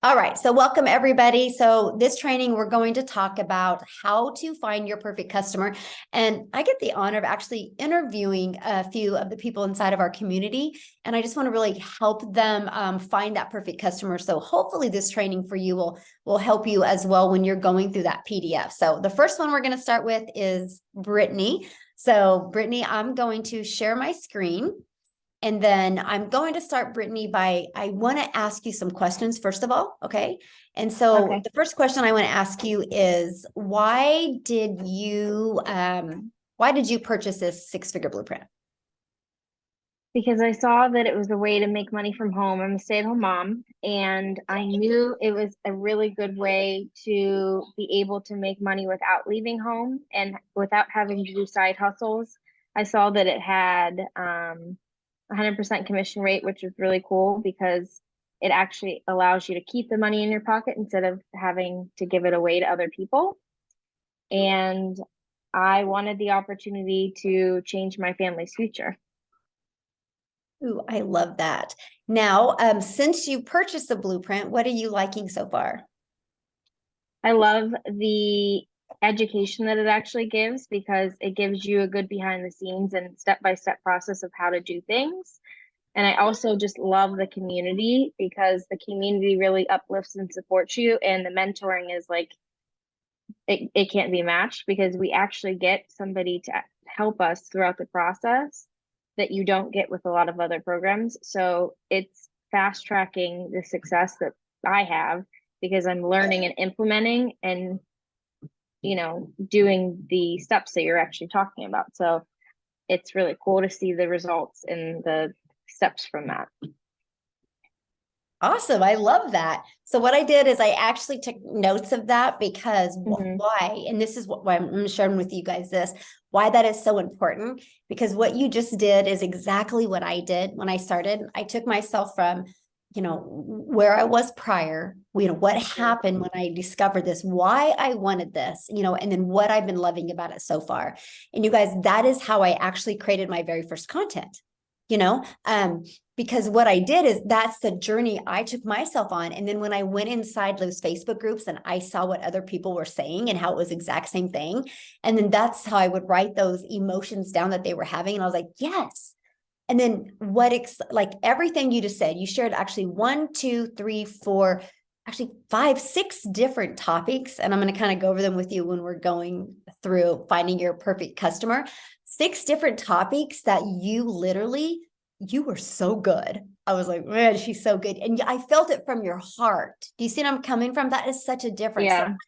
All right, so welcome everybody. So this training, we're going to talk about how to find your perfect customer. And I get the honor of actually interviewing a few of the people inside of our community. And I just want to really help them find that perfect customer. So hopefully this training for you will help you as well when you're going through that PDF. So the first one we're going to start with is Brittany. So Brittany, I'm going to share my screen. And then I'm going to start, Brittany, I want to ask you some questions, first of all, okay? And so Okay. the first question I want to ask you is, why did you purchase this six-figure blueprint? Because I saw that it was a way to make money from home. I'm a stay-at-home mom, and I knew it was a really good way to be able to make money without leaving home and without having to do side hustles. I saw that it had 100% commission rate, which is really cool because it actually allows you to keep the money in your pocket instead of having to give it away to other people. And I wanted the opportunity to change my family's future. Ooh, I love that. Now, since you purchased the blueprint, what are you liking so far? I love the education that it actually gives because it gives you a good behind the scenes and step-by-step process of how to do things. And I also just love the community because the community really uplifts and supports you. And the mentoring is like, it can't be matched because we actually get somebody to help us throughout the process that you don't get with a lot of other programs. So it's fast tracking the success that I have because I'm learning and implementing and doing the steps that you're actually talking about. So it's really cool to see the results and the steps from that. Awesome. I love that. So what I did is I actually took notes of that because Mm-hmm. why, and this is why I'm sharing with you guys this, why that is so important, because what you just did is exactly what I did when I started. I took myself from, where I was prior, what happened when I discovered this, why I wanted this, and then what I've been loving about it so far. And you guys, that is how I actually created my very first content, you know, because what I did is that's the journey I took myself on. And then when I went inside those Facebook groups and I saw what other people were saying and how it was the exact same thing. And then that's how I would write those emotions down that they were having. And I was like, yes. And then like everything you just said, you shared actually 1, 2, 3, 4, actually 5, 6 different topics. And I'm going to kind of go over them with you when we're going through finding your perfect customer. 6 different topics that you were so good. I was like, man, she's so good. And I felt it from your heart. Do you see what I'm coming from? That is such a difference. Yeah. Sometimes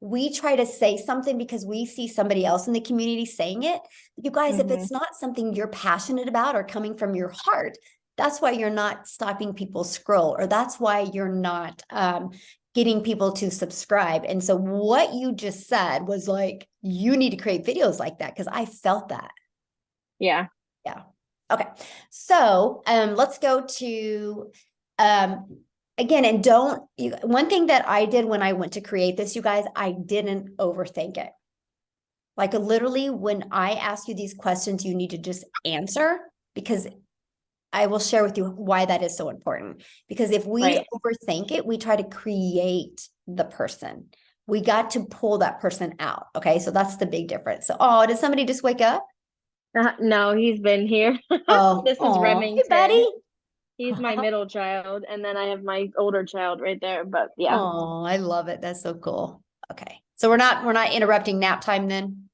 we try to say something because we see somebody else in the community saying it. You guys, if Mm-hmm. it's not something you're passionate about or coming from your heart, that's why you're not stopping people scroll, or that's why you're not getting people to subscribe. And so what you just said was like, you need to create videos like that, because I felt that. Yeah. Yeah. Okay. So let's go to again, and one thing that I did when I went to create this, you guys, I didn't overthink it. Like literally, when I ask you these questions, you need to just answer, because I will share with you why that is so important. Because if we Right. overthink it, we try to create the person. We got to pull that person out. Okay. So that's the big difference. So, oh, did somebody just wake up? No, he's been here. Oh, This is oh, hey, Remington. Betty. He's my middle child, and then I have my older child right there. But yeah. Oh, I love it. That's so cool. Okay. So we're not interrupting nap time then.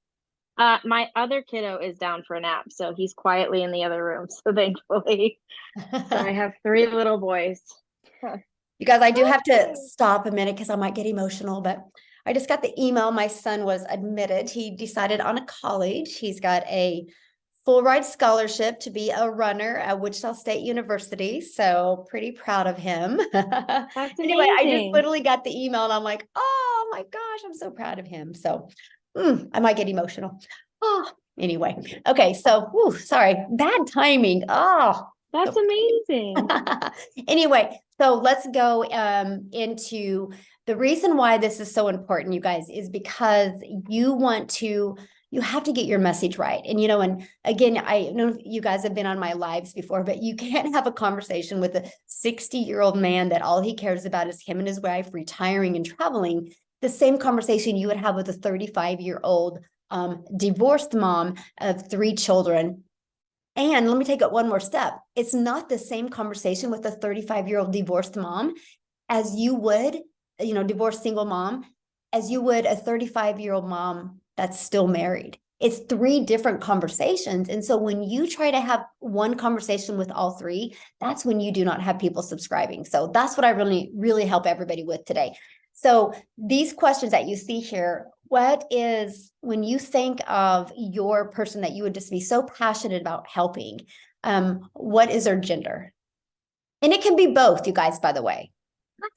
My other kiddo is down for a nap, so he's quietly in the other room. So thankfully, so I have 3 little boys. Huh. You guys, I do have to stop a minute because I might get emotional, but I just got the email. My son was admitted. He decided on a college. He's got a full ride scholarship to be a runner at Wichita State University. So pretty proud of him. That's Anyway, I just amazing. literally got the email and I'm like, oh my gosh, I'm so proud of him. So I might get emotional. Oh, anyway. Okay. So, sorry, bad timing. Oh, That's amazing. anyway, so let's go into the reason why this is so important, you guys, is because you want to you have to get your message right. And, and again, I know you guys have been on my lives before, but you can't have a conversation with a 60-year-old man that all he cares about is him and his wife retiring and traveling, the same conversation you would have with a 35-year-old divorced mom of 3 children. And let me take it one more step. It's not the same conversation with a 35-year-old divorced mom as you would, divorced single mom, as you would a 35-year-old mom that's still married. It's 3 different conversations. And so when you try to have one conversation with all 3, that's when you do not have people subscribing. So that's what I really, really help everybody with today. So these questions that you see here, what is, when you think of your person that you would just be so passionate about helping, what is their gender? And it can be both, you guys, by the way.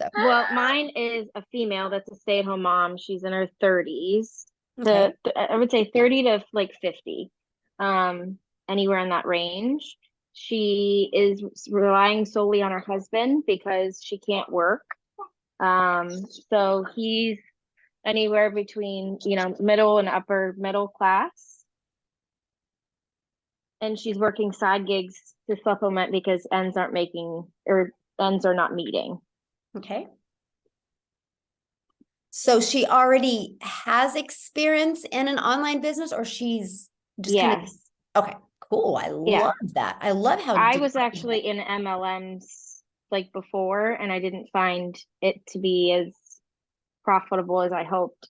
So. Well, mine is a female that's a stay-at-home mom. She's in her 30s. Okay. I would say 30 to like 50, anywhere in that range. She is relying solely on her husband because she can't work. So he's anywhere between, middle and upper middle class. And she's working side gigs to supplement because ends are not meeting. Okay. So she already has experience in an online business, or she's just Yes. Okay, cool. I love that. I love how I was actually in MLMs like before, and I didn't find it to be as profitable as I hoped.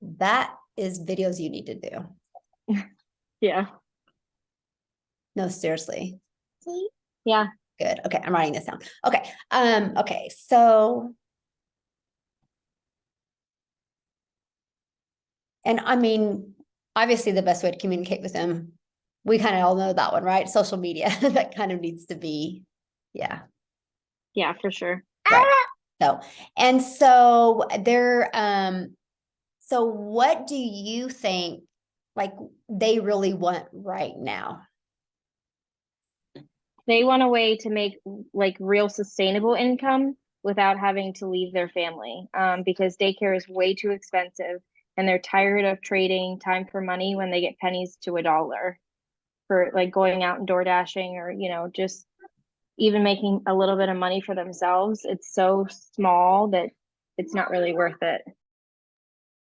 That is videos you need to do. Yeah. No, seriously. Yeah. Good. Okay, I'm writing this down. Okay. Okay, so and I mean, obviously the best way to communicate with them, we kind of all know that one, right? Social media. That kind of needs to be, yeah. Yeah, for sure. Right. So there, so what do you think like they really want right now? They want a way to make like real sustainable income without having to leave their family, because daycare is way too expensive, and they're tired of trading time for money when they get pennies to $1 for like going out and door dashing, or just even making a little bit of money for themselves. It's so small that it's not really worth it.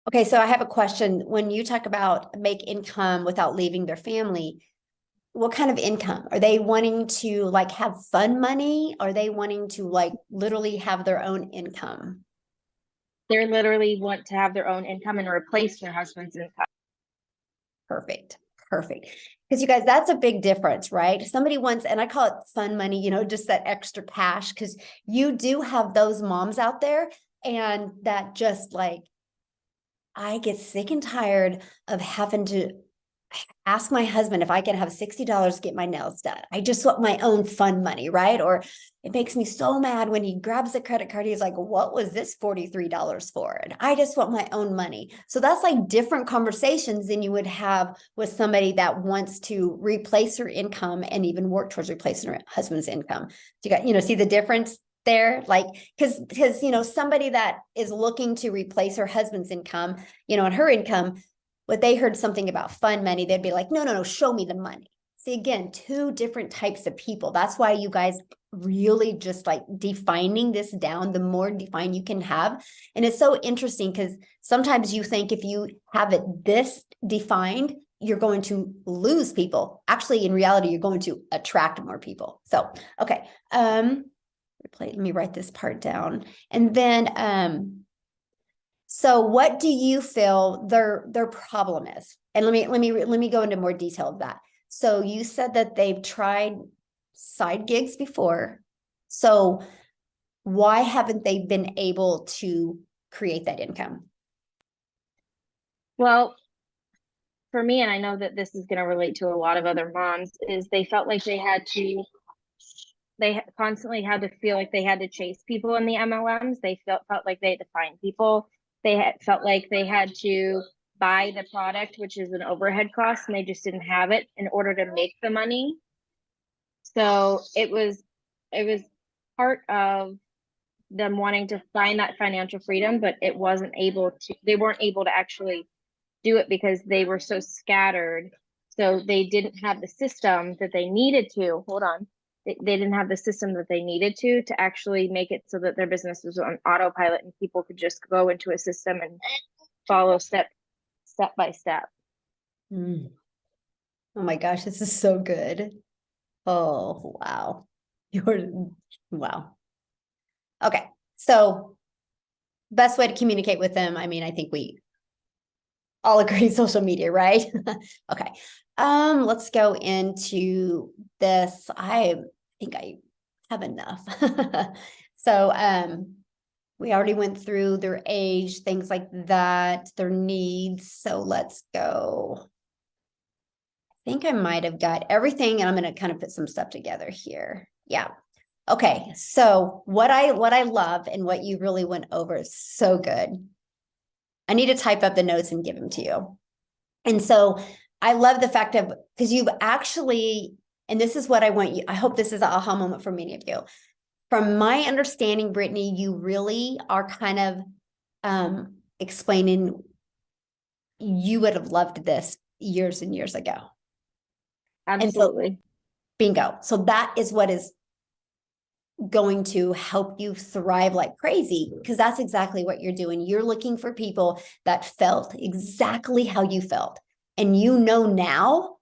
Okay, so I have a question. When you talk about make income without leaving their family, what kind of income? Are they wanting to like have fun money? Are they wanting to like literally have their own income? They literally want to have their own income and replace their husband's income. Perfect. Perfect. Because you guys, that's a big difference, right? Somebody wants, and I call it fun money, just that extra cash, because you do have those moms out there and that just like, I get sick and tired of having to ask my husband if I can have $60 to get my nails done. I just want my own fun money, right? Or it makes me so mad when he grabs the credit card. He's like, what was this $43 for? And I just want my own money. So that's like different conversations than you would have with somebody that wants to replace her income and even work towards replacing her husband's income. Do you got, see the difference there? Like, because somebody that is looking to replace her husband's income, and her income, what they heard something about fun money, they'd be like, no, show me the money. See, again, 2 different types of people. That's why you guys really just like defining this down, the more defined you can have. And it's so interesting because sometimes you think if you have it this defined, you're going to lose people. Actually, in reality, you're going to attract more people. So, okay. Let me write this part down. And then, so what do you feel their problem is? And let me go into more detail of that. So you said that they've tried side gigs before. So why haven't they been able to create that income? Well, for me, and I know that this is going to relate to a lot of other moms, is they felt like they constantly had to feel like they had to chase people in the MLMs. They felt like they had to find people. They felt like they had to buy the product, which is an overhead cost, and they just didn't have it in order to make the money. So it was part of them wanting to find that financial freedom, but they weren't able to actually do it because they were so scattered. So they didn't have the system that they needed to. Hold on. They didn't have the system that they needed to actually make it so that their business was on autopilot and people could just go into a system and follow step by step. Mm. Oh my gosh, this is so good. Oh, wow. Wow. Okay. So best way to communicate with them. I mean, I think we all agree social media, right? Okay. Let's go into this. I think I have enough. So, we already went through their age, things like that, their needs. So let's go. I think I might have got everything, and I'm going to kind of put some stuff together here. Yeah. Okay. So what I love and what you really went over is so good. I need to type up the notes and give them to you. And so I love the fact of, because you've actually, and this is what I want you, I hope this is an aha moment for many of you. From my understanding, Brittany, you really are kind of explaining you would have loved this years and years ago. Absolutely. And so, bingo. So that is what is going to help you thrive like crazy, because that's exactly what you're doing. You're looking for people that felt exactly how you felt. And you know now,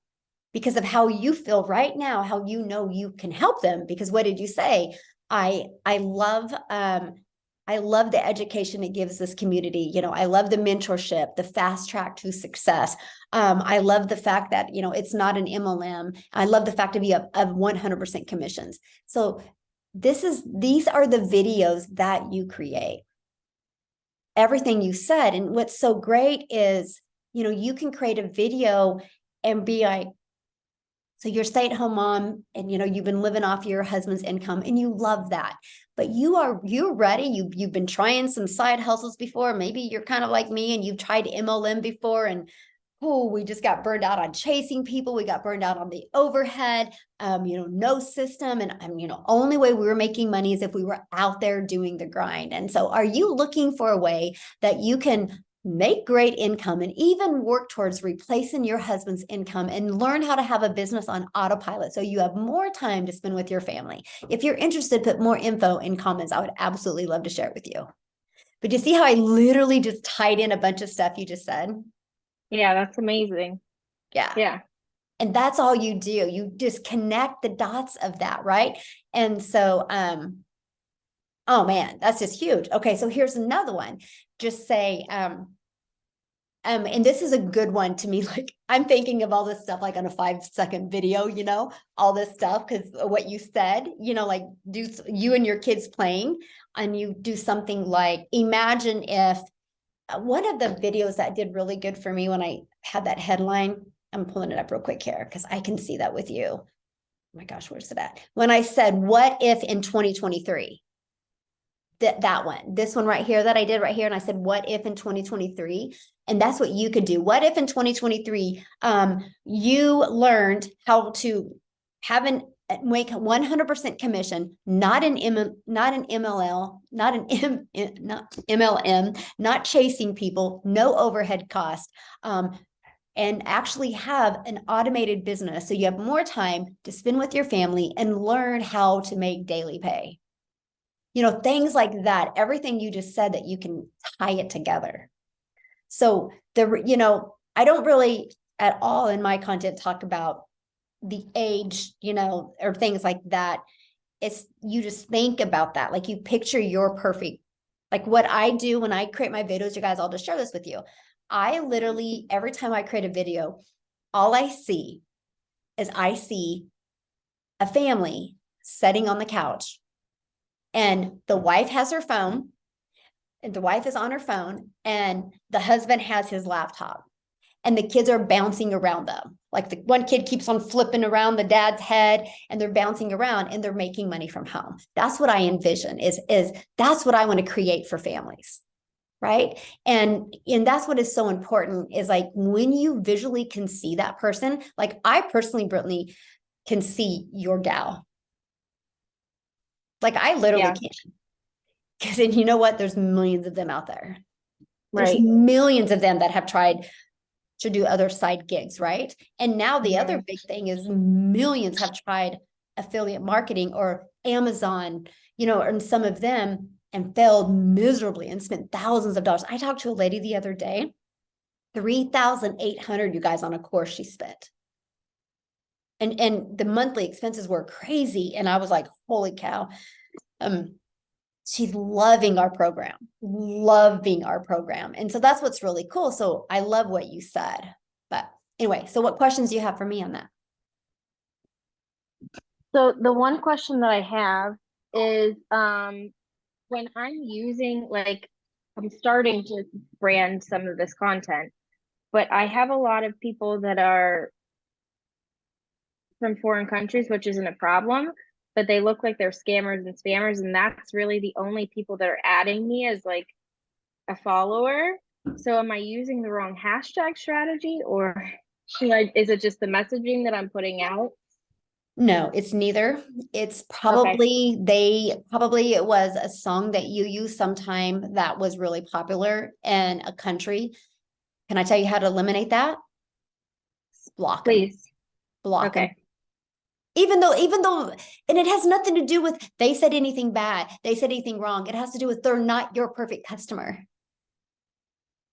because of how you feel right now, how you know you can help them. Because what did you say? I love the education it gives this community. You know, I love the mentorship, the fast track to success. I love the fact that, you know, it's not an MLM. I love the fact of you have 100% commissions. So these are the videos that you create. Everything you said. And what's so great is, you know, you can create a video and be like, so you're stay-at-home mom and, you know, you've been living off your husband's income and you love that, but you're ready. You've been trying some side hustles before. Maybe you're kind of like me and you've tried MLM before, and oh, we just got burned out on chasing people. We got burned out on the overhead, you know, no system. And you know, only way we were making money is if we were out there doing the grind. And so are you looking for a way that you can make great income and even work towards replacing your husband's income and learn how to have a business on autopilot so you have more time to spend with your family? If you're interested, put more info in comments. I would absolutely love to share it with you. But you see how I literally just tied in a bunch of stuff you just said? Yeah, that's amazing. Yeah. Yeah. And that's all you do. You just connect the dots of that, right? And so, oh man, that's just huge. Okay, so here's another one. Just say, and this is a good one to me. Like, I'm thinking of all this stuff like on a 5-second video, you know, all this stuff, because what you said, you know, like do you and your kids playing, and you do something like, imagine if one of the videos that did really good for me when I had that headline, I'm pulling it up real quick here because I can see that with you. Oh my gosh, where's it at? When I said, what if in 2023? That one, this one right here that I did right here. And I said, what if in 2023? And that's what you could do. What if in 2023, you learned how to have make 100% commission, not an MLL, not MLM, not chasing people, no overhead cost, and actually have an automated business so you have more time to spend with your family and learn how to make daily pay. You know, things like that, everything you just said, that you can tie it together. So you know, I don't really at all in my content talk about the age, you know, or things like that. It's, you just think about that. Like, you picture your perfect, like what I do when I create my videos, you guys, I'll just share this with you. I literally, every time I create a video, all I see is I see a family sitting on the couch, and the wife has her phone, and the wife is on her phone, and the husband has his laptop, and the kids are bouncing around them. Like, the one kid keeps on flipping around the dad's head, and they're bouncing around and they're making money from home. That's what I envision, is that's what I want to create for families. Right. And that's what is so important, is like when you visually can see that person, like I personally, Brittany, can see your gal. Like, I literally can. Because then, you know what? There's millions of them out there. There's Right. millions of them that have tried to do other side gigs, right? And now the other big thing is millions have tried affiliate marketing or Amazon, and some of them and failed miserably and spent thousands of dollars. I talked to a lady the other day, 3,800, you guys, on a course she spent. And the monthly expenses were crazy. And I was like, holy cow. She's loving our program. And so that's what's really cool. So I love what you said. But anyway, so what questions do you have for me on that? So the one question that I have is when I'm using, like, I'm starting to brand some of this content, but I have a lot of people that are from foreign countries, which isn't a problem, but they look like they're scammers and spammers, and that's really the only people that are adding me as like a follower. So am I using the wrong hashtag strategy, or is it just the messaging that I'm putting out? No, it's neither. It's Okay, probably it was a song that you used sometime that was really popular in a country. Can I tell you how to eliminate that? Block them. please. Block them. Okay. Even though, and it has nothing to do with they said anything bad, they said anything wrong. It has to do with they're not your perfect customer.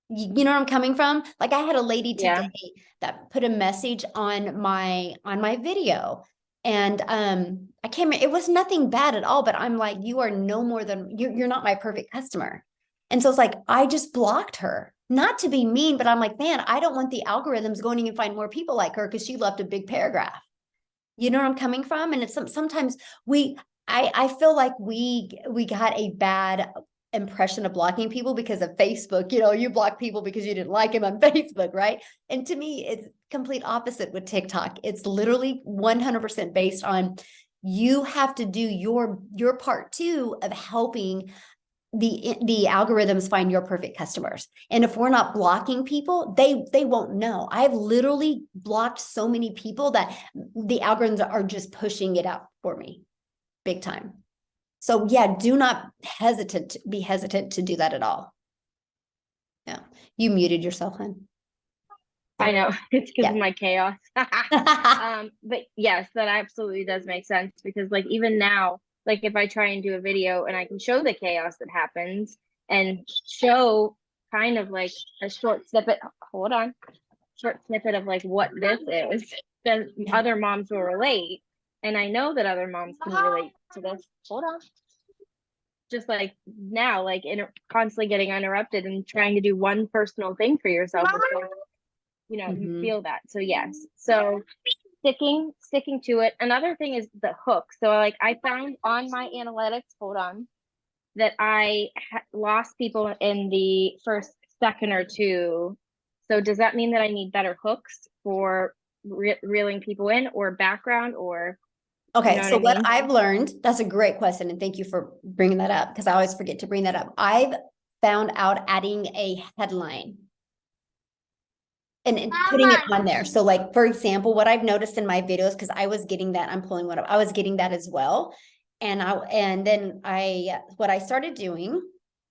You know where I'm coming from? Like I had a lady Yeah. today that put a message on my video. And I can't remember, it was nothing bad at all, but I'm like, you are no more than you're not my perfect customer. And so it's like I just blocked her. Not to be mean, but I'm like, man, I don't want the algorithms going and find more people like her because she left a big paragraph. You know where I'm coming from? And it's sometimes I feel like we got a bad impression of blocking people because of Facebook. You block people because you didn't like them on Facebook, right? And to me, it's complete opposite with TikTok. It's literally 100% based on you have to do your part too of helping the algorithms find your perfect customers. And if we're not blocking people, they won't know. I've literally blocked so many people that the algorithms are just pushing it out for me big time. So yeah, do not be hesitant to do that at all. Yeah. You muted yourself, hon. I Yeah. know. It's because of Yeah. my chaos. But yes, that absolutely does make sense, because like even now, like if I try and do a video and I can show the chaos that happens and show kind of like a short snippet, hold on, short snippet of like what this is, then Yeah. other moms will relate. And I know that other moms can relate to this. Hold on. Just like now, like constantly getting interrupted and trying to do one personal thing for yourself, you Mhm. feel that. So yes, so sticking to it. Another thing is the hook. So like I found on my analytics, hold on, that I lost people in the first second or two. So does that mean that I need better hooks for reeling people in, or background, or you Okay, know what so I what mean? I've learned, that's a great question, and thank you for bringing that up because I always forget to bring that up. I've found out adding a headline and putting it on there. So like, for example, what I've noticed in my videos, because I was getting that, I'm pulling one up, I was getting that as well. And then what I started doing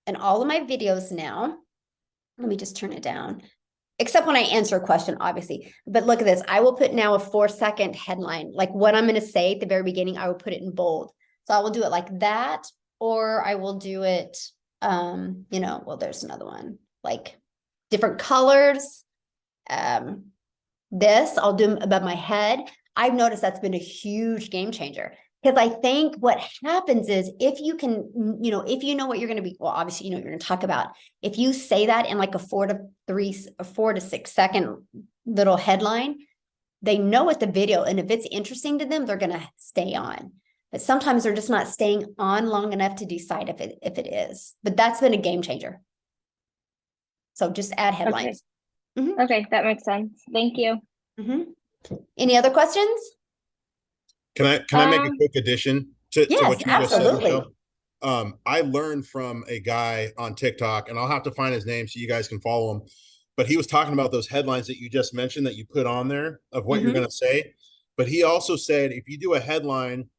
in all of my videos now, let me just turn it down, except when I answer a question, obviously. But look at this. I will put now a 4-second headline. Like what I'm going to say at the very beginning, I will put it in bold. So I will do it like that, or I will do it, well, there's another one, like different colors. Um, this I'll do above my head. I've noticed that's been a huge game changer. Because I think what happens is if you can, if you know what you're going to be, well, obviously, you know what you're going to talk about. If you say that in like a 4 to 6 second little headline, they know what the video, and if it's interesting to them, they're going to stay on. But sometimes they're just not staying on long enough to decide if it is. But that's been a game changer. So just add Okay. headlines. Mhm, Okay, that makes sense. Thank you. mhm. Any other questions? Can I make a Um, quick addition to Yes, what you just said, absolutely. Michelle? I learned from a guy on TikTok, and I'll have to find his name so you guys can follow him. But he was talking about those headlines that you just mentioned that you put on there of what you're Mhm. going to say. But he also said if you do a headline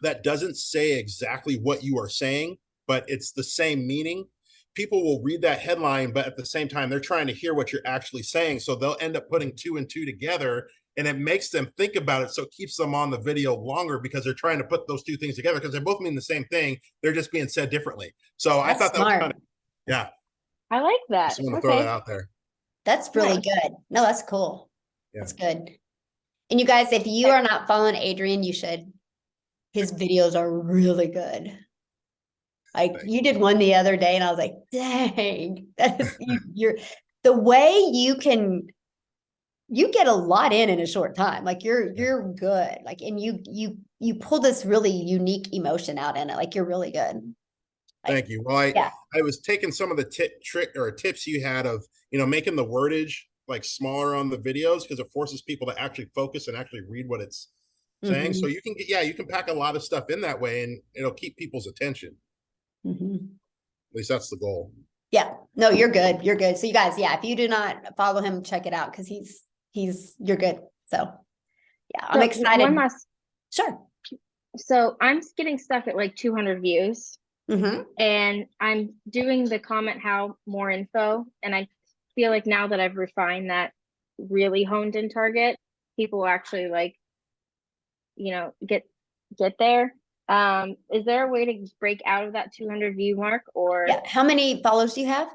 that doesn't say exactly what you are saying, but it's the same meaning, people will read that headline, but at the same time, they're trying to hear what you're actually saying. So they'll end up putting two and two together, and it makes them think about it. So it keeps them on the video longer because they're trying to put those two things together because they both mean the same thing. They're just being said differently. So I That's thought that was smart. kind of, yeah, I like that. just want to throw that Okay. out there. That's really Nice. good. No, that's cool. Yeah. That's good. And you guys, if you are not following Adrian, you should. His videos are really good. Like Thanks. you did one the other day, and I was like, dang, that is you're the way you get a lot in a short time. Like you're good. Like, and you pull this really unique emotion out in it. Like you're really good. Like, Thank you. Well, yeah. I was taking some of the tips you had of, making the wordage like smaller on the videos because it forces people to actually focus and actually read what it's saying. So you can you can pack a lot of stuff in that way and it'll keep people's attention. At least that's the goal. Yeah. No, you're good. You're good. So you guys, yeah, if you do not follow him, check it out because you're good. So yeah, I'm excited. One last. Sure. So I'm getting stuck at like 200 views. Mm-hmm. And I'm doing the comment how more info. And I feel like now that I've refined that really honed in target, people actually like, get there. Is there a way to break out of that 200 view mark or? Yeah. How many followers do you have?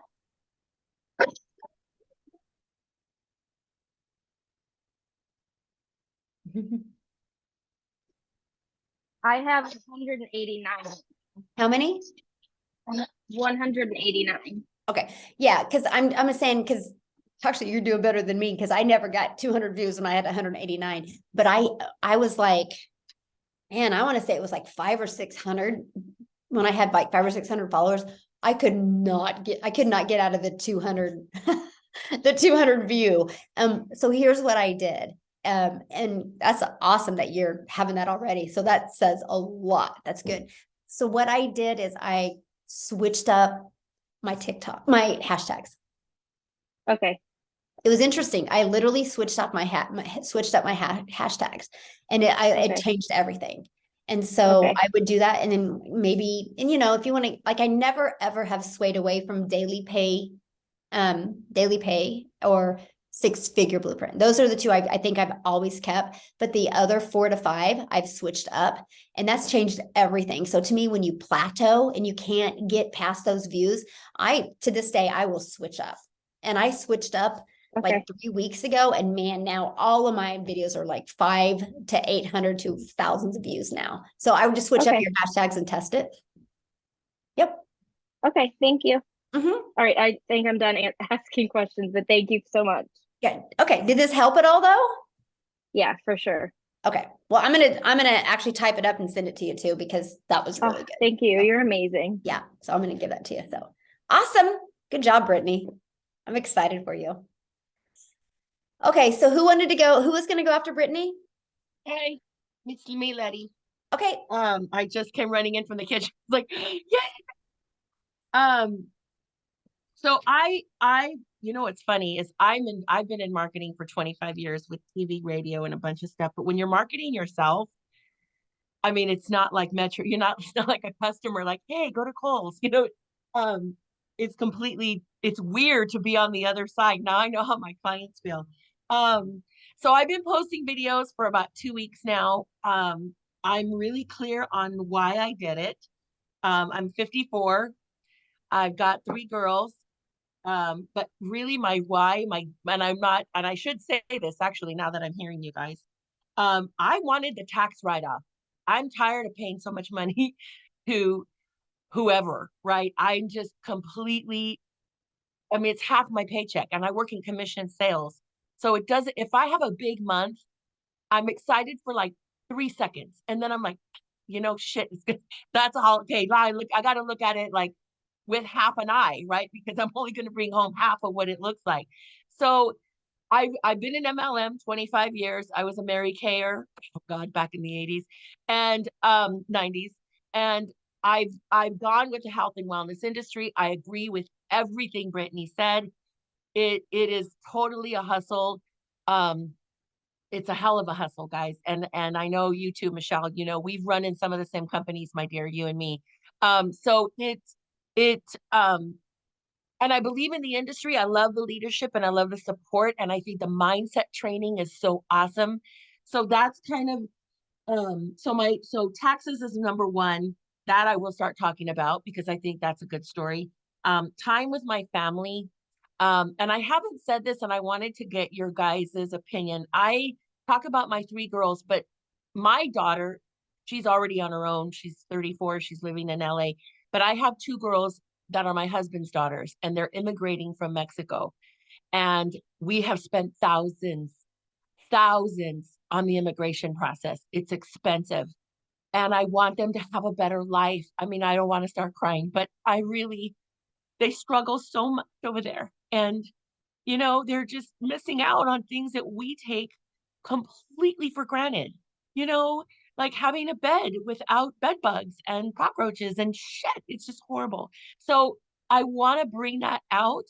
I have 189. How many? 189. Okay. Yeah. Cause I'm saying, cause actually you're doing better than me. Cause I never got 200 views when I had 189, but I was like, man, I want to say it was like 500 or 600 when I had like 500 or 600 followers. I could not get out of the 200, the 200 view. So here's what I did. And that's awesome that you're having that already. So that says a lot. That's good. So what I did is I switched up my hashtags. Okay. It was interesting. I literally switched up my hashtags, and it changed everything. And so I would do that, and then maybe, and if you want to, like, I never ever have swayed away from daily pay or 6-figure blueprint. Those are the two I think I've always kept, but the other 4 to 5 I've switched up, and that's changed everything. So to me, when you plateau and you can't get past those views, to this day, I will switch up, and I switched up like 3 weeks ago, and man, now all of my videos are like 500 to 800 to thousands of views now. So I would just switch up your hashtags and test it. Yep. Okay. Thank you. All right. I think I'm done asking questions, but thank you so much. Yeah. Okay. Did this help at all though? Yeah, for sure. Okay. Well, I'm gonna actually type it up and send it to you too, because that was really good. Thank you. You're amazing. Yeah. So I'm gonna give that to you. So awesome. Good job, Brittany. I'm excited for you. Okay. So who was going to go after Brittany? Hey, it's me, Letty. Okay. I just came running in from the kitchen. Like, yeah. So what's funny is I've been in marketing for 25 years with TV, radio, and a bunch of stuff. But when you're marketing yourself, I mean, it's not like Metro. It's not like a customer like, hey, go to Kohl's. It's weird to be on the other side. Now I know how my clients feel. So I've been posting videos for about 2 weeks now. I'm really clear on why I did it. I'm 54. I've got 3 girls. But really my why, and I should say this actually, now that I'm hearing you guys, I wanted the tax write-off. I'm tired of paying so much money to whoever, right? I'm just completely, it's half my paycheck, and I work in commission sales. So if I have a big month, I'm excited for like 3 seconds. And then I'm like, shit, that's all. Okay, I got to look at it like with half an eye, right? Because I'm only going to bring home half of what it looks like. So I've been in MLM 25 years. I was a Mary Kayer, oh God, back in the 80s and 90s. And I've gone with the health and wellness industry. I agree with everything Brittany said. It is totally a hustle. It's a hell of a hustle, guys. And I know you too, Michelle, we've run in some of the same companies, my dear, you and me. So and I believe in the industry. I love the leadership and I love the support. And I think the mindset training is so awesome. So that's kind of so taxes is number one that I will start talking about because I think that's a good story. Time with my family. And I haven't said this and I wanted to get your guys' opinion. I talk about my three girls, but my daughter, she's already on her own. She's 34, she's living in LA. But I have two girls that are my husband's daughters, and they're immigrating from Mexico. And we have spent thousands on the immigration process. It's expensive. And I want them to have a better life. I mean, I don't want to start crying, but they struggle so much over there. And, they're just missing out on things that we take completely for granted, you know, like having a bed without bed bugs and cockroaches and shit. It's just horrible. So I want to bring that out,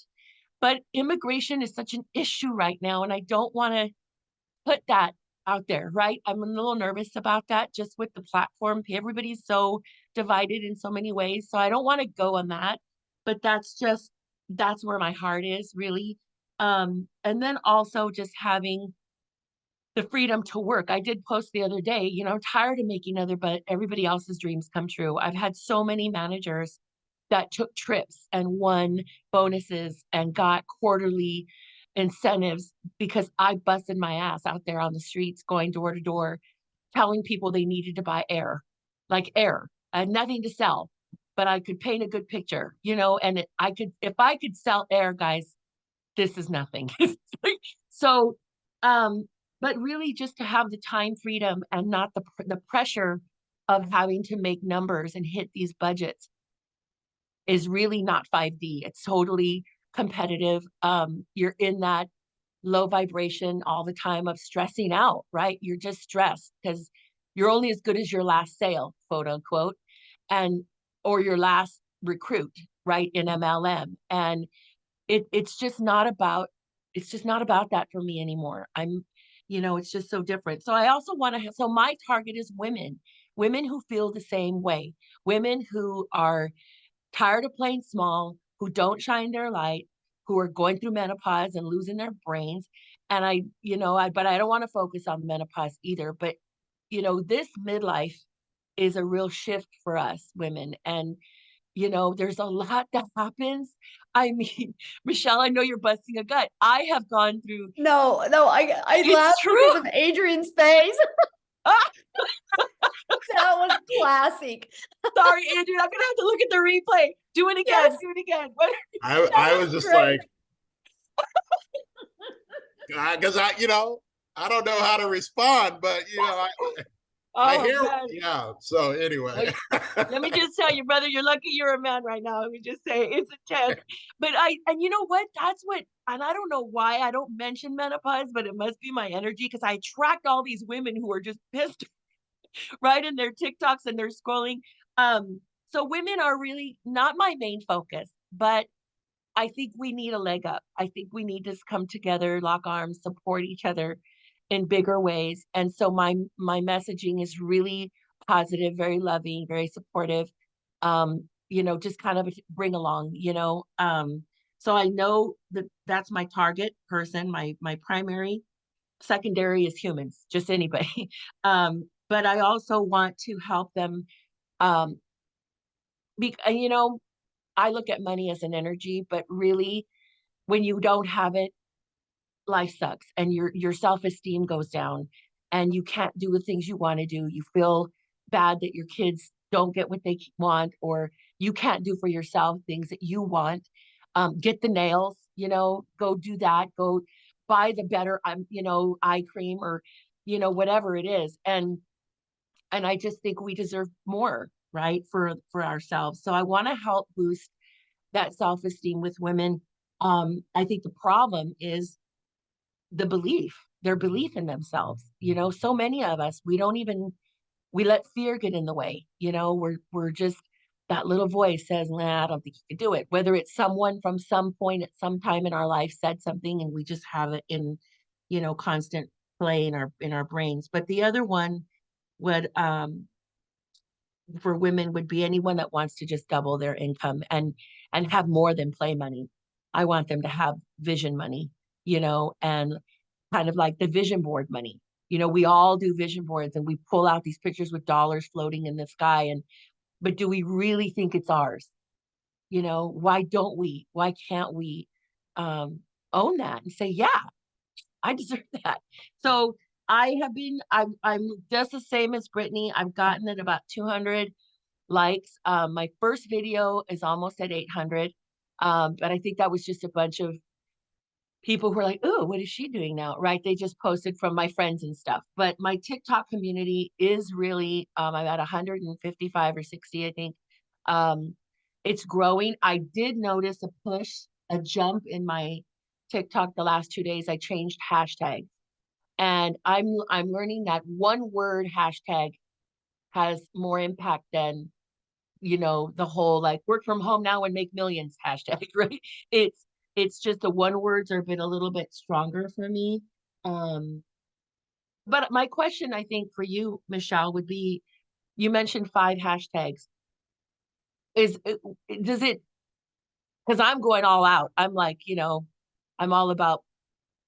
but immigration is such an issue right now. And I don't want to put that out there, right? I'm a little nervous about that just with the platform. Everybody's so divided in so many ways. So I don't want to go on that, but that's where my heart is really. And then also just having the freedom to work. I did post the other day, I'm tired of making but everybody else's dreams come true. I've had so many managers that took trips and won bonuses and got quarterly incentives because I busted my ass out there on the streets, going door to door, telling people they needed to buy air, like air. I had nothing to sell, but I could paint a good picture, and if I could sell air, guys, this is nothing. So, but really just to have the time freedom and not the pressure of having to make numbers and hit these budgets is really not 5D. It's totally competitive. You're in that low vibration all the time of stressing out, right? You're just stressed because you're only as good as your last sale, quote unquote, and or your last recruit, right, in MLM. And it's just not about that for me anymore. It's just so different. So I also want to have, so my target is women who feel the same way, women who are tired of playing small, who don't shine their light, who are going through menopause and losing their brains. And but I don't want to focus on menopause either. But, this midlife is a real shift for us women. And, there's a lot that happens. I mean, Michelle, I know you're busting a gut. I have gone through. No, I It's laughed true. because of Adrian's face. That was classic. Sorry, Andrew, I'm gonna have to look at the replay. Do it again. Yes. Do it again. I was just great. like, because I don't know how to respond, but I hear, God. yeah. So anyway, Let me just tell you, brother, you're lucky you're a man right now. Let me just say it's intense. But and you know what? And I don't know why I don't mention menopause, but it must be my energy because I attract all these women who are just pissed, right, in their TikToks and their scrolling. So women are really not my main focus, but I think we need a leg up. I think we need to come together, lock arms, support each other in bigger ways. And so my messaging is really positive, very loving, very supportive. Just kind of bring along, So I know that that's my target person, my primary. Secondary is humans, just anybody. But I also want to help them um I look at money as an energy, but really when you don't have it, life sucks and your self-esteem goes down and you can't do the things you want to do. You feel bad that your kids don't get what they want, or you can't do for yourself things that you want. Get the nails, go do that, go buy the better eye cream, or whatever it is. And I just think we deserve more, right, for ourselves. So I want to help boost that self-esteem with women. I think the problem is their belief in themselves. So many of us, we let fear get in the way. We're just, that little voice says, nah, I don't think you can do it. Whether it's someone from some point at some time in our life said something and we just have it in, constant play in our brains. But the other one would, for women would be anyone that wants to just double their income and have more than play money. I want them to have vision money, and kind of like the vision board money. We all do vision boards and we pull out these pictures with dollars floating in the sky. But do we really think it's ours? Why don't we? Why can't we own that and say, yeah, I deserve that? So I'm just the same as Brittany. I've gotten at about 200 likes. My first video is almost at 800. But I think that was just a bunch of people who are like, oh, what is she doing now? Right. They just posted from my friends and stuff. But my TikTok community is really, I'm at 155 or 60, I think. It's growing. I did notice a jump in my TikTok the last 2 days. I changed hashtags. And I'm learning that one word hashtag has more impact than, the whole like work from home now and make millions hashtag, right? It's just the one words are been a little bit stronger for me. But my question, I think, for you, Michelle, would be, you mentioned 5 hashtags. Does it, because I'm going all out. I'm like, I'm all about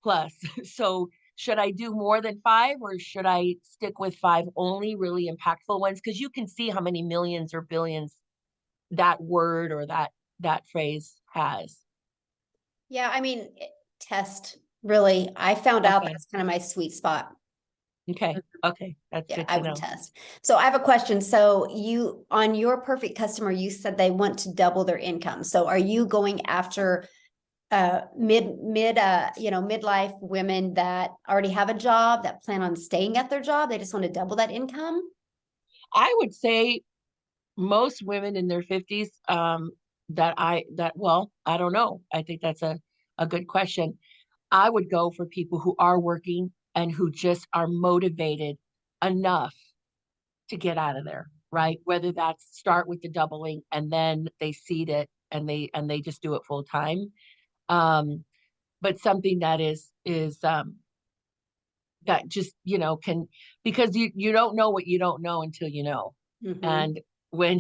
plus. So should I do more than 5, or should I stick with 5 only really impactful ones? Because you can see how many millions or billions that word or that phrase has. Yeah, I mean, test really. I found out Okay. that's kind of my sweet spot. Okay. That's Yeah, good I to would know. test. So I have a question. So you, on your perfect customer, you said they want to double their income. So are you going after midlife women that already have a job, that plan on staying at their job? They just want to double that income? I would say most women in their 50s, well, I don't know. I think that's a good question. I would go for people who are working and who just are motivated enough to get out of there, right? Whether that's start with the doubling and then they seed it and they just do it full time. But something that is that just, can, because you don't know what you don't know until you know. Mhm. And when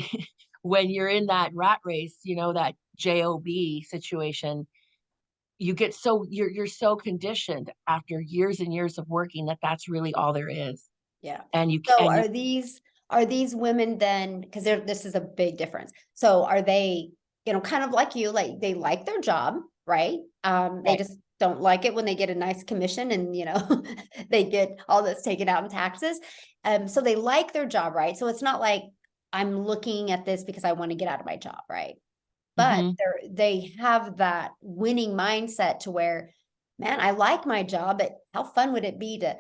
when you're in that rat race, that job situation, you're so conditioned after years and years of working that that's really all there is. Yeah. And you So and you, are these women then, because this is a big difference. So are they, kind of like you, like they like their job, right? They Right. just don't like it when they get a nice commission and, they get all this taken out in taxes. So they like their job, right? So it's not like I'm looking at this because I want to get out of my job, right? But Mhm. they have that winning mindset to where, man, I like my job, but how fun would it be to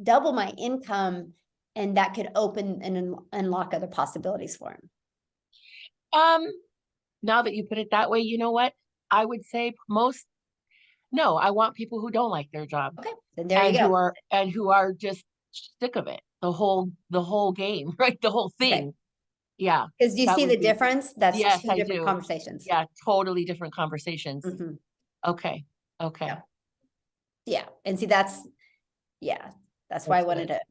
double my income, and that could open and unlock other possibilities for him? um now that you put it that way, you know what, I would say no, I want people who don't like their job Okay, then there you go. and who are just sick of it, the whole game, right, the whole Okay, thing. Yeah, because do you that see would the be, difference? That's yes, two I different do. conversations. Yeah, totally different conversations. Mhm. Okay. Yeah. Okay. Yeah, and see, that's why I That's wanted good. to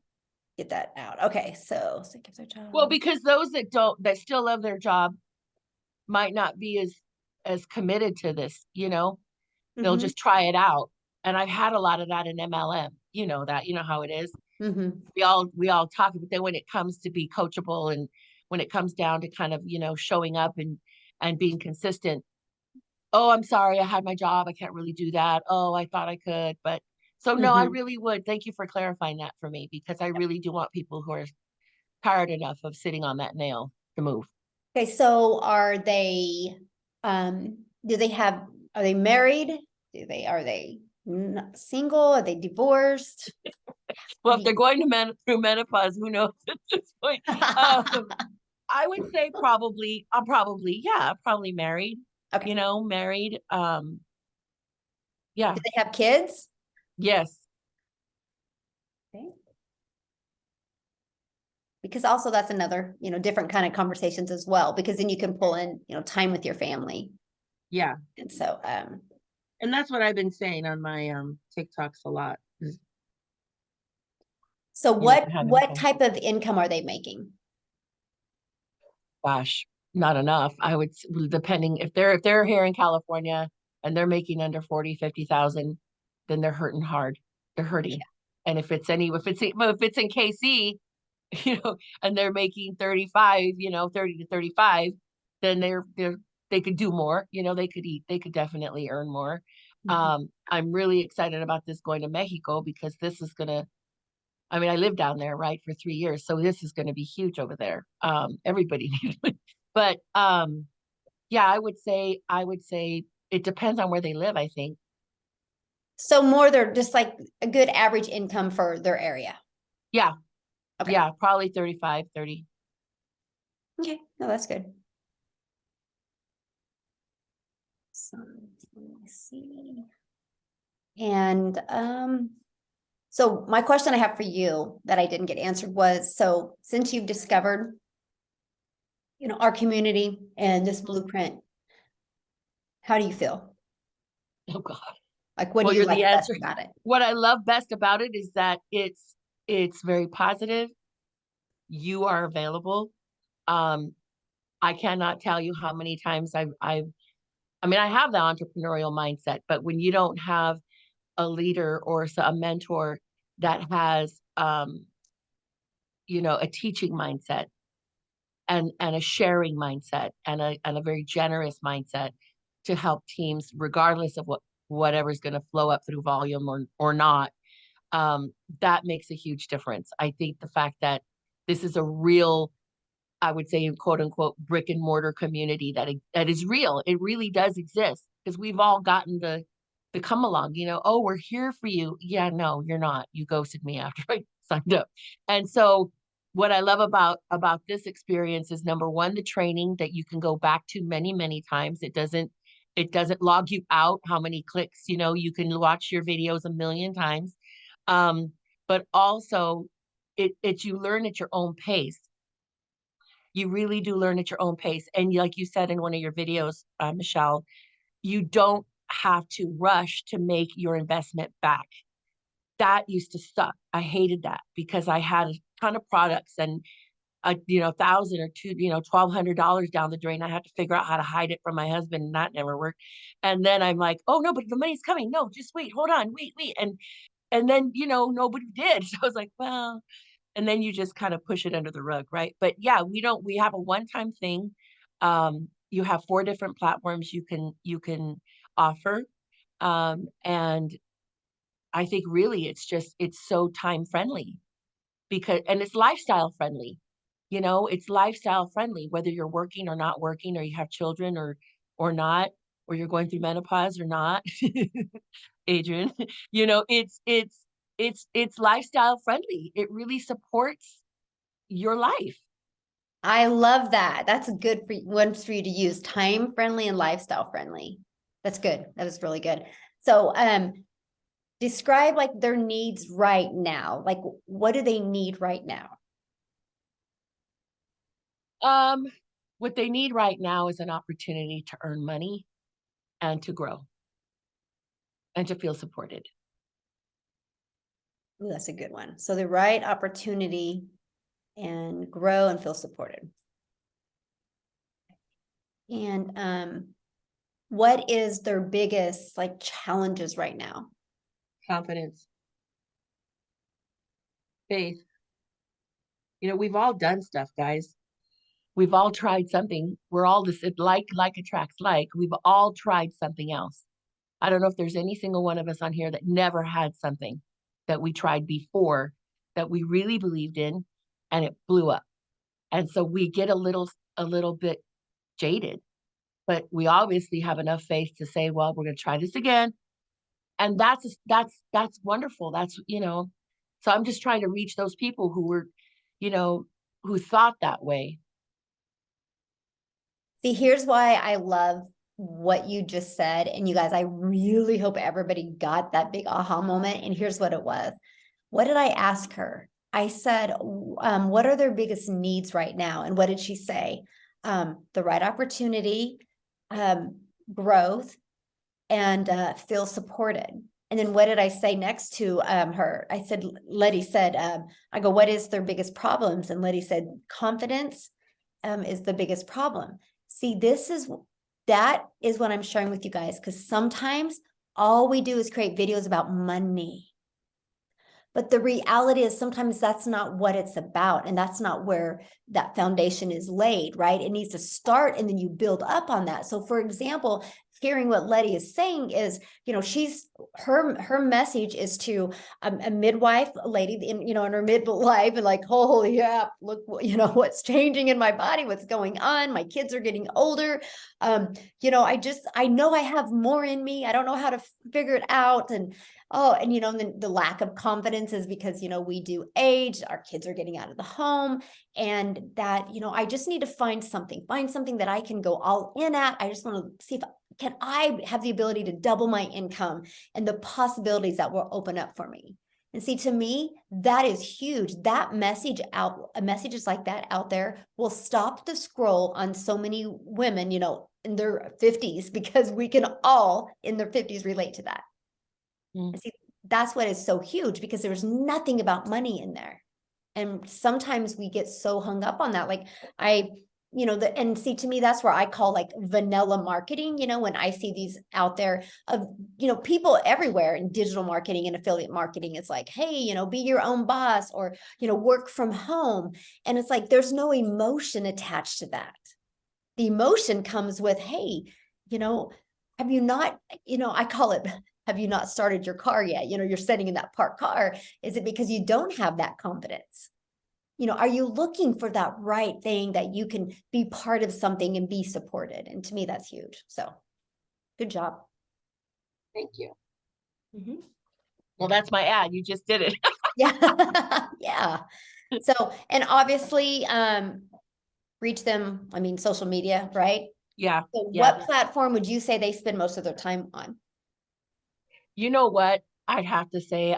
get that out. Okay, so give their Well, job. because those that still love their job might not be as committed to this, they'll Mhm. just try it out. And I've had a lot of that in MLM. You know how it is. Mhm. We all talk, but then when it comes to be coachable and when it comes down to kind of, showing up and being consistent, oh, I'm sorry, I had my job, I can't really do that. Oh, I thought I could, but so no, I Mhm. really would. Thank you for clarifying that for me, because I really do want people who are tired enough of sitting on that nail to move. Okay, so are they do they have, are they married? Are they single? Are they divorced? Well, if they're going to through menopause, who knows at this point? I would say probably, yeah, probably married. Okay. Married. Do Yeah, they have kids? yes, Okay. Because also that's another, different kind of conversations as well, because then you can pull in, time with your family. yeah, And so, and that's what I've been saying on my TikToks a lot. so what Having fun. type of income are they making? Gosh, not enough. I would, depending if they're here in California, and they're making under 40, 50,000, then they're hurting hard. They're hurting. And if it's in KC, and they're making 35, 30 to 35, then they could do more, they could definitely earn more. I'm really excited about this going to Mexico, because this is gonna, I mean, I lived down there, right, for 3 years. So this is going to be huge over there. Everybody needs it. But yeah, I would say it depends on where they live, I think. So more, they're just like a good average income for their area. Yeah. Okay. Yeah, probably 35, 30. Okay. No, that's good. So let me see. And so my question I have for you that I didn't get answered was, so since you've discovered, our community and this blueprint, how do you feel? Oh God. Like, what Well, do you you're the like best answer. about it? What I love best about it is that it's very positive. You are available. I cannot tell you how many times I have the entrepreneurial mindset, but when you don't have a leader or a mentor that has a teaching mindset and a sharing mindset and a very generous mindset to help teams, regardless of whatever's going to flow up through volume or not, that makes a huge difference. I think the fact that this is a real, I would say, quote unquote, brick and mortar community that is real. It really does exist, because we've all gotten the come along, oh, we're here for you. Yeah, no, you're not. You ghosted me after I signed up. And so what I love about this experience is, number one, the training that you can go back to many, many times. It doesn't log you out how many clicks, you can watch your videos a million times. But also you learn at your own pace. You really do learn at your own pace. And like you said in one of your videos, Michelle, you don't have to rush to make your investment back. That used to suck. I hated that, because I had a ton of products and $1,000 or $1,200 down the drain. I had to figure out how to hide it from my husband, and that never worked. And then I'm like, oh no, but the money's coming. No, just wait, hold on, wait. And then, nobody did. So I was like, well, and then you just kind of push it under the rug, right? But yeah, we have a one-time thing. You have 4 different platforms you can offer. And I think really it's so time friendly, and it's lifestyle friendly. It's lifestyle friendly, whether you're working or not working, or you have children or not, or you're going through menopause or not. Adrian, it's lifestyle friendly. It really supports your life. I love that. That's a good one for you to use. Time friendly and lifestyle friendly. That's good. That is really good. So, describe like their needs right now. Like, what do they need right now? What they need right now is an opportunity to earn money and to grow and to feel supported. Ooh, that's a good one. So the right opportunity and grow and feel supported. And what is their biggest like challenges right now? Confidence. Faith. We've all done stuff, guys. We've all tried something. We're all this, like attracts like. We've all tried something else. I don't know if there's any single one of us on here that never had something that we tried before that we really believed in, and it blew up. And so we get a little bit jaded, but we obviously have enough faith to say, well, we're going to try this again. And that's wonderful. That's, so I'm just trying to reach those people who were, who thought that way. See, here's why I love what you just said. And you guys, I really hope everybody got that big aha moment. And here's what it was. What did I ask her? I said, what are their biggest needs right now? And what did she say? The right opportunity, growth, and feel supported. And then what did I say next to her? I said, Letty said, I go, what is their biggest problems? And Letty said, confidence is the biggest problem. See, this is that is what I'm sharing with you guys, because sometimes all we do is create videos about money. But the reality is sometimes that's not what it's about. And that's not where that foundation is laid, right? It needs to start and then you build up on that. So for example, hearing what Letty is saying is, you know, her message is to a midwife lady in, you know, in her midlife and like, holy yeah, look, you know, what's changing in my body, what's going on. My kids are getting older. You know, I know I have more in me. I don't know how to figure it out. And oh, and you know, the lack of confidence is because, you know, we do age, our kids are getting out of the home, and that, you know, I just need to find something that I can go all in at. I just want to see if can I have the ability to double my income and the possibilities that will open up for me. And see, to me, that is huge. That messages like that out there will stop the scroll on so many women, you know, in their 50s, because we can all in their 50s relate to that. And see, that's what is so huge, because there's nothing about money in there. And sometimes we get so hung up on that. Like you know, and see, to me, that's where I call like vanilla marketing, you know, when I see these out there of, you know, people everywhere in digital marketing and affiliate marketing, it's like, hey, you know, be your own boss, or, you know, work from home. And it's like, there's no emotion attached to that. The emotion comes with, hey, you know, have you not, you know, I call it, have you not started your car yet? You know, you're sitting in that parked car. Is it because you don't have that confidence? You know, are you looking for that right thing that you can be part of something and be supported? And to me, that's huge. So good job. Thank you. Mm-hmm. Well, that's my ad. You just did it. Yeah. Yeah. So, and obviously, reach them, I mean, social media, right? Yeah. So Yeah. what platform would you say they spend most of their time on? You know what? I'd have to say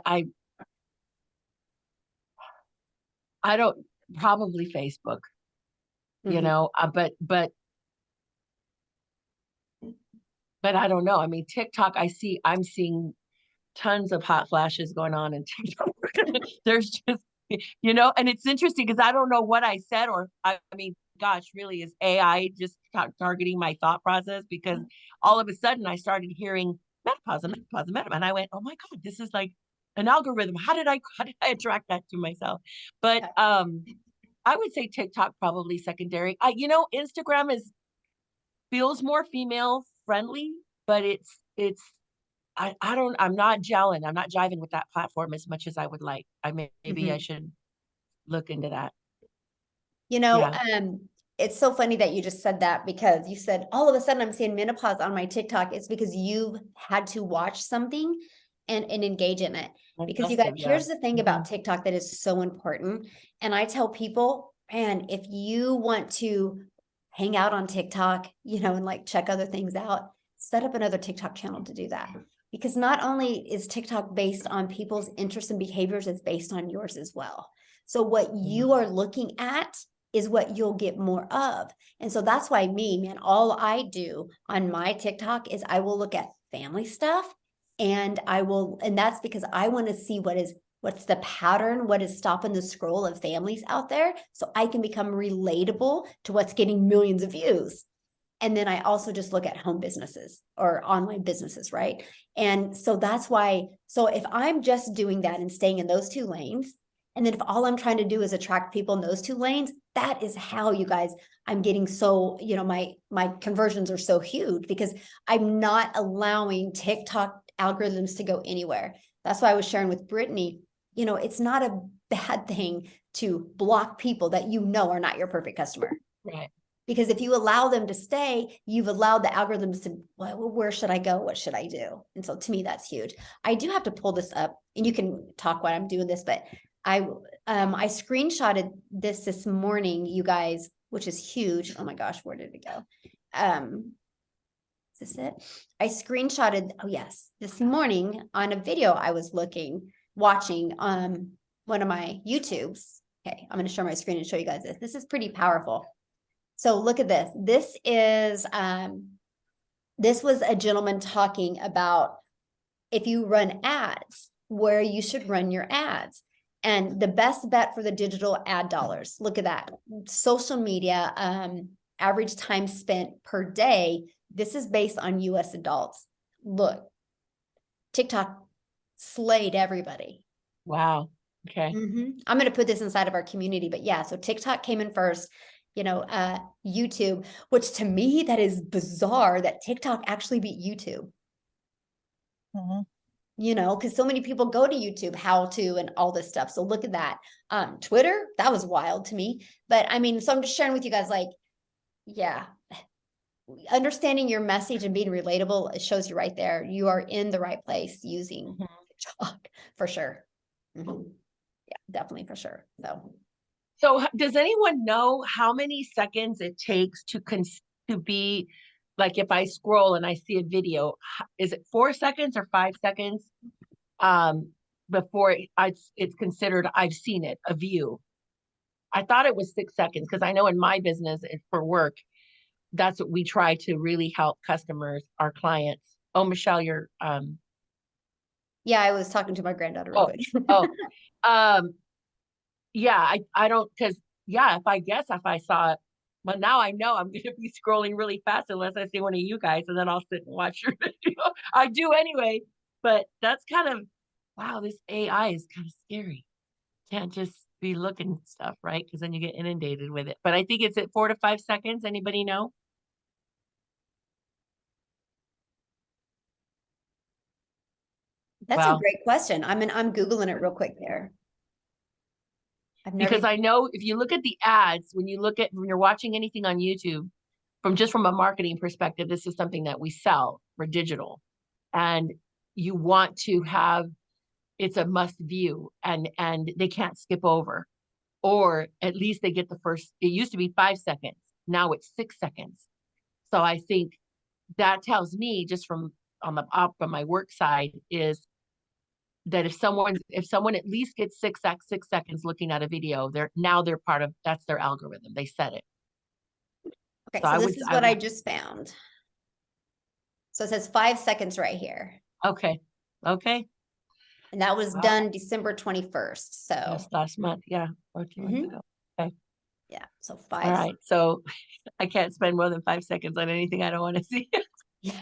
I don't, probably Facebook, you Mhm. know, but I don't know. I mean, TikTok, I'm seeing tons of hot flashes going on in TikTok. There's just, you know, and it's interesting because I don't know what I said, or I mean, gosh, really, is AI just targeting my thought process? Because all of a sudden I started hearing menopause, and I went, oh my God, this is like an algorithm. How did I attract that to myself? But I would say TikTok probably secondary. You know, Instagram feels more female friendly, but I'm not gelling. I'm not jiving with that platform as much as I would like. Maybe I should look into that. You know, Yeah. it's so funny that you just said that, because you said all of a sudden I'm seeing menopause on my TikTok. It's because you've had to watch something and engage in it. Because you guys, here's the thing about TikTok that is so important. And I tell people, man, if you want to hang out on TikTok, you know, and like check other things out, set up another TikTok channel to do that. Because not only is TikTok based on people's interests and behaviors, it's based on yours as well. So what you are looking at is what you'll get more of. And so that's why man, all I do on my TikTok is I will look at family stuff, and that's because I want to see what's the pattern, what is stopping the scroll of families out there, so I can become relatable to what's getting millions of views. And then I also just look at home businesses or online businesses, right? And so that's why, so if I'm just doing that and staying in those two lanes, and then if all I'm trying to do is attract people in those two lanes, that is how, you guys, I'm getting so, you know, my conversions are so huge, because I'm not allowing TikTok algorithms to go anywhere. That's why I was sharing with Brittany, you know, it's not a bad thing to block people that you know are not your perfect customer. Right. Because if you allow them to stay, you've allowed the algorithms to, well, where should I go? What should I do? And so to me, that's huge. I do have to pull this up, and you can talk while I'm doing this, but I screenshotted this morning, you guys, which is huge. Oh my gosh, where did it go? Is this it? I screenshotted, oh yes, this morning on a video I was watching one of my YouTubes. Okay, I'm going to share my screen and show you guys this. This is pretty powerful. So look at this. This was a gentleman talking about if you run ads, where you should run your ads. And the best bet for the digital ad dollars, look at that. Social media, average time spent per day. This is based on US adults. Look, TikTok slayed everybody. Wow. Okay. I'm going to put this inside of our community, but yeah, so TikTok came in first, YouTube, which to me, that is bizarre that TikTok actually beat YouTube. Because so many people go to YouTube, how to, and all this stuff. So look at that. Twitter, that was wild to me. But I mean, so I'm just sharing with you guys, like, yeah, understanding your message and being relatable, it shows you right there. You are in the right place using TikTok for sure. Yeah, definitely for sure. So does anyone know how many seconds it takes to be like, if I scroll and I see a video, is it 4 seconds or 5 seconds before it's considered I've seen it, a view? I thought it was 6 seconds because I know in my business for work, that's what we try to really help customers, our clients. Oh, Michelle, you're yeah, I was talking to my granddaughter real quick. Yeah, I don't, because yeah, if I saw it, but now I know I'm gonna be scrolling really fast unless I see one of you guys, and then I'll sit and watch your video. I do anyway, but that's kind of, wow, this AI is kind of scary. Can't just be looking at stuff, right? Because then you get inundated with it. But I think it's at 4 to 5 seconds. Anybody know? That's a great question. I mean, I'm Googling it real quick there. Because I know if you look at the ads, when you're watching anything on YouTube, from a marketing perspective, this is something that we sell for digital, and you want to have, it's a must view, and they can't skip over, or at least they get the first. It used to be 5 seconds, now it's 6 seconds. So I think that tells me, just from on my work side, is that if someone at least gets 6 seconds looking at a video, they're part of, that's their algorithm. They set it. Okay, so this is what I just found. So it says 5 seconds right here. Okay. And that was done December 21st. So that's last month. Yeah. 14 months ago. Okay. Yeah. So 5. All right. So I can't spend more than 5 seconds on anything I don't want to see. Yeah.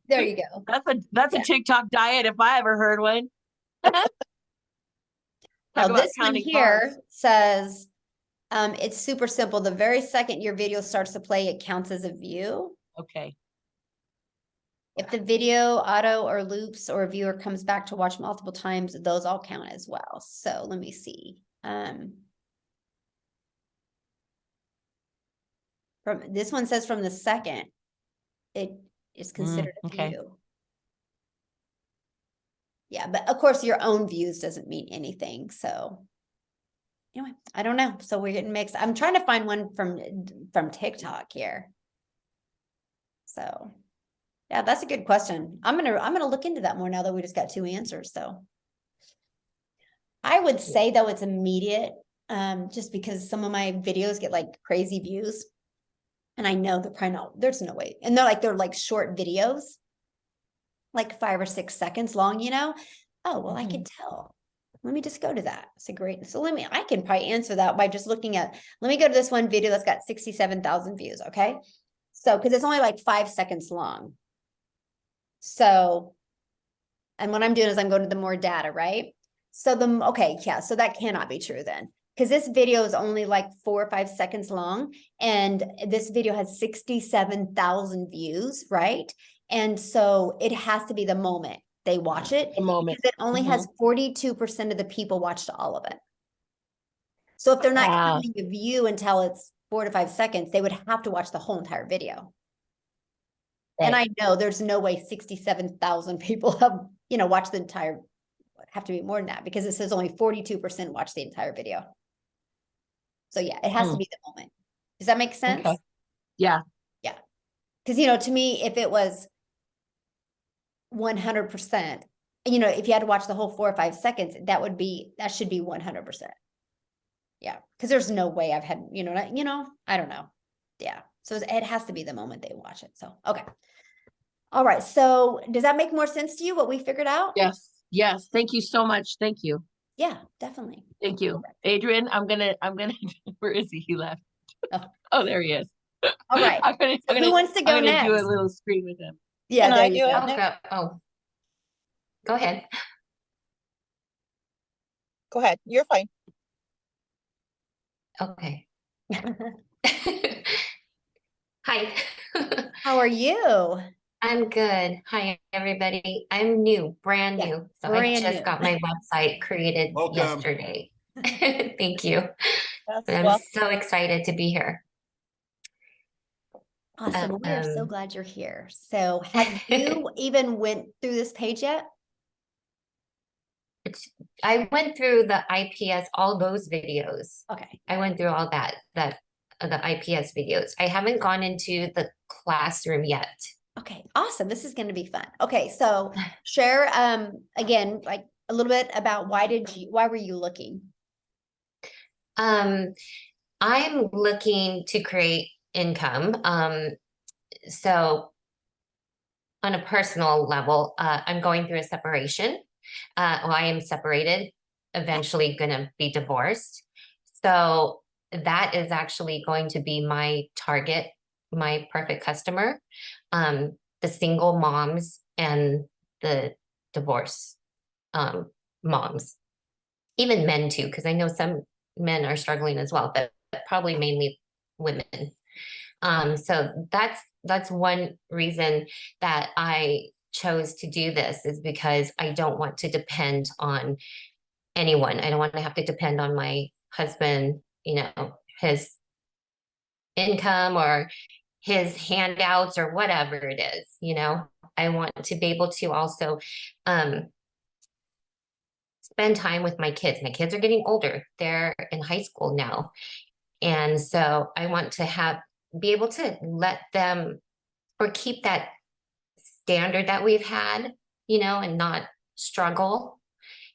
There you go. That's a TikTok diet if I ever heard one. Now this one here says, it's super simple. The very second your video starts to play, it counts as a view. Okay. If the video auto or loops, or a viewer comes back to watch multiple times, those all count as well. So let me see. From this one says from the second, it is considered a view. Yeah, but of course your own views doesn't mean anything. So anyway, I don't know. So we're getting mixed. I'm trying to find one from TikTok here. So yeah, that's a good question. I'm gonna look into that more now that we just got 2 answers. So I would say though it's immediate, just because some of my videos get like crazy views, and I know they're probably not. There's no way, and they're like short videos, like 5 or 6 seconds long. Oh well, I can tell. Let me just go to that. It's a great. So I can probably answer that by just looking at. Let me go to this one video that's got 67,000 views. Okay, so because it's only like 5 seconds long. So, and what I'm doing is I'm going to the more data, right? So so that cannot be true then, because this video is only like 4 or 5 seconds long, and this video has 67,000 views, right? And so it has to be the moment they watch it. The moment. Because it only has 42% of the people watched all of it. So if they're not counting a view until it's 4 to 5 seconds, they would have to watch the whole entire video. Right. And I know there's no way 67,000 people have, watched the entire, have to be more than that, because it says only 42% watch the entire video. So yeah, it has to be the moment. Does that make sense? Okay. Yeah. Yeah. Because, to me, if it was 100%, if you had to watch the whole 4 or 5 seconds, that should be 100%. Yeah. Because there's no way I've had, I don't know. Yeah. So it has to be the moment they watch it. So, okay. All right. So does that make more sense to you, what we figured out? Yes. Yes. Thank you so much. Thank you. Yeah, definitely. Thank you. Adrian, I'm gonna, where is he? He left. Oh, there he is. All right. So who wants to go I'm gonna do a next? little screen with him. Yeah, Can there I you do it go. I'll go. Oh, go ahead. Go ahead. You're fine. Okay. Hi. How are you? I'm good. Hi, everybody. I'm new, brand Yeah, new. So I brand just new. got my website created Welcome. yesterday. Thank you. Yes, But I'm well, so excited to be here. Awesome. We are so Um, glad you're here. So have you even went through this page yet? I went through the IPS, all those videos. Okay. I went through all the IPS videos. I haven't gone into the classroom yet. Okay. Awesome. This is going to be fun. Okay. So share, again, like a little bit about why were you looking? I'm looking to create income. So on a personal level, I'm going through a separation. Well, I am separated, eventually gonna be divorced. So that is actually going to be my target, my perfect customer. The single moms and the divorce moms, even men too, because I know some men are struggling as well, but probably mainly women. So that's one reason that I chose to do this, is because I don't want to depend on anyone. I don't want to have to depend on my husband, his income or his handouts or whatever it is. I want to be able to also um spend time with my kids. My kids are getting older. They're in high school now. And so I want to be able to let them, or keep that standard that we've had, and not struggle.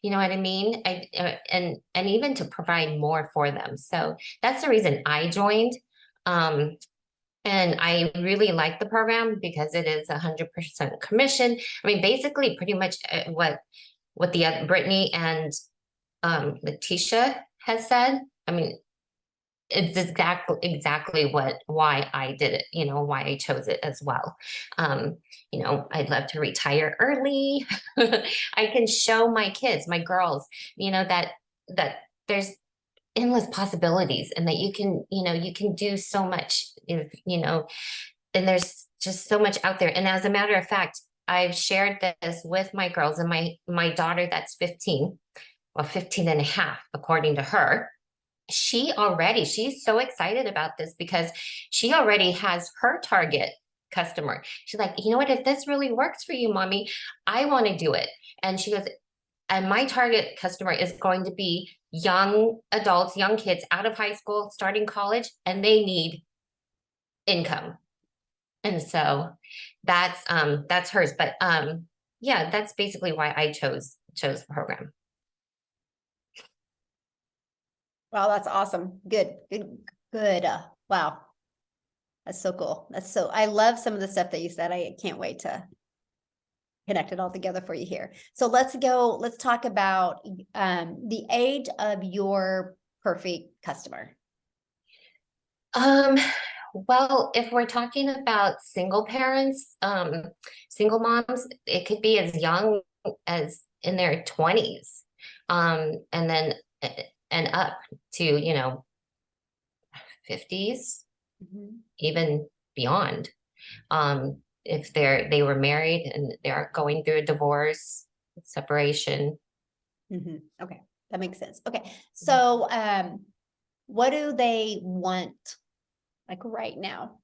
You know what I mean? And even to provide more for them. So that's the reason I joined. And I really like the program because it is 100% commission. I mean, basically, pretty much what the Brittany and Letitia has said. I mean, it's exactly why I did it, why I chose it as well. I'd love to retire early. I can show my kids, my girls, that there's endless possibilities, and that you can do so much, and there's just so much out there. And as a matter of fact, I've shared this with my girls, and my daughter that's 15, well, 15 and a half, according to her. She's so excited about this because she already has her target customer. She's like, you know what, if this really works for you, mommy, I want to do it. And she goes, and my target customer is going to be young adults, young kids out of high school, starting college, and they need income. And so that's hers. But yeah, that's basically why I chose the program. Wow, that's awesome. Good. Wow. That's so cool. I love some of the stuff that you said. I can't wait to connect it all together for you here. So let's talk about the age of your perfect customer. Well, if we're talking about single parents, single moms, it could be as young as in their 20s, and then and up to 50s, even beyond. If they were married and they're going through a divorce, separation. Okay, that makes sense. Okay, so what do they want, like right now?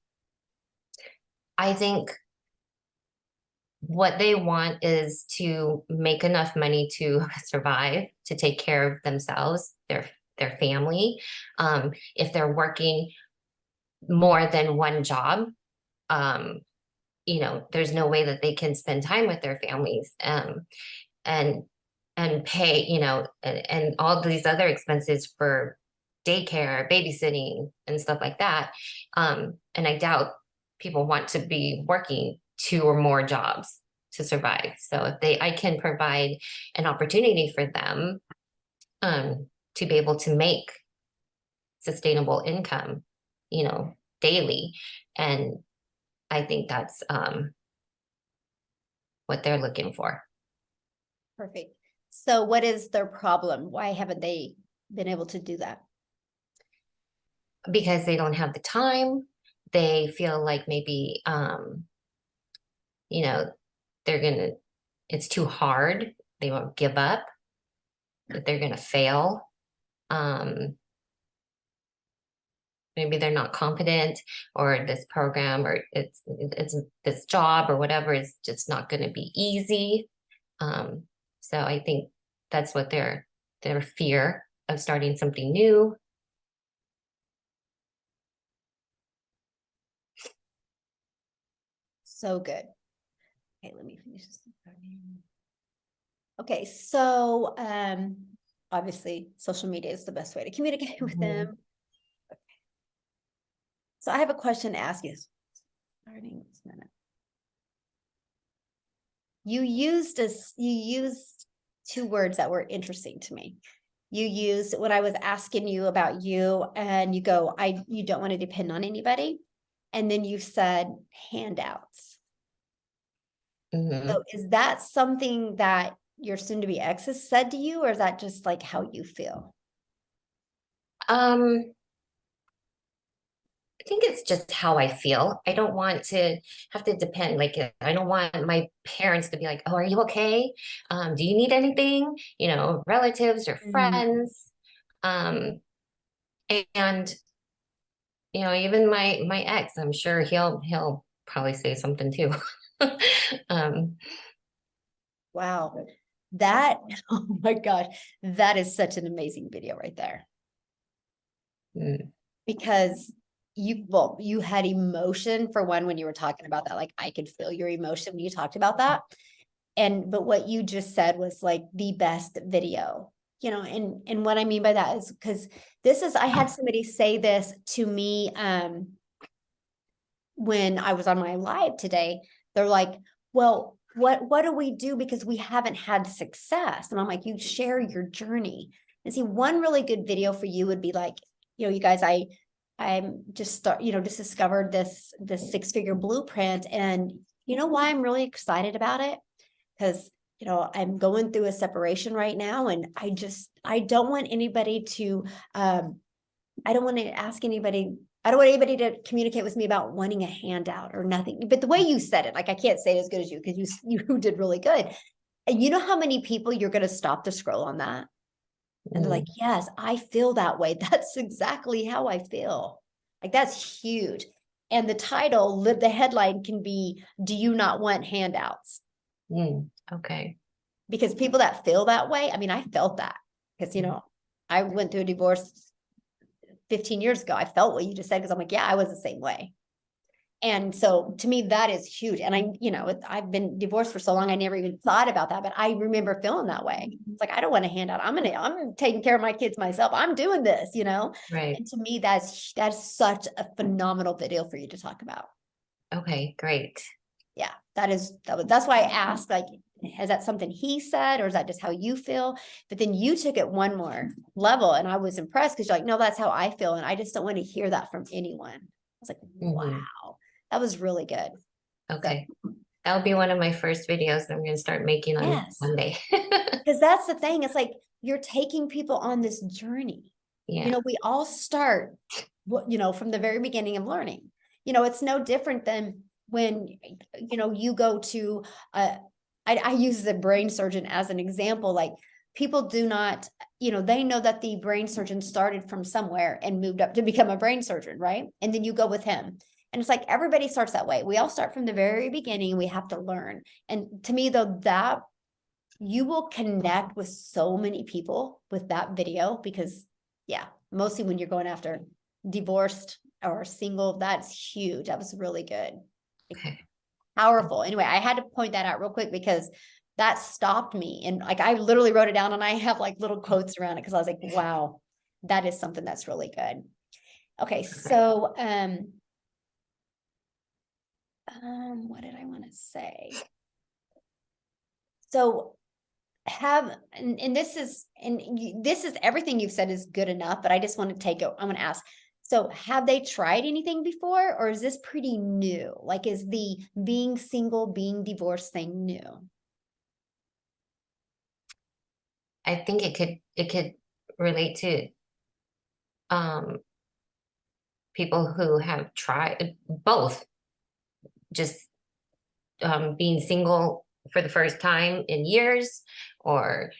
I think what they want is to make enough money to survive, to take care of themselves, their family. If they're working more than one job, there's no way that they can spend time with their families, and pay, and all these other expenses for daycare, babysitting, and stuff like that. And I doubt people want to be working 2 or more jobs to survive. So if I can provide an opportunity for them to be able to make sustainable income, daily. And I think that's what they're looking for. Perfect. So what is their problem? Why haven't they been able to do that? Because they don't have the time. They feel like maybe, you know, it's too hard. They won't give up, that they're gonna fail. Maybe they're not confident, or this program, or it's this job or whatever is just not gonna be easy. So I think that's what their fear of starting something new. So good. Okay, let me finish this. Okay, so obviously social media is the best way to communicate with them. Okay. So I have a question to ask you. Starting this minute. You used two words that were interesting to me. You used, when I was asking you about you, and you go, you don't want to depend on anybody. And then you said handouts. Mhm. So is that something that your soon-to-be ex has said to you, or is that just like how you feel? I think it's just how I feel. I don't want to have to depend. Like, I don't want my parents to be like, "Oh, are you okay? Do you need anything?" You know, relatives or friends. And you know, even my ex, I'm sure he'll probably say something too. um, Wow. That, oh my gosh, that is such an amazing video right there. mm, Because you had emotion for one when you were talking about that. Like, I could feel your emotion when you talked about that. But what you just said was like the best video, you know, and what I mean by that is because I had somebody say this to me when I was on my live today. They're like, well, what do we do, because we haven't had success? And I'm like, you share your journey. And see, one really good video for you would be like, you know, you guys, I'm just just discovered this 6-figure blueprint, and you know why I'm really excited about it? Because you know, I'm going through a separation right now, and I don't want anybody to I don't want to ask anybody, I don't want anybody to communicate with me about wanting a handout or nothing. But the way you said it, like, I can't say it as good as you, because you did really good. And you know how many people you're going to stop the scroll on that? And they're like, yes, I feel that way. That's exactly how I feel. Like, that's huge. And the title, the headline can be, do you not want handouts? okay. Because people that feel that way, I mean, I felt that, because, you know, I went through a divorce 15 years ago. I felt what you just said, because I'm like, yeah, I was the same way. And so to me, that is huge. And I've been divorced for so long, I never even thought about that, but I remember feeling that way. It's like, I don't want a handout. I'm taking care of my kids myself. I'm doing this, you know? Right. And to me, that's such a phenomenal video for you to talk about. Okay, great. Yeah, that's why I asked, like, is that something he said, or is that just how you feel? But then you took it one more level, and I was impressed, because you're like, no, that's how I feel. And I just don't want to hear that from anyone. I was like, wow, that was really good. Okay. That'll be one of my first videos that I'm going to start making on Yes. Monday. Because that's the thing. It's like, you're taking people on this journey. Yeah. You know, we all start, from the very beginning of learning. You know, it's no different than when, you go to, I use the brain surgeon as an example. Like, people do not, they know that the brain surgeon started from somewhere and moved up to become a brain surgeon, right? And then you go with him. And it's like, everybody starts that way. We all start from the very beginning. We have to learn. And to me, though, that you will connect with so many people with that video, because mostly when you're going after divorced or single, that's huge. That was really good. Okay. Powerful. Anyway, I had to point that out real quick, because that stopped me. And like, I literally wrote it down, and I have like little quotes around it, because I was like, wow, that is something that's really good. Okay. So, what did I want to say? So this is everything you've said is good enough, but I just want to take it. I'm going to ask, So have they tried anything before, or is this pretty new? Like, is the being single, being divorced thing new? I think it could relate to people who have tried both, just being single for the first time in years, or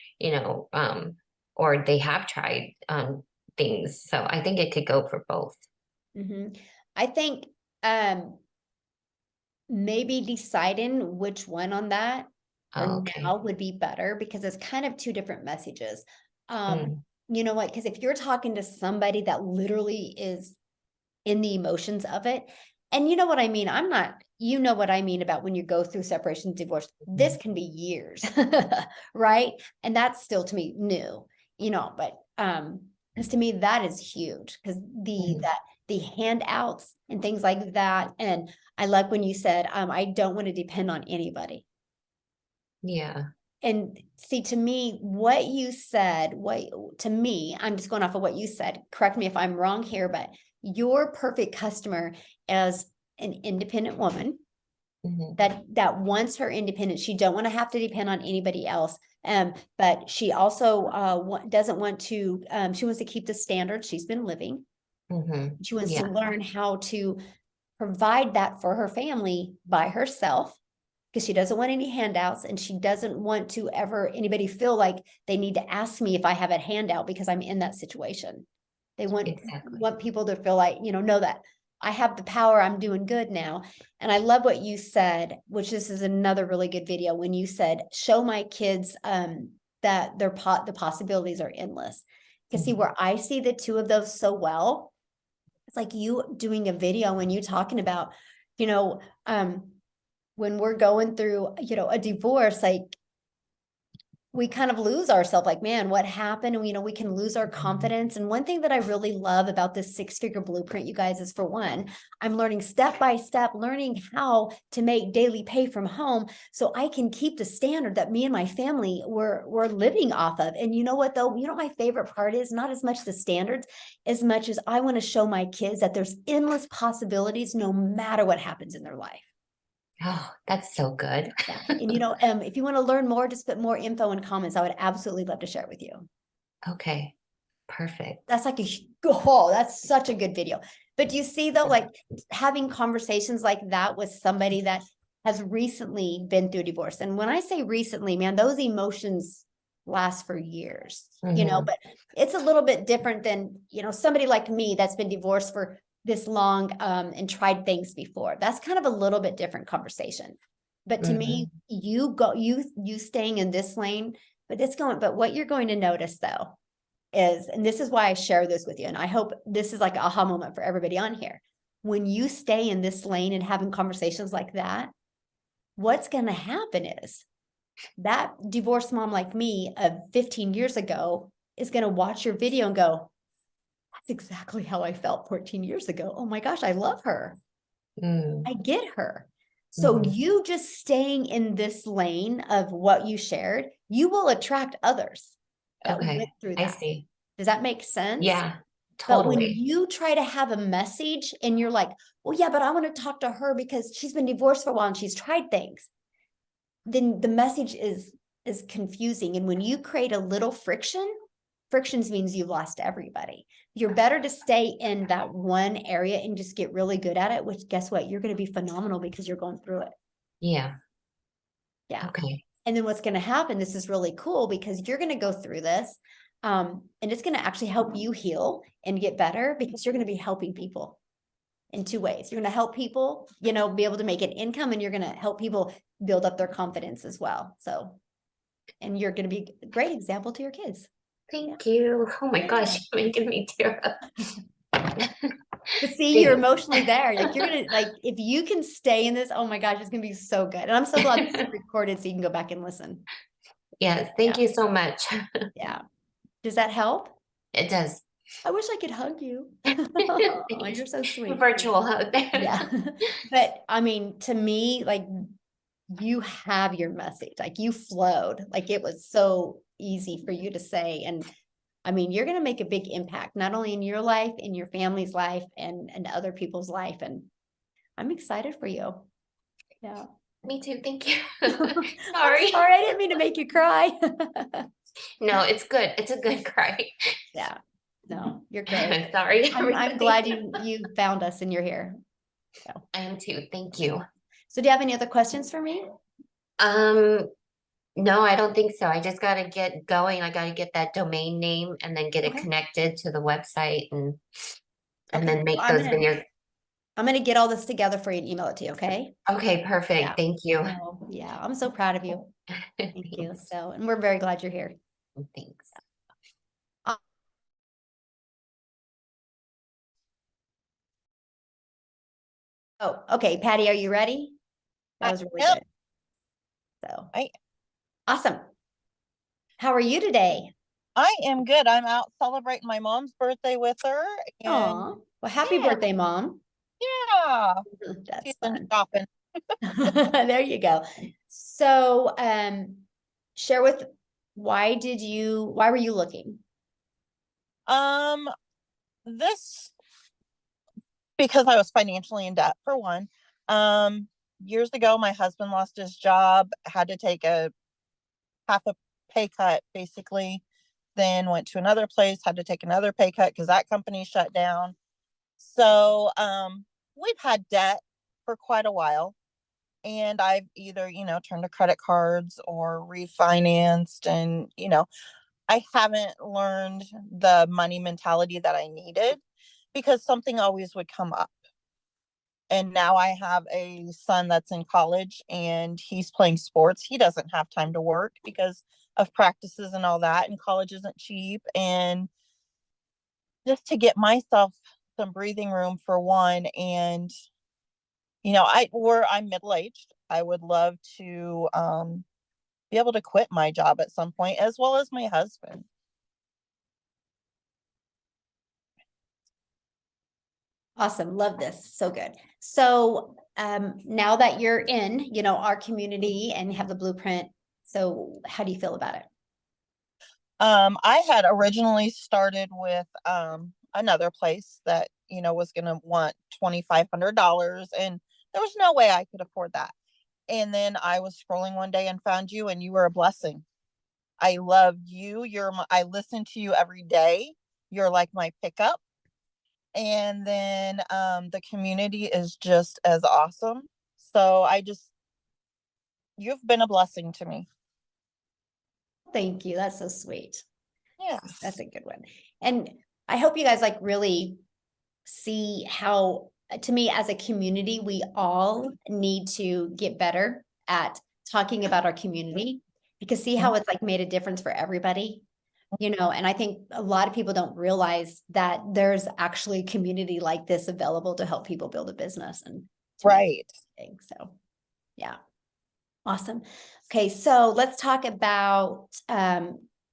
or they have tried things. So I think it could go for both. I think maybe deciding which one on that for Okay. now would be better, because it's kind of two different messages. Mm. You know what? Because if you're talking to somebody that literally is in the emotions of it, and you know what I mean, you know what I mean about when you go through separation, divorce, this can be years, right? And that's still to me new, but because to me that is huge, because the handouts and things like that. And I like when you said, I don't want to depend on anybody. Yeah. And see, to me, what you said, to me, I'm just going off of what you said. Correct me if I'm wrong here, but your perfect customer as an independent woman that wants her independence. She don't want to have to depend on anybody else. But she also doesn't want to, she wants to keep the standards she's been living. She wants to learn how to provide that for her family by herself, because she doesn't want any handouts, and she doesn't want to ever anybody feel like they need to ask me if I have a handout because I'm in that situation. They want people to feel like, know that I have the power, I'm doing good now. And I love what you said, which this is another really good video, when you said, show my kids that the possibilities are endless. Because see, where I see the two of those so well, it's like you doing a video when you talking about, when we're going through, a divorce, like we kind of lose ourselves, like, man, what happened? And, we can lose our confidence. And one thing that I really love about this 6-figure blueprint, you guys, is, for one, I'm learning step by step, learning how to make daily pay from home so I can keep the standard that me and my family were living off of. And you know what, though? My favorite part is not as much the standards, as much as I want to show my kids that there's endless possibilities no matter what happens in their life. Oh, that's so good. Yeah. And if you want to learn more, just put more info in comments. I would absolutely love to share it with you. Okay, perfect. That's that's such a good video. But do you see, though, like having conversations like that with somebody that has recently been through divorce? And when I say recently, man, those emotions last for years, but it's a little bit different than, somebody like me that's been divorced for this long and tried things before. That's kind of a little bit different conversation. But to me, you staying in this lane, but what you're going to notice, though, is, and this is why I share this with you, and I hope this is like an aha moment for everybody on here. When you stay in this lane and having conversations like that, what's going to happen is that divorced mom like me of 15 years ago is going to watch your video and go, that's exactly how I felt 14 years ago. Oh my gosh, I love her. I get her. So you just staying in this lane of what you shared, you will attract others that went through that. I see. Does that make sense? Yeah, But when totally. you try to have a message and you're like, well, yeah, but I want to talk to her because she's been divorced for a while and she's tried things, then the message is confusing. And when you create a little frictions means you've lost everybody. You're better to stay in that one area and just get really good at it, which, guess what? You're going to be phenomenal because you're going through it. Yeah. Yeah. Okay. And then what's going to happen, this is really cool, because you're going to go through this and it's going to actually help you heal and get better, because you're going to be helping people in two ways. You're going to help people, be able to make an income, and you're going to help people build up their confidence as well. So, and you're going to be a great example to your kids. Thank you. Oh my gosh, you're making me tear up. But see, you're emotionally there. Like, you're gonna, like, if you can stay in this, oh my gosh, it's gonna be so good. And I'm so glad this is recorded so you can go back and listen. Yes, thank you so much. Yeah. Does that help? It does. I wish I could hug you. Oh, you're so sweet. Virtual hug. Yeah. But I mean, to me, like, you have your message, like you flowed, like it was so easy for you to say. And I mean, you're going to make a big impact, not only in your life, in your family's life, and other people's life. And I'm excited for you. Yeah. Me too. Thank you. I'm Sorry. sorry, I didn't mean to make you cry. No, it's good. It's a good cry. Yeah. No, you're great. Sorry. I'm glad you found us and you're here. So. I am too. Thank you. So do you have any other questions for me? No, I don't think so. I just gotta get going. I gotta get that domain name and then get it Okay. connected to the website and Okay. then make Well, those videos. I'm gonna get all this together for you and email it to you, okay? Okay, perfect. Yeah. Thank you. So, yeah, I'm so proud of you. Thank you. Thanks. So, and we're very glad you're here. Thanks. Oh, okay, Patty, are you ready? That I was really am. good. So, I- awesome. How are you today? I am good. I'm out celebrating my mom's birthday with her. And Aw, well, happy yeah. birthday, Mom. yeah, That's she's been fun. shopping. There you go. So, share with why were you looking? This because I was financially in debt for one. Years ago, my husband lost his job, had to take a half a pay cut, basically. Then went to another place, had to take another pay cut because that company shut down. So, we've had debt for quite a while. And I've either, turned to credit cards or refinanced. And, I haven't learned the money mentality that I needed because something always would come up. And now I have a son that's in college and he's playing sports. He doesn't have time to work because of practices and all that. And college isn't cheap. And just to get myself some breathing room for one. And, I'm middle-aged. I would love to be able to quit my job at some point, as well as my husband. Awesome. Love this. So good. So, now that you're in, our community and you have the blueprint, so how do you feel about it? I had originally started with another place that, was gonna want $2,500, and there was no way I could afford that. And then I was scrolling one day and found you, and you were a blessing. I love you. I listen to you every day. You're like my pickup. And then the community is just as awesome. So you've been a blessing to me. Thank you. That's so sweet. Yeah. That's a good one. And I hope you guys really see how, to me, as a community, we all need to get better at talking about our community, because see how it's made a difference for everybody, and I think a lot of people don't realize that there's actually a community like this available to help people build a business. And right. So yeah. Awesome. Okay. So let's talk about,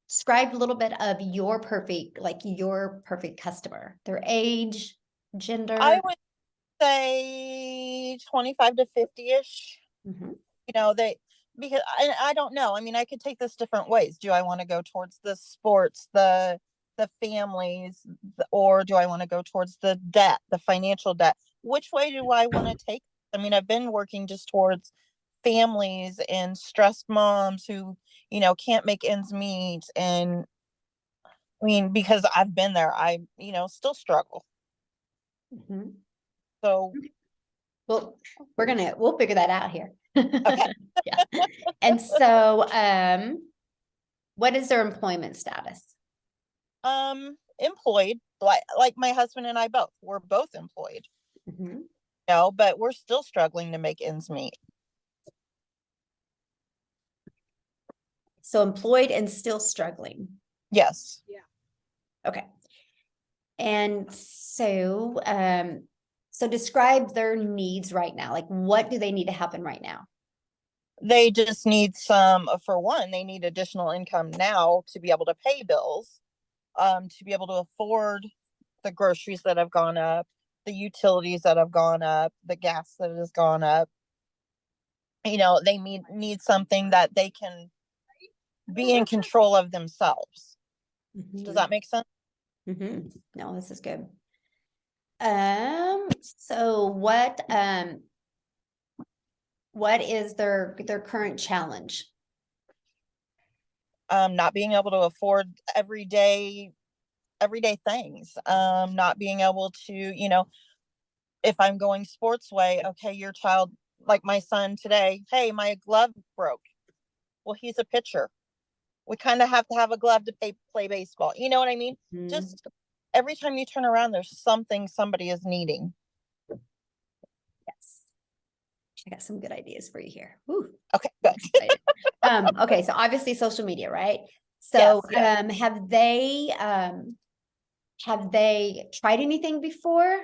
describe a little bit of your perfect customer, their age, gender. I would say 25 to 50-ish. Mhm. Because I don't know. I mean, I could take this different ways. Do I want to go towards the sports, the families, or do I want to go towards the debt, the financial debt? Which way do I want to take? I mean, I've been working just towards families and stressed moms who, can't make ends meet. And I mean, because I've been there, I, still struggle. Mhm. So, Well, we'll figure that out here. okay. Yeah. And so, what is their employment status? Employed, like my husband and I both. We're both employed. Mhm. But we're still struggling to make ends meet. So employed and still struggling. Yes. Okay. And so, so describe their needs right now. What do they need to happen right now? They just need for one, they need additional income now to be able to pay bills, to be able to afford the groceries that have gone up, the utilities that have gone up, the gas that has gone up. They need something that they can be in control of themselves. Does that make sense? No, this is good. So what is their current challenge? Not being able to afford everyday things. Not being able to, if I'm going sports way, okay, your child, like my son today, hey, my glove broke. Well, he's a pitcher. We kind of have to have a glove to play baseball. You know what I mean? Just every time you turn around, there's something somebody is needing. Yes. I got some good ideas for you here. Woo. Okay, good. Okay, so obviously social media, right? So Yes, have they tried anything before?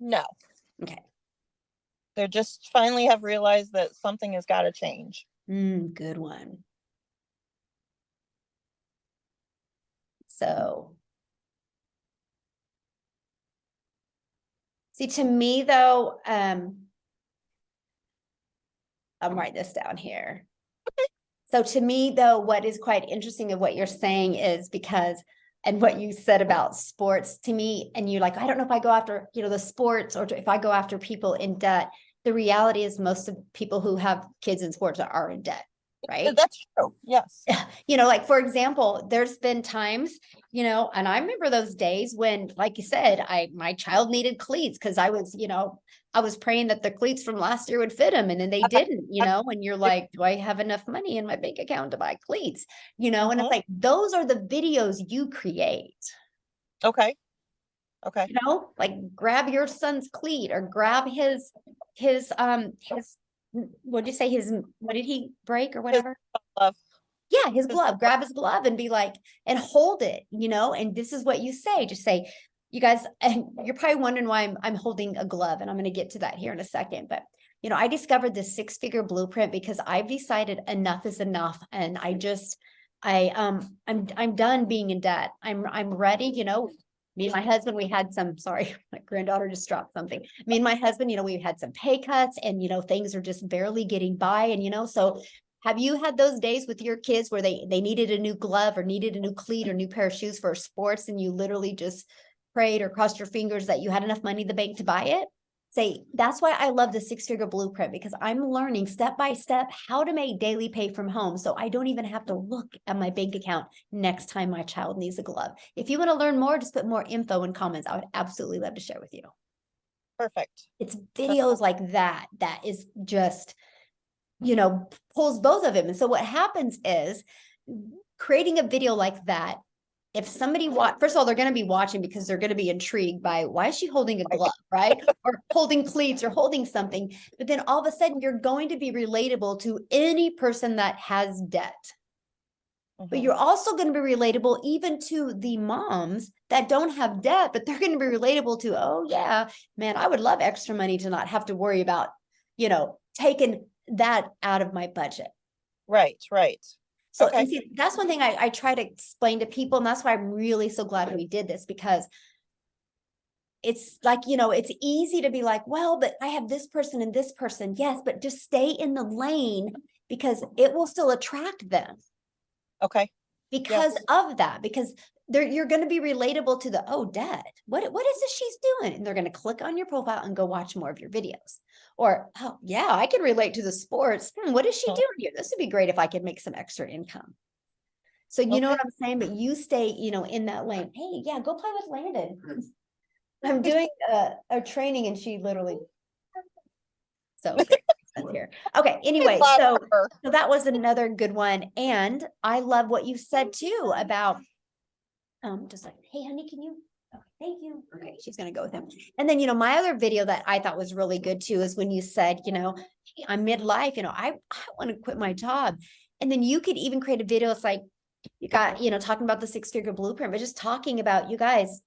No, Okay. they just finally have realized that something has got to change. Good one. So see, to me though, I'll write this down here. So to me though, what is quite interesting of what you're saying is because, and what you said about sports to me, and you're like, I don't know if I go after, the sports or if I go after people in debt. The reality is most of people who have kids in sports are in debt, right? That's true. Yes. Like for example, there's been times, and I remember those days when, like you said, my child needed cleats because I was praying that the cleats from last year would fit him, and then they didn't, and you're like, do I have enough money in my bank account to buy cleats? And it's like, those are the videos you create. Okay. Like grab your son's cleat or grab his what did you say, what did he break or whatever? Glove. Yeah, his glove. Grab his glove and be like, and hold it, and this is what you say. Just say, you guys, and you're probably wondering why I'm holding a glove, and I'm going to get to that here in a second. But I discovered this 6-figure blueprint because I've decided enough is enough, and I'm done being in debt. I'm ready. Me and my husband, we had some, sorry, my granddaughter just dropped something. Me and my husband, we had some pay cuts, and things are just barely getting by. And so have you had those days with your kids where they needed a new glove or needed a new cleat or new pair of shoes for sports, and you literally just prayed or crossed your fingers that you had enough money in the bank to buy it? That's why I love the 6-figure blueprint, because I'm learning step by step how to make daily pay from home. So I don't even have to look at my bank account next time my child needs a glove. If you want to learn more, just put more info in comments. I would absolutely love to share with you. Perfect. It's videos like that is just, pulls both of them. And so what happens is, creating a video like that, if somebody first of all, they're going to be watching because they're going to be intrigued by, why is she holding a glove, right? Or holding cleats or holding something. But then all of a sudden you're going to be relatable to any person that has debt. But you're also going to be relatable even to the moms that don't have debt, but they're going to be relatable to, oh yeah, man, I would love extra money to not have to worry about, taking that out of my budget. Right. So and see, that's one thing I try to explain to people, and that's why I'm really so glad we did this, because it's like, it's easy to be like, well, but I have this person and this person. Yes, but just stay in the lane because it will still attract them. Okay. Because of that, because you're going to be relatable to the, debt. What is this she's doing? And they're going to click on your profile and go watch more of your videos. Or, oh yeah, I can relate to the sports. What is she doing here? This would be great if I could make some extra income. So you know what I'm saying? But you stay, in that lane. Hey, yeah, go play with Landon. I'm doing a training, and she literally. So that's here. Okay. Anyway, so that was another good one, and I love what you said too about just like, hey, honey, can you? Okay, thank you. Okay, she's gonna go with him. And then my other video that I thought was really good too is when you said, hey, I'm midlife. I want to quit my job, and then you could even create a video. It's like you got talking about the 6-figure blueprint, but just talking about, you guys,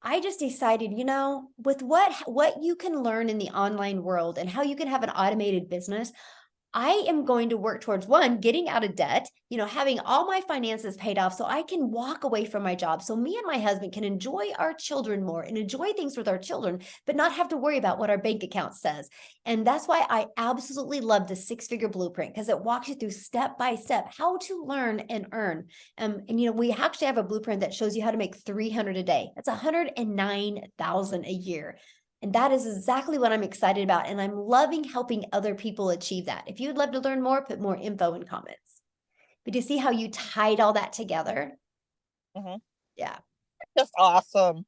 I just decided, with what you can learn in the online world and how you can have an automated business, I am going to work towards one, getting out of debt, having all my finances paid off so I can walk away from my job. So me and my husband can enjoy our children more and enjoy things with our children, but not have to worry about what our bank account says. And that's why I absolutely love the 6-figure blueprint, because it walks you through step by step how to learn and earn. And we actually have a blueprint that shows you how to make 300 a day. That's 109,000 a year. And that is exactly what I'm excited about. And I'm loving helping other people achieve that. If you would love to learn more, put more info in comments. But do you see how you tied all that together? Mhm. Yeah. Just awesome.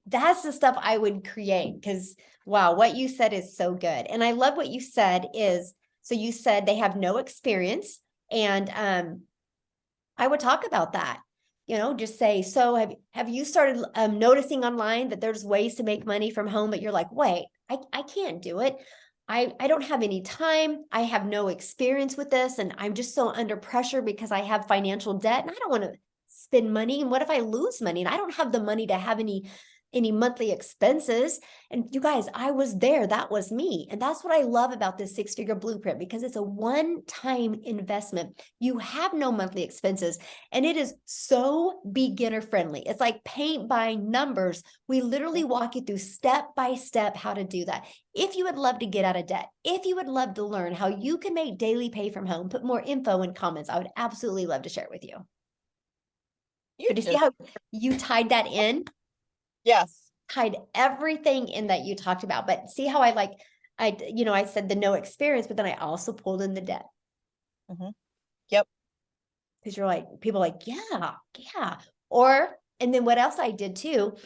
That's the stuff I would create, because wow, what you said is so good. And I love what you said is, so you said they have no experience. And I would talk about that. Just say, so have you started noticing online that there's ways to make money from home, but you're like, wait, I can't do it. I don't have any time. I have no experience with this. And I'm just so under pressure because I have financial debt and I don't want to spend money. And what if I lose money and I don't have the money to have any monthly expenses? And you guys, I was there. That was me. And that's what I love about this 6-figure blueprint, because it's a one-time investment. You have no monthly expenses, and it is so beginner friendly. It's like paint by numbers. We literally walk you through step by step how to do that. If you would love to get out of debt, if you would love to learn how you can make daily pay from home, put more info in comments. I would absolutely love to share it with you. But you see how you tied that in? Yes. Tied everything in that you talked about. But see how I said the no experience, but then I also pulled in the debt. Mm-hmm. Yep. Because you're like, people are like, yeah. And then what else I did too,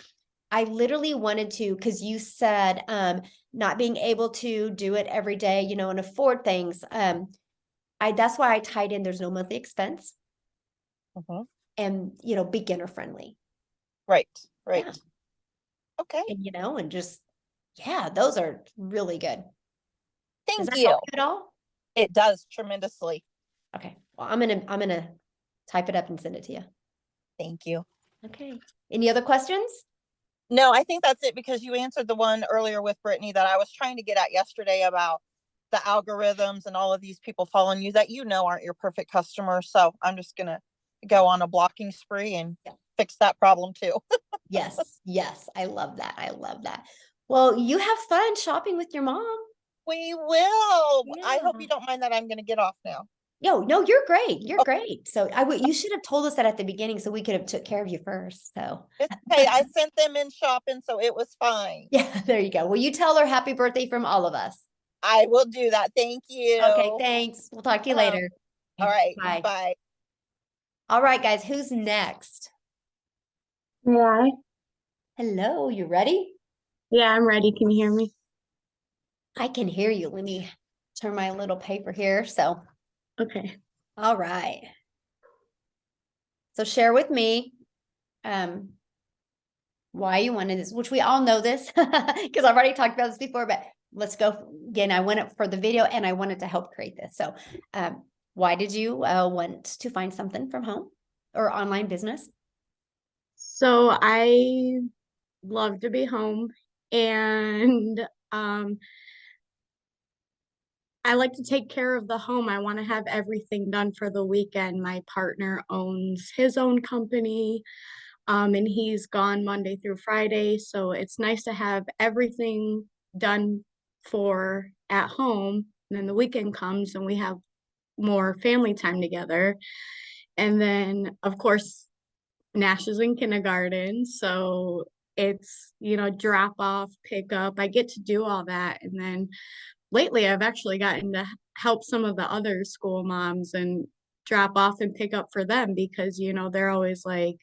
I literally wanted to, because you said not being able to do it every day, and afford things. That's why I tied in there's no monthly expense. Mm-hmm. And, beginner friendly. Right. Yeah. Okay. And, and just, yeah, those are really good. Does Thank that you. help you at all? It does tremendously. Okay. Well, I'm gonna type it up and send it to you. Thank you. Okay. Any other questions? No, I think that's it, because you answered the one earlier with Brittany that I was trying to get at yesterday about the algorithms and all of these people following you that aren't your perfect customers. So I'm just gonna go on a blocking spree and fix that problem too. Yes. I love that. Well, you have fun shopping with your mom. We will. Yeah. I hope you don't mind that I'm gonna get off now. No, you're great. You're great. So you should have told us that at the beginning so we could have took care of you first. So It's okay. I sent them in shopping, so it was fine. yeah, there you go. Well, you tell her happy birthday from all of us. I will do that. Thank you. Okay, thanks. We'll talk to you later. All right. Bye. Bye. All right, guys, who's next? Yeah. Hello, you ready? Yeah, I'm ready. Can you hear me? I can hear you. Let me turn my little paper here. So, Okay. all right. So share with me why you wanted this, which we all know this because I've already talked about this before, but let's go again. I went up for the video and I wanted to help create this. So why did you want to find something from home or online business? So I love to be home, and I like to take care of the home. I want to have everything done for the weekend. My partner owns his own company, and he's gone Monday through Friday. So it's nice to have everything done for at home. And then the weekend comes and we have more family time together. And then, of course, Nash is in kindergarten. So it's, drop off, pick up. I get to do all that. And then lately I've actually gotten to help some of the other school moms and drop off and pick up for them because, they're always like,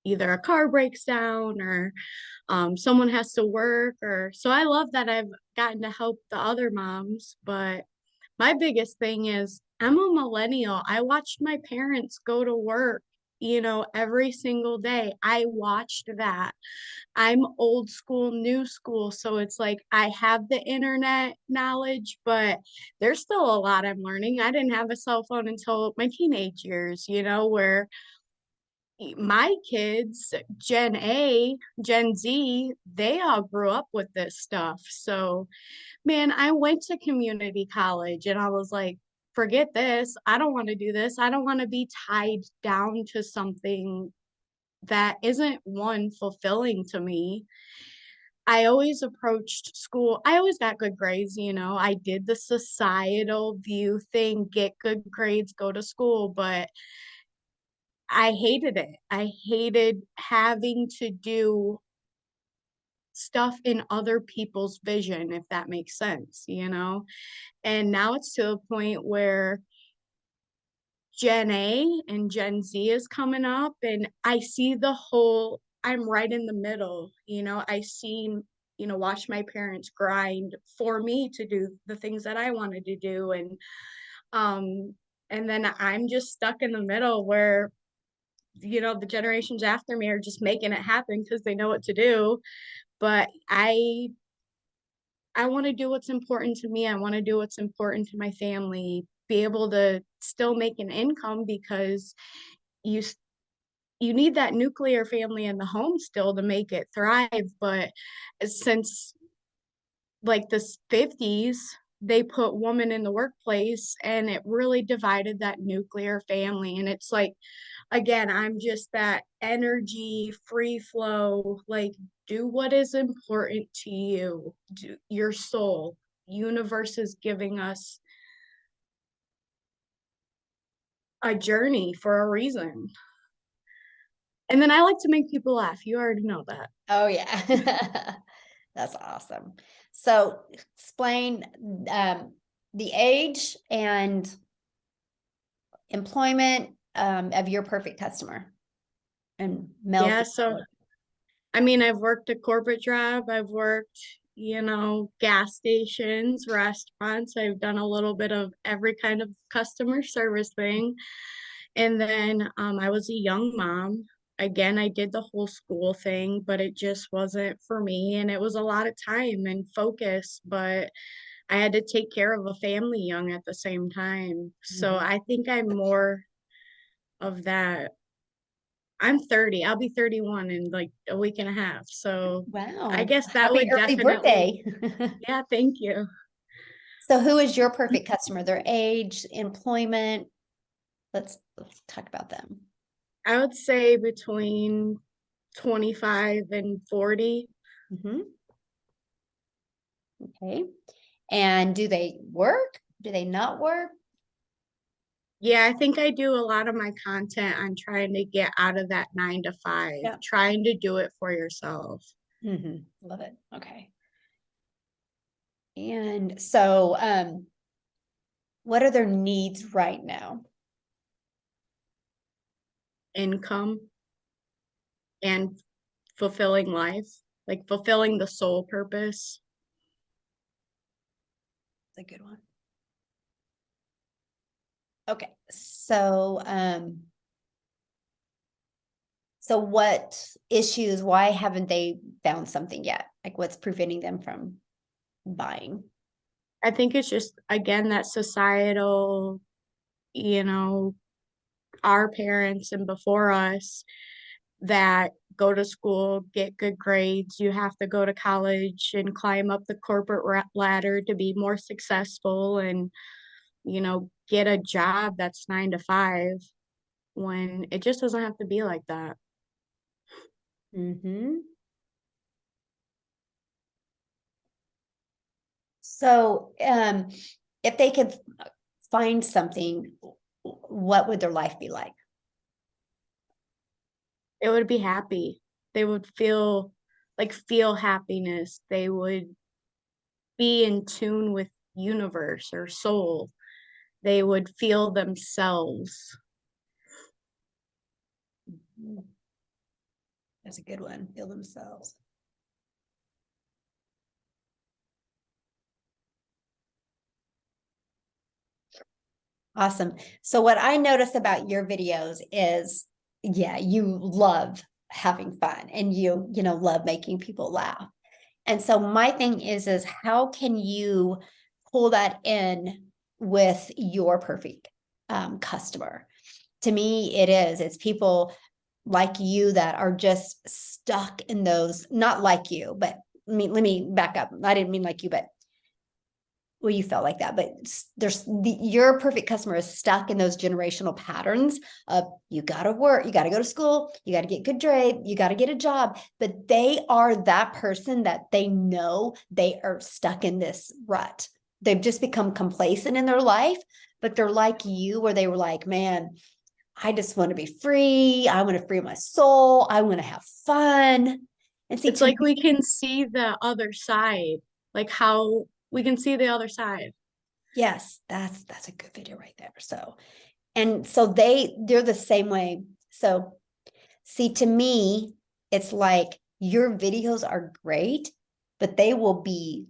either a car breaks down or someone has to work, or so I love that I've gotten to help the other moms. But my biggest thing is I'm a millennial. I watched my parents go to work, every single day. I watched that. I'm old school, new school. So it's like I have the internet knowledge, but there's still a lot I'm learning. I didn't have a cell phone until my teenage years, where my kids, Gen A, Gen Z, they all grew up with this stuff. So, man, I went to community college and I was like, forget this. I don't want to do this. I don't want to be tied down to something that isn't one fulfilling to me. I always approached school. I always got good grades, you know. I did the societal view thing, get good grades, go to school, but I hated it. I hated having to do stuff in other people's vision, if that makes sense, you know? And now it's to a point where Gen A and Gen Z is coming up, and I see I'm right in the middle, you know, I seen, you know, watch my parents grind for me to do the things that I wanted to do. Um, and then I'm just stuck in the middle where, you know, the generations after me are just making it happen because they know what to do. But I want to do what's important to me. I want to do what's important to my family, be able to still make an income because you you need that nuclear family in the home still to make it thrive. But since like the 50s, they put women in the workplace and it really divided that nuclear family. And it's like, again, I'm just that energy, free flow, like do what is important to you, do your soul. Universe is giving us a journey for a reason. And then I like to make people laugh. You already know that. Oh, yeah. That's awesome. So explain the age and employment of your perfect customer and male. Yeah, so I mean, I've worked a corporate job, I've worked, you know, gas stations, restaurants, I've done a little bit of every kind of customer service thing. And then I was a young mom. Again, I did the whole school thing, but it just wasn't for me. And it was a lot of time and focus, but I had to take care of a family young at the same time. So Mhm. I think I'm more of that. I'm 30. I'll be 31 in like a week and a half. So Wow. I guess that Happy would early definitely, birthday. yeah, thank you. So who is your perfect customer? Their age, employment? Let's talk about them. I would say between 25 and 40. Mhm. Okay. And do they work? Do they not work? Yeah, I think I do a lot of my content on trying to get out of that 9 to 5, Yeah. trying to do it for yourself. Love it. Okay. And so, what are their needs right now? Income and fulfilling life, like fulfilling the soul purpose. That's a good one. Okay. So, so what issues, why haven't they found something yet? Like what's preventing them from buying? I think it's just, again, that societal, you know, our parents and before us that go to school, get good grades, you have to go to college and climb up the corporate ladder to be more successful and, you know, get a job that's 9 to 5 when it just doesn't have to be like that. So, if they could find something, what would their life be like? It would be happy. They would feel happiness. They would be in tune with universe or soul. They would feel themselves. That's a good one. Feel themselves. Awesome. So what I notice about your videos is, yeah, you love having fun and you love making people laugh. And so my thing is how can you pull that in with your perfect customer? To me, it's people like you that are just stuck in those, not like you, but let me back up. I didn't mean like you, but well, you felt like that, but your perfect customer is stuck in those generational patterns of you got to work, you got to go to school, you got to get good grade, you got to get a job, but they are that person that they know they are stuck in this rut. They've just become complacent in their life, but they're like you, where they were like, man, I just want to be free. I want to free my soul. I want to have fun. And see, It's like we can see the other side, like how we can see the other side. yes, that's a good video right there. So, and so they're the same way. So, see, to me, it's like your videos are great, but they will be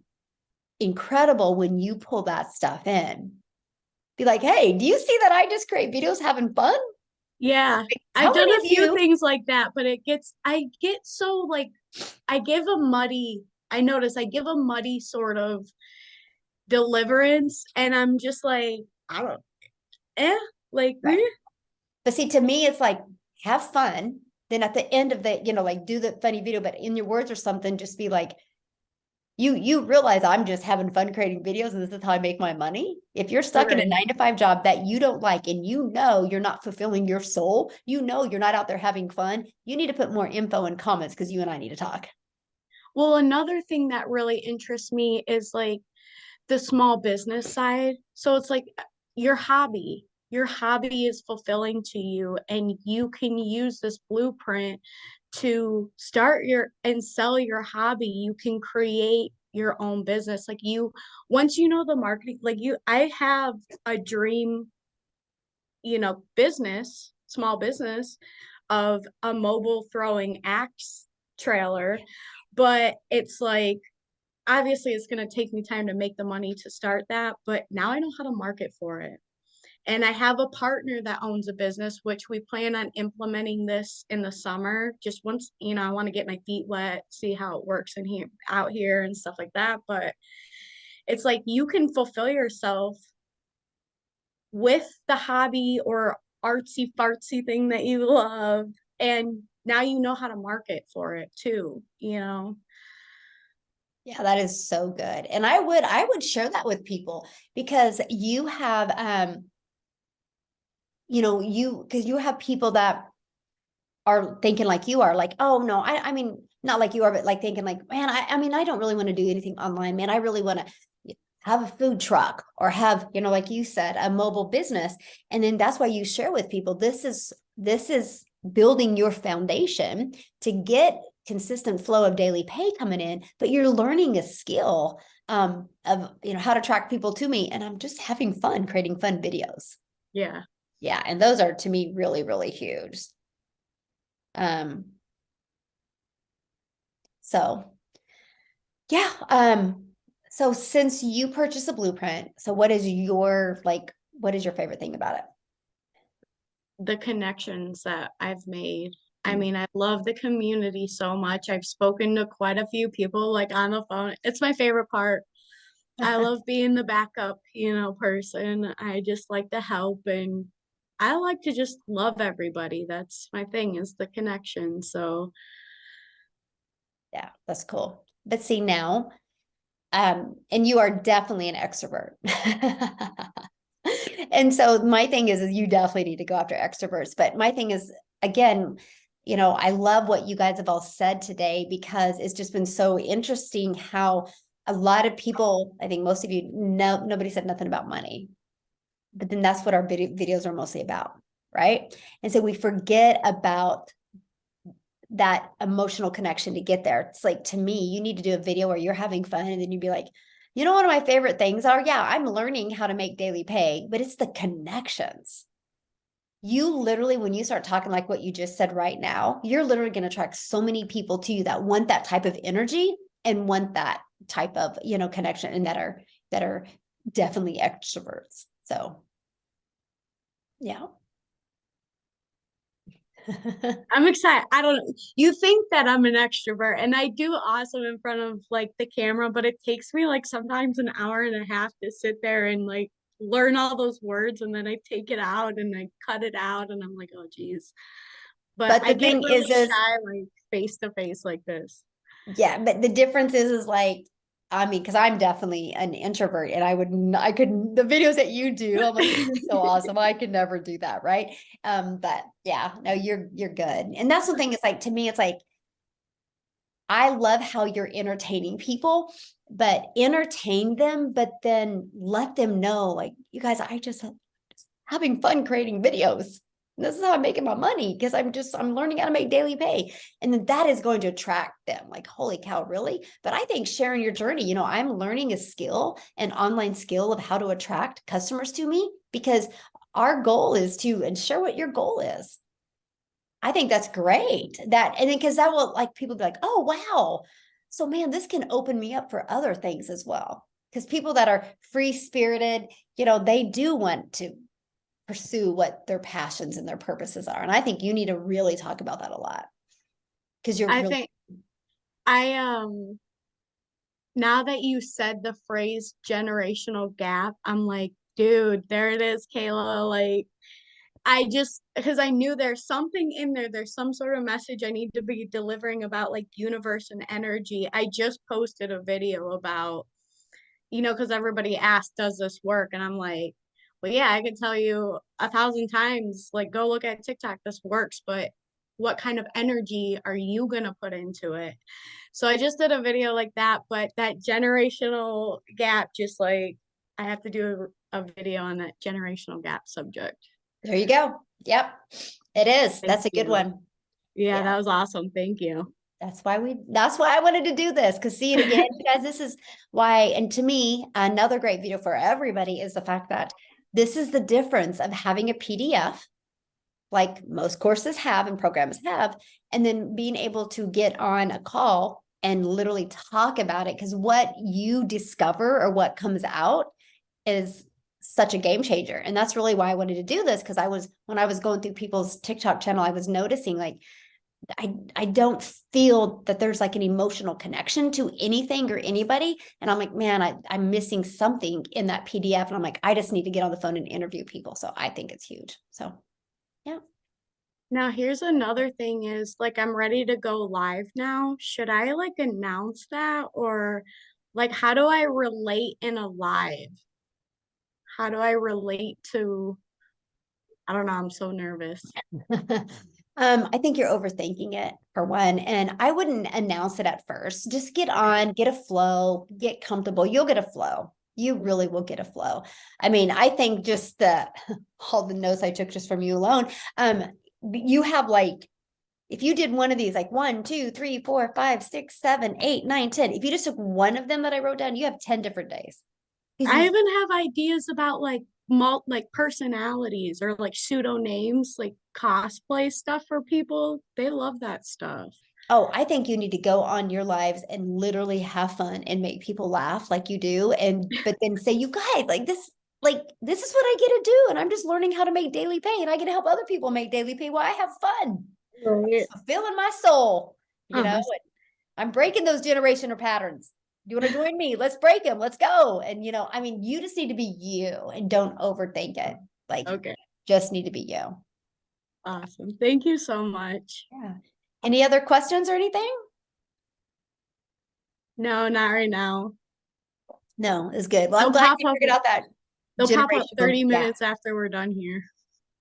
incredible when you pull that stuff in. Be like, hey, do you see that I just create videos having fun? Yeah, How I've done many a of few you- things like that, but I get so like, I notice I give a muddy sort of deliverance, and I'm just like, I don't, like, Right. But see, to me, it's like, have fun. Then at the end of the, like do the funny video, but in your words or something, just be like, you realize I'm just having fun creating videos and this is how I make my money. If you're stuck in a Right. 9-to-5 job that you don't like, and you're not fulfilling your soul, you're not out there having fun, you need to put more info in comments because you and I need to talk. Well, another thing that really interests me is like the small business side. So it's like your hobby is fulfilling to you, and you can use this blueprint to start your and sell your hobby. You can create your own business. Like once you know the marketing, I have a dream, small business of a mobile throwing axe trailer, but it's like, obviously it's going to take me time to make the money to start that, but now I know how to market for it. And I have a partner that owns a business, which we plan on implementing this in the summer. Just once, I want to get my feet wet, see how it works in here, out here and stuff like that. But it's like you can fulfill yourself with the hobby or artsy fartsy thing that you love. And now you know how to market for it too. Yeah, that is so good. And I would share that with people, because you have because you have people that are thinking like you are, like, oh no, I mean, not like you are, but like thinking like, man, I mean, I don't really want to do anything online, man. I really want to have a food truck or have, like you said, a mobile business. And then that's why you share with people, this is building your foundation to get consistent flow of daily pay coming in, but you're learning a skill of how to attract people to me, and I'm just having fun creating fun videos. Yeah, and those are, to me, really, really huge. So yeah, so since you purchased a blueprint, so what is your favorite thing about it? the connections that I've made. I mean, I love the community so much. I've spoken to quite a few people like on the phone. It's my favorite part. I love being the backup, person. I just like to help, and I like to just love everybody. That's my thing, is the connection. So Yeah, that's cool. But see now, and you are definitely an extrovert. And so my thing is you definitely need to go after extroverts. But my thing is, again, I love what you guys have all said today, because it's just been so interesting how a lot of people, I think most of you know, nobody said nothing about money, but then that's what our videos are mostly about, right? And so we forget about that emotional connection to get there. It's like, to me, you need to do a video where you're having fun, and then you'd be like, one of my favorite things are, yeah, I'm learning how to make daily pay, but it's the connections. You literally, when you start talking like what you just said right now, you're literally going to attract so many people to you that want that type of energy and want that type of, connection, and that are definitely extroverts. So yeah. I'm excited. I don't know. You think that I'm an extrovert, and I do awesome in front of like the camera, but it takes me like sometimes an hour and a half to sit there and like learn all those words, and then I take it out and I cut it out, and I'm like, oh geez. But But I the get thing really is shy like face to face like this. yeah, but the difference is like I mean, because I'm definitely an introvert and I could, the videos that you do, I'm like, this is so awesome. I could never do that. Right. But yeah, no, you're good. And that's the thing, it's like, to me, it's like, I love how you're entertaining people, but entertain them, but then let them know, like, you guys, I just having fun creating videos. This is how I'm making my money, because I'm learning how to make daily pay. And then that is going to attract them. Like, holy cow, really? But I think sharing your journey, I'm learning a skill, an online skill of how to attract customers to me, because our goal is to, and share what your goal is. I think that's great. And then because that will, like, people be like, oh, wow. So man, this can open me up for other things as well. Because people that are free spirited, they do want to pursue what their passions and their purposes are. And I think you need to really talk about that a lot. Because I think now that you said the phrase generational gap, I'm like, dude, there it is, Kayla. Like, because I knew there's something in there. There's some sort of message I need to be delivering about like universe and energy. I just posted a video about, because everybody asked, does this work? And I'm like, well, yeah, I can tell you 1,000 times, like, go look at TikTok, this works, but what kind of energy are you going to put into it? So I just did a video like that, but that generational gap, just like, I have to do a video on that generational gap subject. there you go. Yep, it is. Thank That's a good you. one. Yeah, that was awesome. Thank you. That's why I wanted to do this. Because see it again, guys, this is why, and to me, another great video for everybody is the fact that this is the difference of having a PDF, like most courses have and programs have, and then being able to get on a call and literally talk about it. Because what you discover or what comes out is such a game changer. And that's really why I wanted to do this. Because when I was going through people's TikTok channel, I was noticing, like, I don't feel that there's like an emotional connection to anything or anybody. And I'm like, man, I'm missing something in that PDF. And I'm like, I just need to get on the phone and interview people. So I think it's huge. So yeah. Now, here's another thing is, like, I'm ready to go live now. Should I like announce that, or like, how do I relate in a live? How do I relate to, I don't know, I'm so nervous. I think you're overthinking it, for one, and I wouldn't announce it at first. Just get on, get a flow, get comfortable. You'll get a flow. You really will get a flow. I mean, I think just all the notes I took just from you alone, you have, like, if you did one of these, like 1, 2, 3, 4, 5, 6, 7, 8, 9, 10, if you just took one of them that I wrote down, you have 10 different days. I even have ideas about like like personalities or like pseudo names, like cosplay stuff for people. They love that stuff. Oh, I think you need to go on your lives and literally have fun and make people laugh like you do. But then say, you guys, this is what I get to do. And I'm just learning how to make daily pay, and I get to help other people make daily pay while I have fun. Right. It's fulfilling my soul, Uh-huh. I'm breaking those generational patterns. You want to join me? Let's break them. Let's go. And, I mean, you just need to be you and don't overthink it. Like, Okay. just need to be you. Awesome. Thank you so much. Yeah. Any other questions or anything? No, not right now. No, it's good. Well, I'm They'll glad pop you up- figured out that They'll pop up generational 30 gap. minutes after we're done here.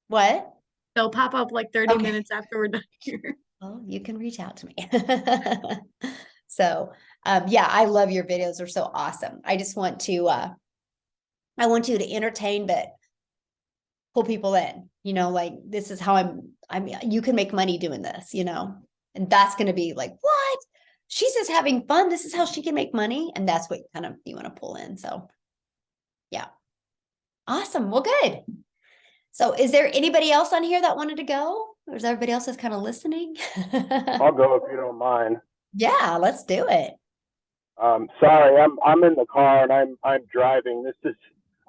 What? They'll pop up like 30 Okay. minutes after we're done here. Well, you can reach out to me. So, yeah, I love your videos. They're so awesome. I just want to, I want you to entertain, but pull people in, like, this is how you can make money doing this, and that's going to be like, what? She's just having fun. This is how she can make money. And that's what you want to pull in. So yeah. Awesome. Well, good. So is there anybody else on here that wanted to go? Or is everybody else just kind of listening? I'll go if you don't mind. Yeah, let's do it. Sorry, I'm in the car and I'm driving.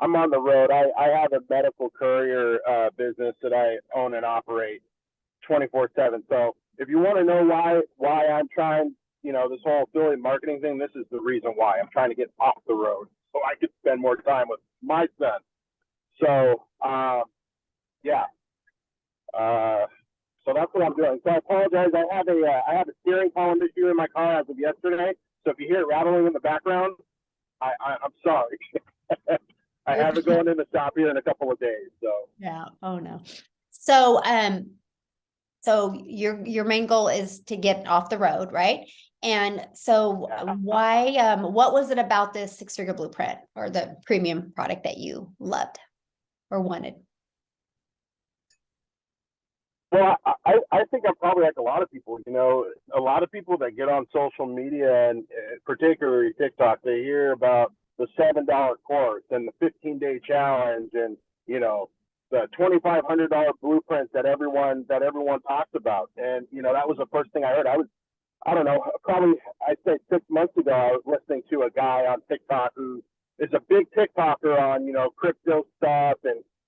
I'm on the road. I have a medical courier business that I own and operate 24/7. So if you want to know why I'm trying, this whole affiliate marketing thing, this is the reason why. I'm trying to get off the road so I could spend more time with my son. So yeah. So that's what I'm doing. So I apologize. I have a steering column issue in my car as of yesterday. So if you hear it rattling in the background, I'm sorry. I have it going in the shop here in a couple of days. So Yeah. Oh no. So so your main goal is to get off the road, right? And so why what was it about this six-figure blueprint or the premium product that you loved or wanted? well, I think I'm probably like a lot of people, you know, a lot of people that get on social media and particularly TikTok, they hear about the $7 course and the 15-day challenge and, you know, the $2,500 blueprint that everyone talks about. And, you know, that was the first thing I heard. I don't know, probably I'd say 6 months ago, I was listening to a guy on TikTok who is a big TikToker on, you know, crypto stuff,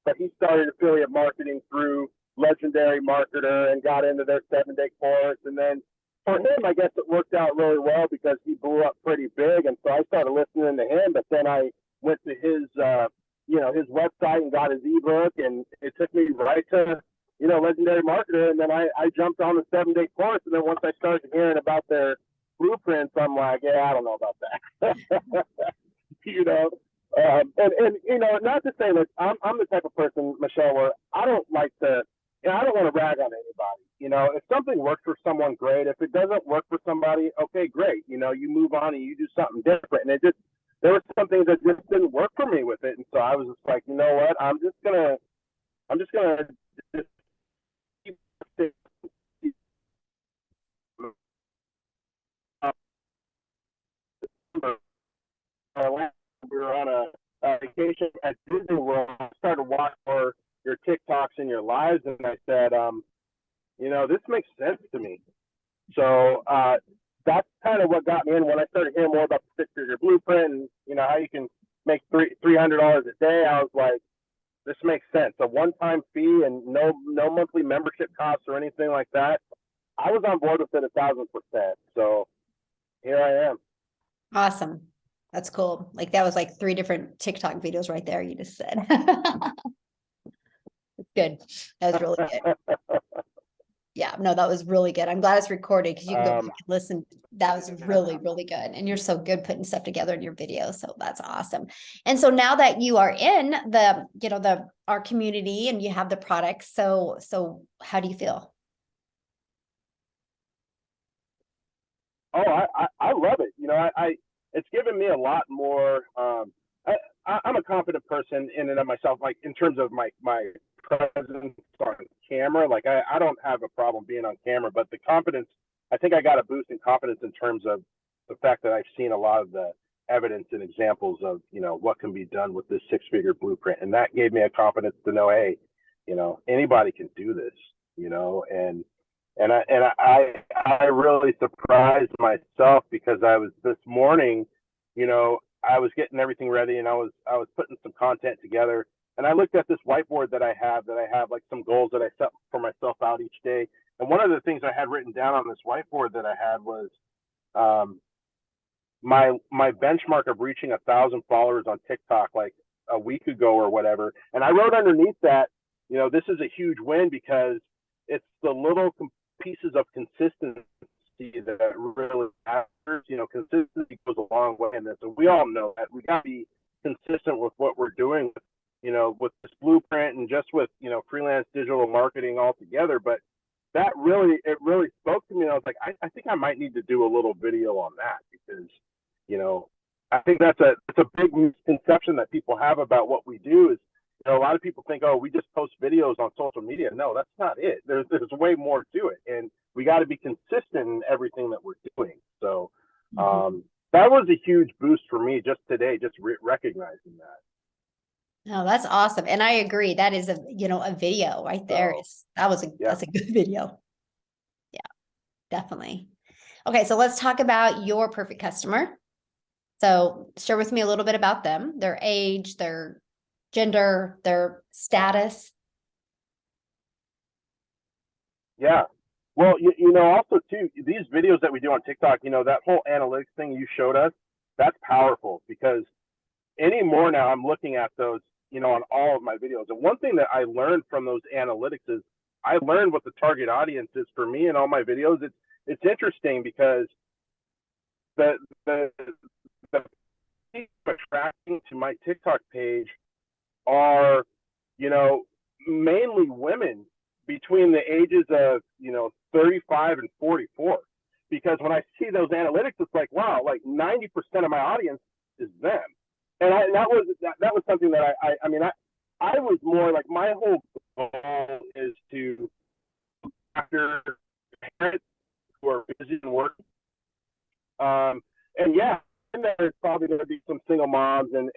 but he started affiliate marketing through Legendary Marketer and got into their 7-day course. And then for him, I guess it worked out really well because he blew up pretty big. And so I started listening to him, but then I went to his, you know, his website and got his ebook, and it took me right to, you know, Legendary Marketer. And then I jumped on the 7-day course. And then once I started hearing about their blueprints, I'm like, yeah, I don't know about that. You know, and you know, not to say that I'm the type of person, Michelle, where I don't like to, you know, I don't want to rag on anybody. You know, if something works for someone, great. If it doesn't work for somebody, okay, great. You know, you move on and you do something different. And there was something that just didn't work for me with it. And so I was just like, you know what, I'm just gonna just keep we were on a vacation at Disney World. I started watching your TikToks and your lives, and I said, you know, this makes sense to me. So that's kind of what got me in when I started hearing more about the six-figure blueprint and, you know, how you can make $300 a day. I was like, this makes sense. A one-time fee and no monthly membership costs or anything like that. I was on board with it 1,000%. So here I am. Awesome. That's cool. Like that was like 3 different TikTok videos right there. You just said. It's good. That was really good. Yeah, no, that was really good. I'm glad it's recorded because you can go back and listen. That was really, really good. And you're so good putting stuff together in your videos. So that's awesome. And so now that you are in the, you know, our community and you have the products, so how do you feel? Oh, I love it. You know, it's given me a lot more. I'm a confident person in and of myself, like in terms of my presence on camera. Like I don't have a problem being on camera, but the confidence, I think I got a boost in confidence in terms of the fact that I've seen a lot of the evidence and examples of, you know, what can be done with this six-figure blueprint. And that gave me a confidence to know, hey, you know, anybody can do this, you know, and I really surprised myself because I was this morning, you know, I was getting everything ready and I was putting some content together, and I looked at this whiteboard that I have like some goals that I set for myself out each day. And one of the things I had written down on this whiteboard that I had was my benchmark of reaching 1,000 followers on TikTok like a week ago or whatever. And I wrote underneath that, you know, this is a huge win because it's the little pieces of consistency that really matters. You know, consistency goes a long way in this, and we all know that. We got to be consistent with what we're doing, you know, with this blueprint and just with, you know, freelance digital marketing altogether. But that really spoke to me. And I was like, I think I might need to do a little video on that because, you know, I think that's a big misconception that people have about what we do is, you know, a lot of people think, oh, we just post videos on social media. No, that's not it. There's way more to it. And we got to be consistent in everything that we're doing. So that was a huge boost for me just today, just recognizing that. No, that's awesome. And I agree. That is a video right there. That's a good video. Yeah, definitely. Okay. So let's talk about your perfect customer. So share with me a little bit about them, their age, their gender, their status. Yeah. Well, you know, also too, these videos that we do on TikTok, you know, that whole analytics thing you showed us, that's powerful because anymore now I'm looking at those, you know, on all of my videos. And one thing that I learned from those analytics is I learned what the target audience is for me in all my videos. It's interesting because the people attracting to my TikTok page are, you know, mainly women between the ages of, 35 and 44. Because when I see those analytics, it's like, wow, like 90% of my audience is them. And that was something that I was more like, my whole goal is to, after parents who are busy and working, and yeah, and there's probably going to be some single moms and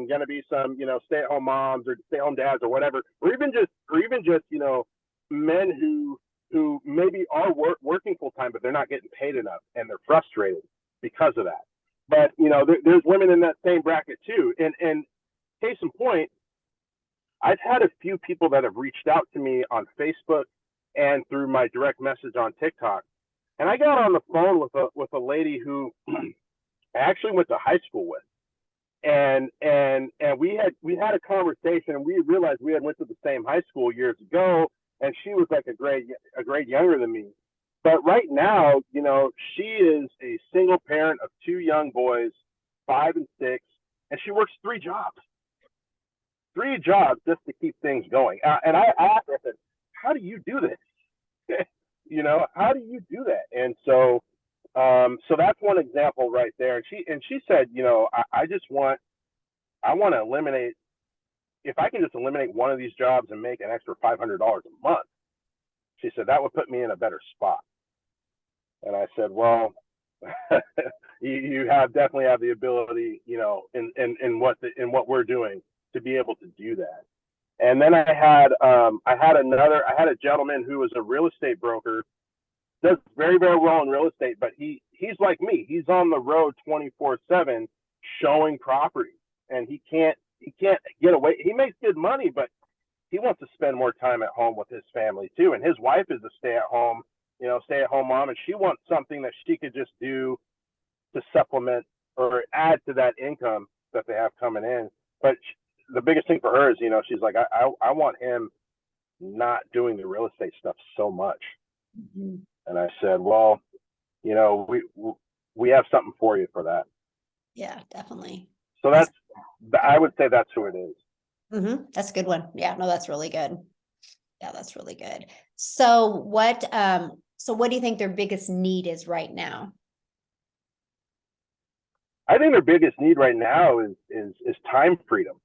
going to be some, stay-at-home moms or stay-at-home dads or whatever, or even just men who maybe are working full time, but they're not getting paid enough and they're frustrated because of that. But there's women in that same bracket too. And case in point, I've had a few people that have reached out to me on Facebook and through my direct message on TikTok. And I got on the phone with a lady who I actually went to high school with, and we had a conversation, and we realized we had went to the same high school years ago, and she was like a grade younger than me. But right now, she is a single parent of 2 young boys, 5 and 6, and she works 3 jobs just to keep things going. And I asked her, I said, how do you do this? How do you do that? And so that's one example right there. And she said, I want to eliminate, if I can just eliminate one of these jobs and make an extra $500 a month, she said, that would put me in a better spot. And I said, well, you definitely have the ability, in what we're doing to be able to do that. And then I had a gentleman who was a real estate broker, does very, very well in real estate, but he's like me. He's on the road 24/7 showing property, and he can't get away. He makes good money, but he wants to spend more time at home with his family too. And his wife is a stay-at-home mom, and she wants something that she could just do to supplement or add to that income that they have coming in. But the biggest thing for her is, she's like, I want him not doing the real estate stuff so much. Mm-hmm. And I said, well, we have something for you for that. Yeah, definitely. So I would say that's who it is. Mm-hmm. That's a good one. Yeah, no, that's really good. Yeah, that's really good. So what do you think their biggest need is right now? I think their biggest need right now is time freedom.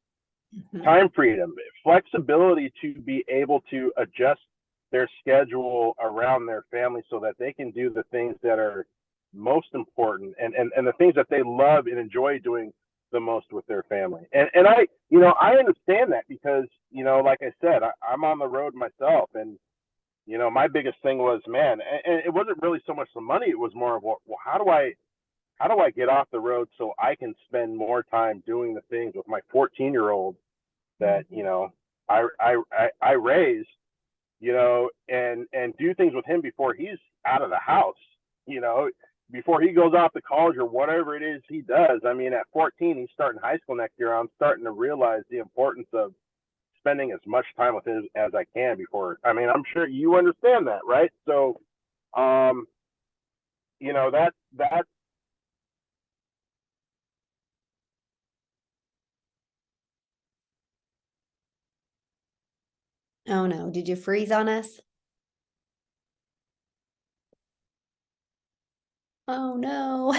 Mm-hmm. Time freedom, flexibility to be able to adjust their schedule around their family so that they can do the things that are most important and the things that they love and enjoy doing the most with their family. And I understand that because, like I said, I'm on the road myself, and, my biggest thing was, man, and it wasn't really so much the money. It was more of, well, how do I get off the road so I can spend more time doing the things with my 14-year-old that, I raised, and do things with him before he's out of the house, before he goes off to college or whatever it is he does. I mean, at 14, he's starting high school next year. I'm starting to realize the importance of spending as much time with him as I can before. I mean, I'm sure you understand that, right? So, that Oh no, did you freeze on us? Oh no.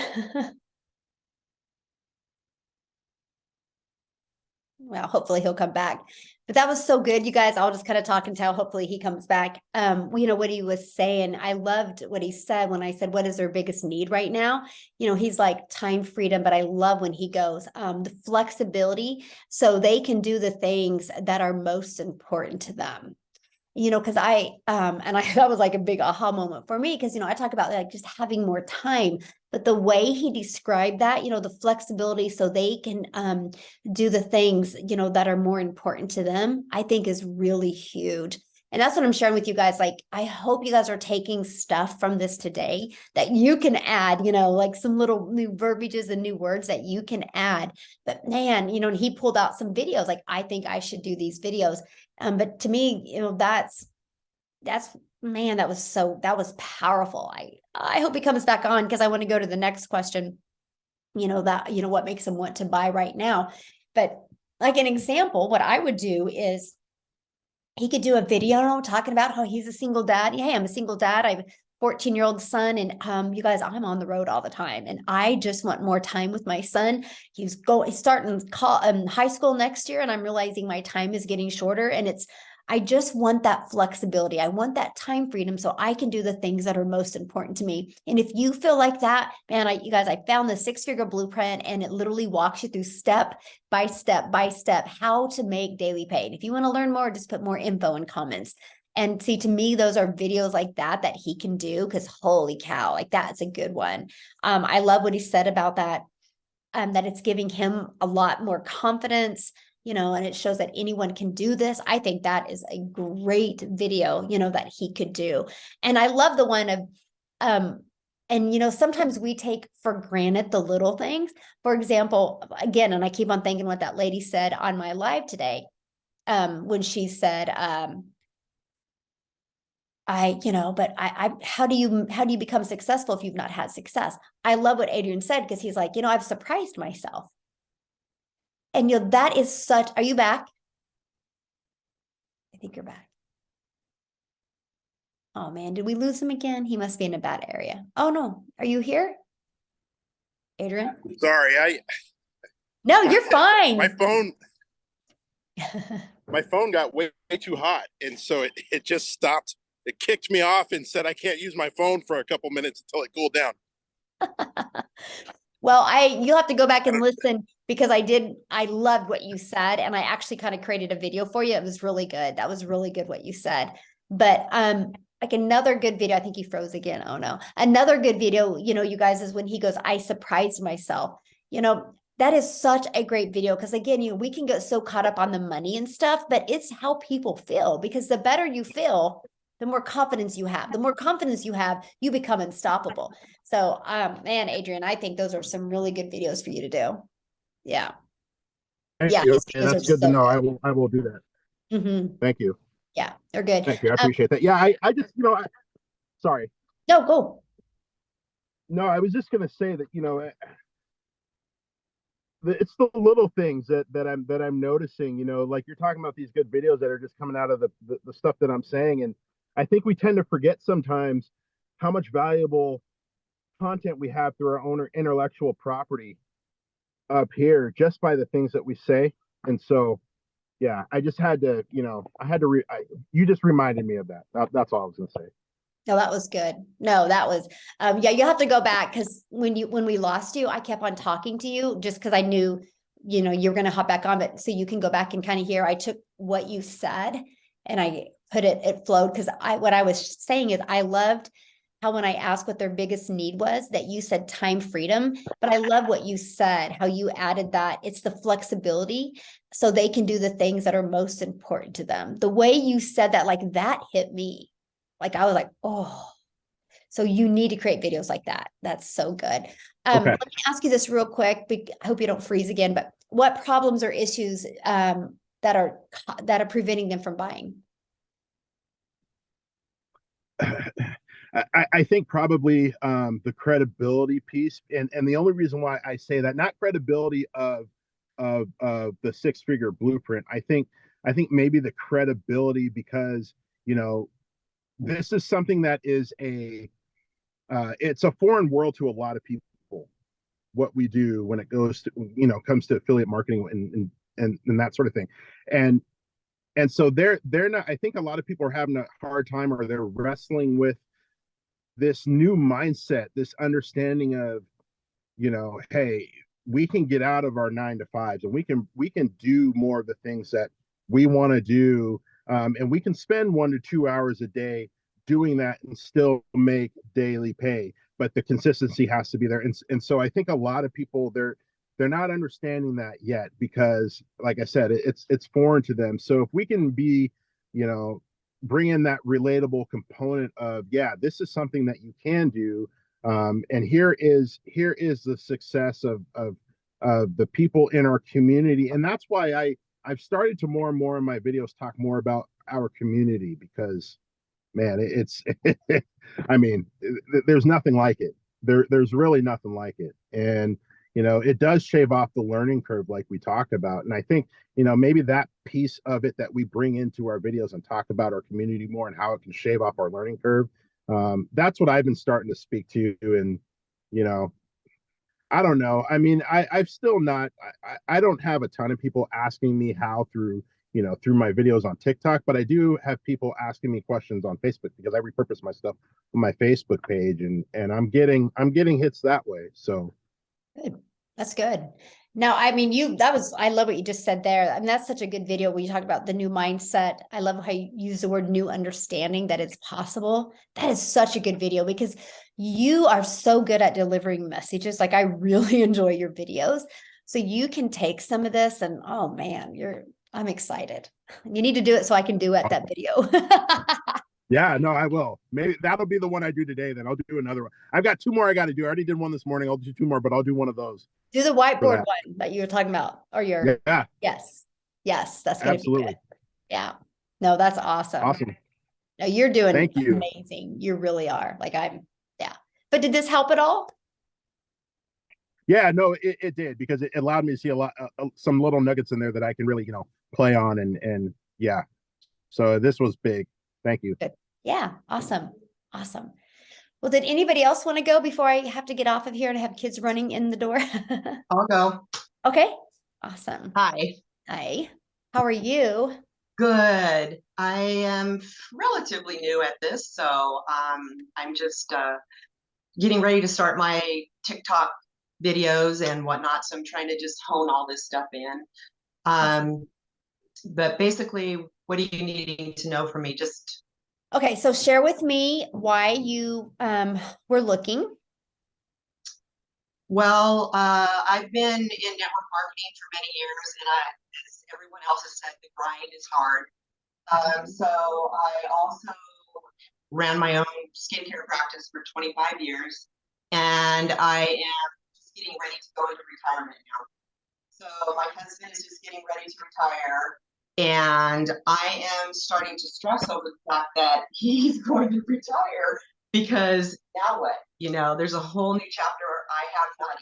Well, hopefully he'll come back. But that was so good, you guys. I'll just kind of talk until hopefully he comes back. What he was saying, I loved what he said when I said, what is their biggest need right now? He's like time freedom, but I love when he goes, the flexibility so they can do the things that are most important to them. Because that was like a big aha moment for me, because, I talk about like just having more time, but the way he described that, the flexibility so they can do the things, that are more important to them, I think is really huge. And that's what I'm sharing with you guys. Like, I hope you guys are taking stuff from this today that you can add, like some little new verbiages and new words that you can add. But man, and he pulled out some videos, like, I think I should do these videos. But to me, that's that's, man, that was powerful. I hope he comes back on, because I want to go to the next question, what makes them want to buy right now. But like an example, what I would do is he could do a video talking about how he's a single dad. Hey, I'm a single dad. I have a 14-year-old son, and you guys, I'm on the road all the time, and I just want more time with my son. He's starting high school next year, and I'm realizing my time is getting shorter, and I just want that flexibility. I want that time freedom so I can do the things that are most important to me. And if you feel like that, man, you guys, I found the 6-figure blueprint, and it literally walks you through step by step by step how to make daily pay. And if you want to learn more, just put more info in comments. And see, to me, those are videos like that he can do, because holy cow, like that's a good one. I love what he said about that, that it's giving him a lot more confidence, and it shows that anyone can do this. I think that is a great video, that he could do. And I love the one of, and sometimes we take for granted the little things. For example, again, and I keep on thinking what that lady said on my live today, when she said, how do you become successful if you've not had success? I love what Adrian said, because he's like, I've surprised myself. And that is such, are you back? I think you're back. Oh man, did we lose him again? He must be in a bad area. Oh no, are you here? Adrian? Sorry, No, you're fine. my phone got way too hot, and so it just stopped. It kicked me off and said I can't use my phone for a couple minutes until it cooled down. Well, you'll have to go back and listen, because I loved what you said, and I actually kind of created a video for you. It was really good. That was really good what you said. But like another good video, I think he froze again. Oh no. Another good video, you guys, is when he goes, I surprised myself. That is such a great video, because again, we can get so caught up on the money and stuff, but it's how people feel, because the better you feel, the more confidence you have. The more confidence you have, you become unstoppable. So, man, Adrian, I think those are some really good videos for you to do. Yeah. Thank Yeah, you. his Yeah, videos that's are good to so know. good. I will do that. Mhm. Thank you. Yeah, they're good. Thank you. I appreciate that. Yeah, I just, sorry. No, go. No, I was just gonna say that, it's the little things that I'm noticing, like you're talking about these good videos that are just coming out of the stuff that I'm saying. And I think we tend to forget sometimes how much valuable content we have through our own intellectual property up here, just by the things that we say. And so, yeah, I just had to, you just reminded me of that. That's all I was gonna say. No, that was good. No, that was, yeah, you have to go back, because when we lost you, I kept on talking to you just because I knew, you were going to hop back on, but so you can go back and kind of hear, I took what you said and I put it flowed, because what I was saying is I loved how, when I asked what their biggest need was, that you said time freedom, but I love what you said, how you added that it's the flexibility so they can do the things that are most important to them. The way you said that, like that hit me. Like, I was like, oh, so you need to create videos like that. That's so good. Okay. Let me ask you this real quick. I hope you don't freeze again, but what problems or issues that are preventing them from buying? I think probably the credibility piece, and the only reason why I say that, not credibility of the 6-figure blueprint. I think maybe the credibility, because this is something that is it's a foreign world to a lot of people, what we do when it goes to, comes to affiliate marketing and that sort of thing. And so they're not, I think a lot of people are having a hard time, or they're wrestling with this new mindset, this understanding of, hey, we can get out of our 9 to 5s, and we can do more of the things that we want to do. And we can spend 1 to 2 hours a day doing that and still make daily pay, but the consistency has to be there. And so I think a lot of people, they're not understanding that yet, because like I said, it's foreign to them. So if we can be, bring in that relatable component of, yeah, this is something that you can do. And here is the success of the people in our community. And that's why I've started to more and more in my videos talk more about our community, because man, it's I mean, there's nothing like it. There's really nothing like it. And it does shave off the learning curve like we talked about. And I think, maybe that piece of it that we bring into our videos and talk about our community more and how it can shave off our learning curve. That's what I've been starting to speak to. And, I don't know. I mean, I've still not, I don't have a ton of people asking me how through my videos on TikTok, but I do have people asking me questions on Facebook because I repurpose my stuff on my Facebook page, and I'm getting hits that way. So Good. That's good. Now, I mean, I love what you just said there. I mean, that's such a good video where you talked about the new mindset. I love how you use the word new understanding that it's possible. That is such a good video because you are so good at delivering messages. Like I really enjoy your videos. So you can take some of this and, oh man, I'm excited. You need to do it so I can do it, that video. yeah, no, I will. Maybe that'll be the one I do today. Then I'll do another one. I've got 2 more I got to do. I already did one this morning. I'll do 2 more, but I'll do one of those. Do the whiteboard one that you were talking about, or yeah. Yes, that's gonna be Absolutely. good. Yeah, no, that's awesome. Awesome. No, you're doing Thank you. amazing. You really are. Like yeah. But did this help at all? Yeah, no, it did because it allowed me to see a lot, some little nuggets in there that I can really, play on and yeah. So this was big. Thank you. Good. Yeah, awesome. Awesome. Well, did anybody else want to go before I have to get off of here and have kids running in the door? I'll go. Okay, awesome. Hi. Hi, how are you? Good. I am relatively new at this, so I'm just getting ready to start my TikTok videos and whatnot. So I'm trying to just hone all this stuff in. But basically, what are you needing to know from me? Just Okay, so share with me why you were looking. well, I've been in network marketing for many years, and as everyone else has said, the grind is hard. So I also ran my own skincare practice for 25 years, and I am just getting ready to go into retirement now. So my husband is just getting ready to retire, and I am starting to stress over the fact that he's going to retire because now what? There's a whole new chapter I have not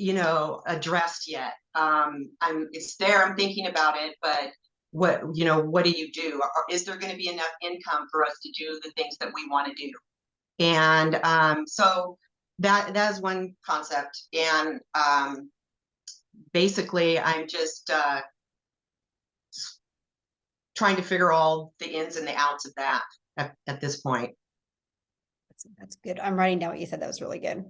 even addressed yet. It's there, I'm thinking about it, but what do you do? Is there going to be enough income for us to do the things that we want to do? And so that is one concept. And basically I'm just trying to figure all the ins and the outs of that at this point. That's good. I'm writing down what you said. That was really good.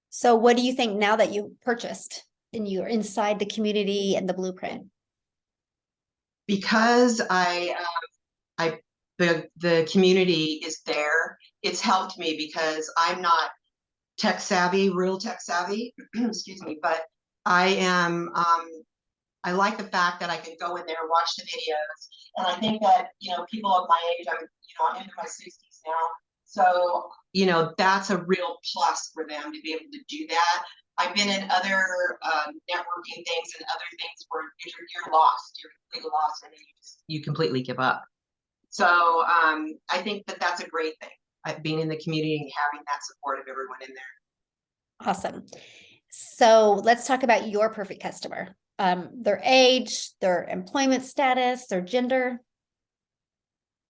So what do you think now that you purchased and you're inside the community and the blueprint? Because the community is there, it's helped me because I'm not tech savvy, real tech savvy, excuse me, but I am, I like the fact that I can go in there and watch the videos. And I think that, people of my age, I'm into my 60s now. So, that's a real plus for them to be able to do that. I've been in other networking things and other things where you're lost, you're completely lost, and then you completely give up. So I think that that's a great thing, being in the community and having that support of everyone in there. Awesome. So let's talk about your perfect customer. Their age, their employment status, their gender.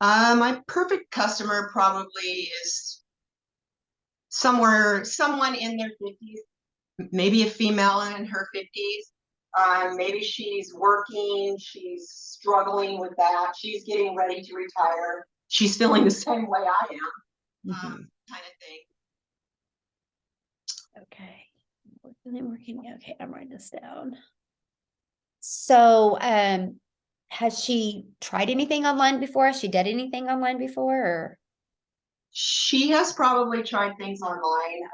My perfect customer probably is someone in their 50s, maybe a female in her 50s. Maybe she's working, she's struggling with that, she's getting ready to retire, she's feeling the same way I am, kind of thing. Okay. Okay, I'm writing this down. So, has she tried anything online before? Has she did anything online before? Or? She has probably tried things online,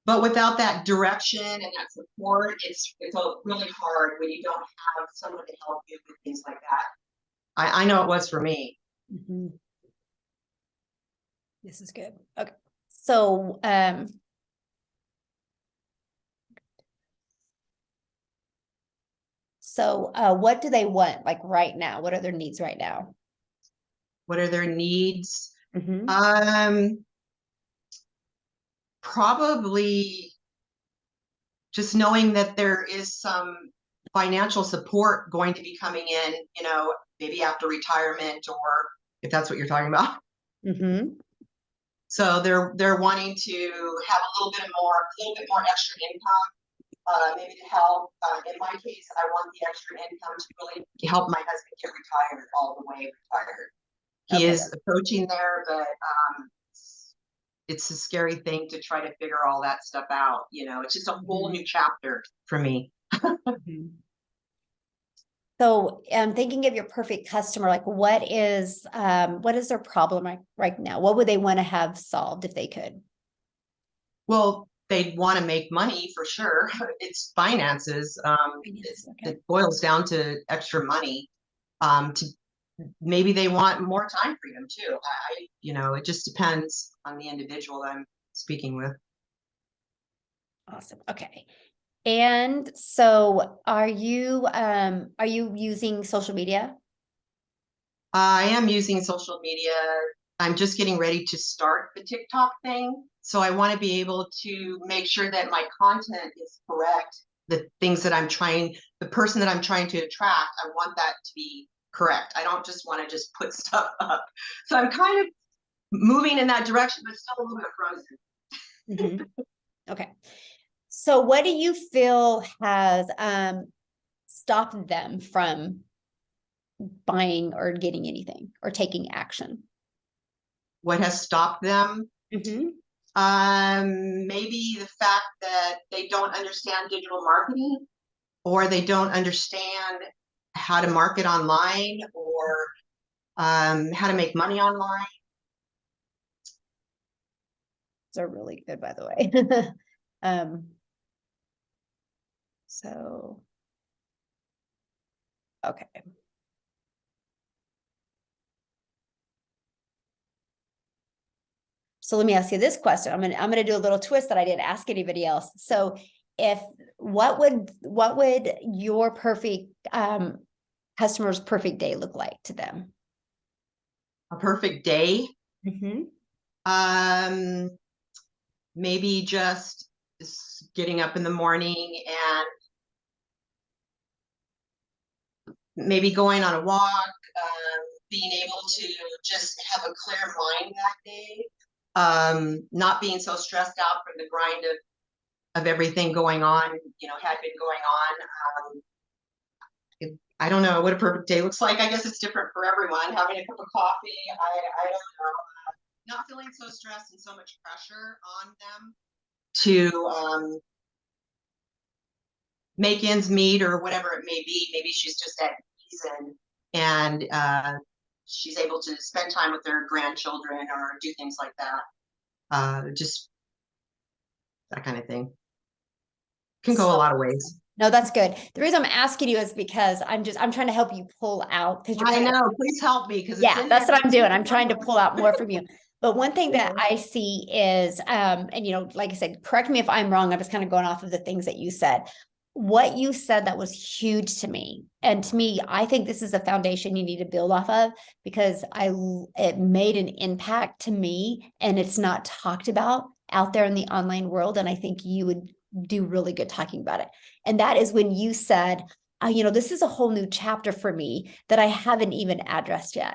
but without that direction and that support, it's really hard when you don't have someone to help you with things like that. I know it was for me. Mm-hmm. This is good. Okay. So, So what do they want like right now? What are their needs right now? What are their needs? Mhm. Probably just knowing that there is some financial support going to be coming in, you know, maybe after retirement, or if that's what you're talking about. Mhm. So they're wanting to have a little bit more extra income, maybe to help. In my case, I want the extra income to really help my husband get retired, all the way retired. He Okay. is approaching there, but it's a scary thing to try to figure all that stuff out. You know, it's just a whole Mhm. new chapter for me. Mhm. So thinking of your perfect customer, like what is their problem right now? What would they want to have solved if they could? Well, they'd want to make money for sure. It's finances. Finances, okay. It boils down to extra money. To maybe they want more time freedom too. You know, it just depends on the individual I'm speaking with. Awesome. Okay. And so are you using social media? I am using social media. I'm just getting ready to start the TikTok thing. So I want to be able to make sure that my content is correct. The things that the person that I'm trying to attract, I want that to be correct. I don't just want to just put stuff up. So I'm kind of moving in that direction, but still a little bit frozen. Mhm. Okay. So what do you feel has stopped them from buying or getting anything or taking action? What has stopped them? Mhm. Maybe the fact that they don't understand digital marketing, or they don't understand how to market online, or how to make money online. Those are really good, by the way. um, so, okay. So let me ask you this question. I'm gonna do a little twist that I didn't ask anybody else. So if what would your perfect customer's perfect day look like to them? A perfect day. Mm-hmm. Maybe just getting up in the morning and maybe going on a walk, being able to just have a clear mind that day, not being so stressed out from the grind of everything going on, you know, had been going on. I don't know what a perfect day looks like. I guess it's different for everyone. Having a cup of coffee, I don't know. Not feeling so stressed and so much pressure on them to make ends meet, or whatever it may be. Maybe she's just at ease, and she's able to spend time with her grandchildren or do things like that. Just that kind of thing. Can go a lot of ways. No, that's good. The reason I'm asking you is because I'm trying to help you pull out, because I know. Please help me, because yeah, that's what I'm doing. I'm trying to pull out more from you. But one thing that I see is, and you know, like I said, correct me if I'm wrong. I'm just kind of going off of the things that you said. What you said that was huge to me, and to me, I think this is a foundation you need to build off of, because it made an impact to me, and it's not talked about out there in the online world. And I think you would do really good talking about it. And that is when you said, you know, this is a whole new chapter for me that I haven't even addressed yet.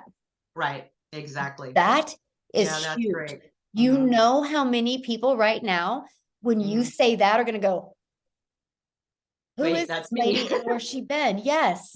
Right. Exactly. That is that's huge. great. You know how many people right now, when you say that, are going to go, who Wait, is that's this lady me. and where's she been? Yes.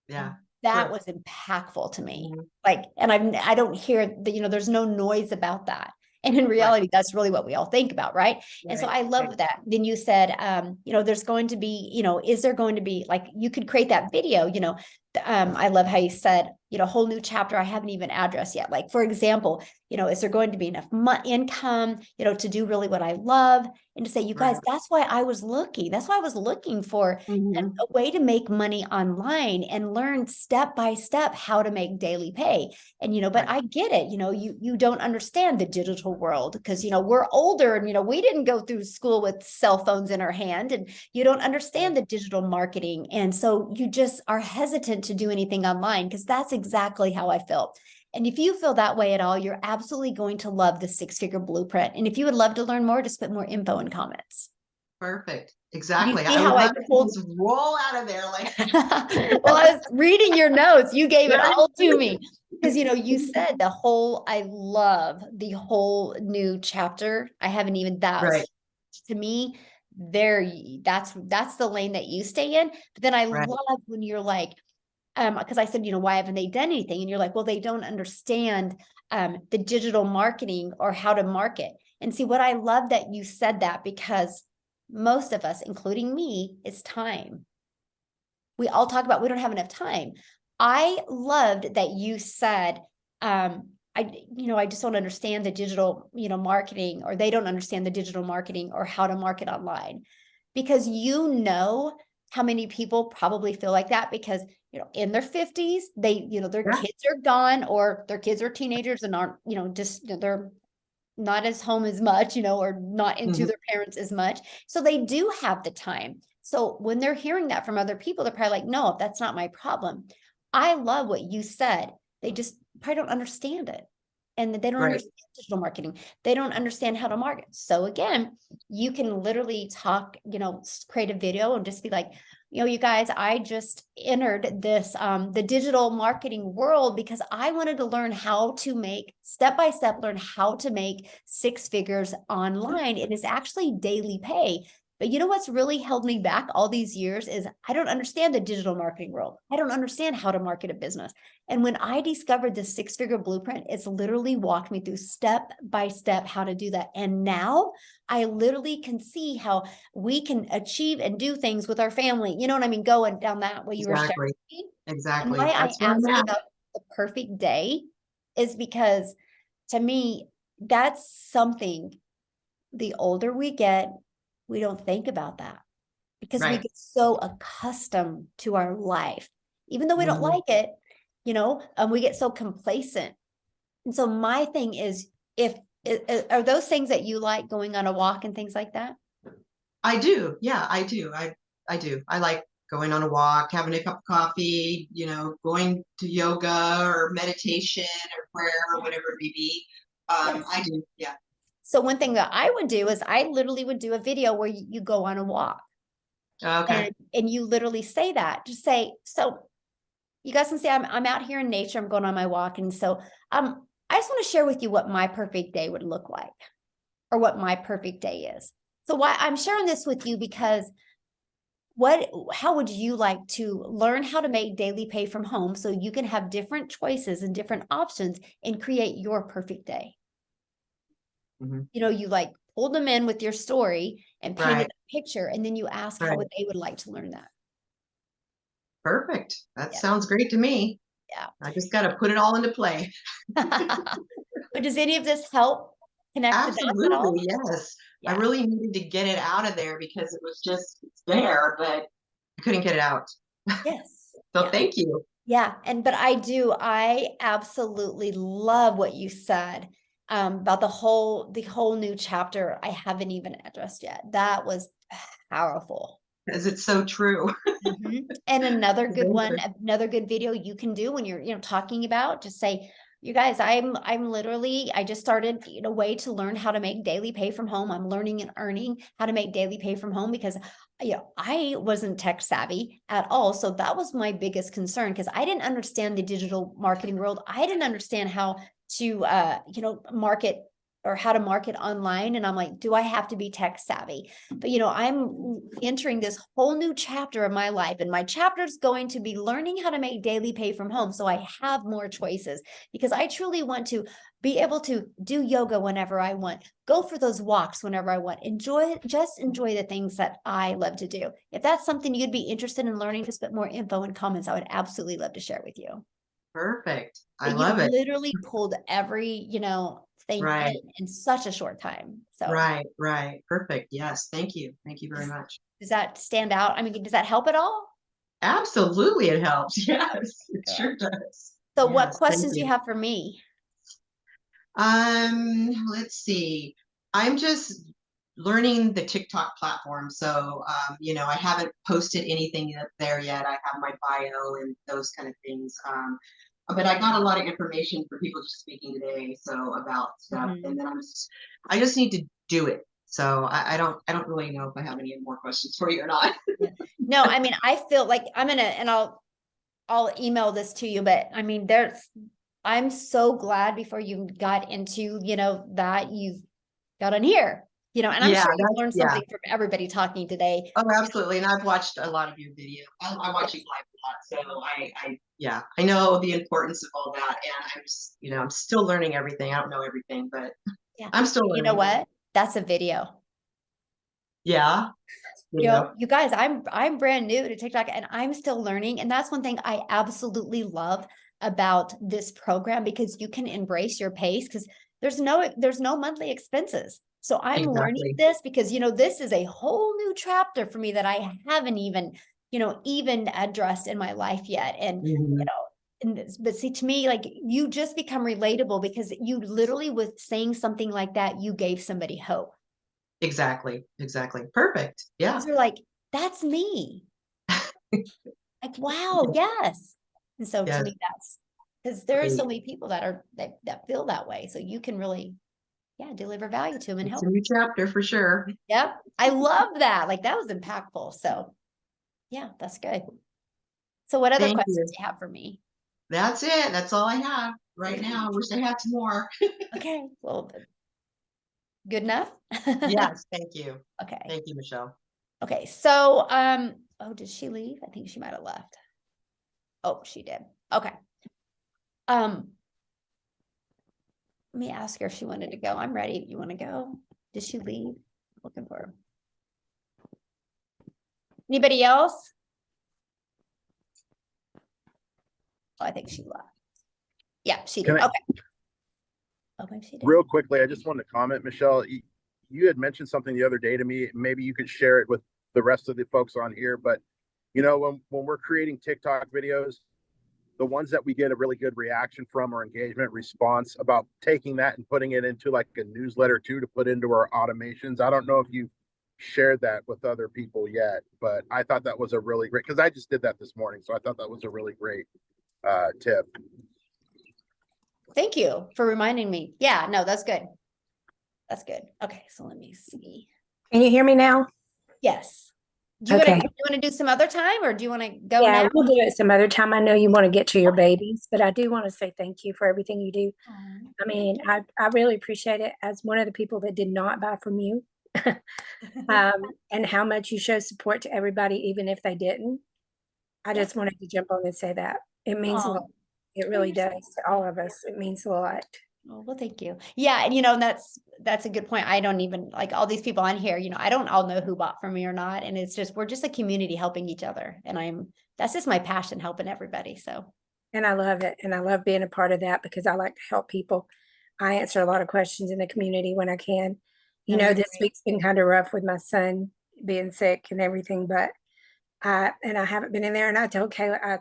Yeah. That Sure. was impactful to me. Like, and I don't hear that, you know, there's no noise about that. And in reality, that's really what we all think about, right? And so I love that. Then you said, you know, there's going to be, you know, is there going to be, like, you could create that video, you know, I love how you said, you know, a whole new chapter I haven't even addressed yet. Like, for example, you know, is there going to be enough income, you know, to do really what I love? And to say, you guys, that's why I was looking. That's why I was looking for a way to make money online and learn step by step how to make daily pay. And, you know, but I get it. You know, you don't understand the digital world because, you know, we're older and, you know, we didn't go through school with cell phones in our hand, and you don't understand the digital marketing. And so you just are hesitant to do anything online, because that's exactly how I felt. And if you feel that way at all, you're absolutely going to love the 6-Figure Blueprint. And if you would love to learn more, just put more info in comments. Perfect. Exactly. see I how would I love to pulled- just roll out of there like. Well, I was reading your notes. You gave it Yeah. all to me. Because, you know, you said I love the whole new chapter. I haven't even, that was, Right. to me, that's the lane that you stay in. But then I love when you're like, because I said, you know, why haven't they done anything? And you're like, well, they don't understand the digital marketing or how to market. And see, what I love that you said that, because most of us, including me, is time. We all talk about we don't have enough time. I loved that you said, I just don't understand the digital, you know, marketing, or they don't understand the digital marketing or how to market online. Because you know how many people probably feel like that, because, you know, in their 50s, they, you know, their kids are gone, or their kids are teenagers and aren't, you know, just, you know, they're not as home as much, you know, or not into their parents as much. So they do have the time. So when they're hearing that from other people, they're probably like, no, that's not my problem. I love what you said. They just probably don't understand it. And they don't understand digital marketing. They don't understand how to market. So again, you can literally talk, you know, create a video and just be like, you know, you guys, I just entered this, the digital marketing world because I wanted to learn how to make step by step, learn how to make 6 figures online. It is actually daily pay. But you know what's really held me back all these years is I don't understand the digital marketing world. I don't understand how to market a business. And when I discovered the 6-Figure Blueprint, it's literally walked me through step by step how to do that. And now I literally can see how we can achieve and do things with our family. You know what I mean? Going down that way you were sharing. Exactly. And why That's I where I'm asked at. about the perfect day is because, to me, that's something, the older we get, we don't think about that, because we get so accustomed to our life, even though we don't like it, you know, we get so complacent. And so my thing is, are those things that you like, going on a walk and things like that? I do. Yeah, I do. I do. I like going on a walk, having a cup of coffee, you know, going to yoga or meditation or prayer or whatever it may be. I do. Yeah. So one thing that I would do is I literally would do a video where you go on a walk. Okay. And you literally say that, just say, so you guys can see I'm out here in nature, I'm going on my walk. And so I just want to share with you what my perfect day would look like, or what my perfect day is. So why I'm sharing this with you, because how would you like to learn how to make daily pay from home so you can have different choices and different options and create your perfect day? You know, you like pulled them in with your story and painted a picture, and then you ask how they would like to learn that. Perfect. That sounds great to me. Yeah. I just got to put it all into play. But does any of this help connect the dots at all? Absolutely, yes. I really needed to get it out of there because it was just there, but I couldn't get it out. Yes. So thank you. Yeah. But I absolutely love what you said about the whole new chapter I haven't even addressed yet. That was powerful. Because it's so true. And another good one, another good video you can do when you're, you know, talking about, just say, you guys, I'm literally, I just started, you know, a way to learn how to make daily pay from home. I'm learning and earning how to make daily pay from home because, you know, I wasn't tech savvy at all. So that was my biggest concern, because I didn't understand the digital marketing world. I didn't understand how to, you know, market, or how to market online. And I'm like, do I have to be tech savvy? But, you know, I'm entering this whole new chapter of my life, and my chapter is going to be learning how to make daily pay from home. So I have more choices, because I truly want to be able to do yoga whenever I want, go for those walks whenever I want, just enjoy the things that I love to do. If that's something you'd be interested in learning, just put more info in comments. I would absolutely love to share with you. Perfect. I You love it. literally pulled every, thing Right. in such a short time. So Right. Perfect. Yes. Thank you. Thank you very much. does that stand out? I mean, does that help at all? Absolutely, it helps. Yes, it Good. sure does. So what Yes, thank questions do you have for me? Let's see. I'm just learning the TikTok platform. So, I haven't posted anything up there yet. I have my bio and those kind of things. But I got a lot of information for people just speaking today. So about stuff, Mhm. and then I just need to do it. So I don't really know if I have any more questions for you or not. No, I mean, I feel like and I'll email this to you, but I mean, I'm so glad before you got into, that you got on here, and I'm Yeah, sure you've that's learned something from everybody talking today. Oh, absolutely. And I've watched a lot of your videos. I watch you live a lot. So I know the importance of all that. And I'm still learning everything. I don't know everything, but Yeah. I'm still You know learning. what? That's a video. Yeah. You guys, I'm brand new to TikTok and I'm still learning. And that's one thing I absolutely love about this program, because you can embrace your pace, because there's no monthly expenses. So I'm learning Exactly. this because, this is a whole new chapter for me that I haven't even addressed in my life yet. And, Mhm. but see, to me, like, you just become relatable because you literally, with saying something like that, you gave somebody hope. Exactly. Perfect. Yeah. Because they're like, that's me. Like, wow, yes. And so to Yes. me, that's because there are so Great. many people that feel that way. So you can really, deliver value to them and It's help. a new chapter for sure. Yep. I love that. Like, that was impactful. So yeah, that's good. So what other Thank questions you. do you have for me? That's it. That's all I have right now. I wish I had some more. Okay. Well, good enough. Yes. Thank you. Okay. Thank you, Michelle. Okay. So, oh, did she leave? I think she might have left. Oh, she did. Okay. Let me ask her if she wanted to go. I'm ready. You want to go? Did she leave? Looking for her. Anybody else? Oh, I think she left. Yeah, she did. Can I- Okay. Oh, maybe she did. Real quickly, I just wanted to comment, Michelle. You had mentioned something the other day to me. Maybe you could share it with the rest of the folks on here. But when we're creating TikTok videos, the ones that we get a really good reaction from or engagement response, about taking that and putting it into like a newsletter too, to put into our automations. I don't know if you've shared that with other people yet, but I thought that was a really great, because I just did that this morning. So I thought that was a really great tip. Thank you for reminding me. Yeah, no, that's good. That's good. Okay, so let me see. Can you hear me now? Yes. Do you Okay. want to do some other time, or do you want to go Yeah, now? we'll do it some other time. I know you want to get to your babies, but I do want to say thank you for everything you do. I mean, I really appreciate it as one of the people that did not buy from you, and how much you show support to everybody, even if they didn't. I just wanted to jump on and say that. It means a lot. It really you're so does to all of us. It means a lot. Oh, well, thank you. Yeah, and that's a good point. I don't even, like, all these people on here, I don't all know who bought from me or not. And it's just, we're just a community helping each other. And that's just my passion, helping everybody. So. And I love it. And I love being a part of that because I like to help people. I answer a lot of questions in the community when I can. No, you're This great. week's been kind of rough with my son being sick and everything, but I haven't been in there. And I told Kayla, I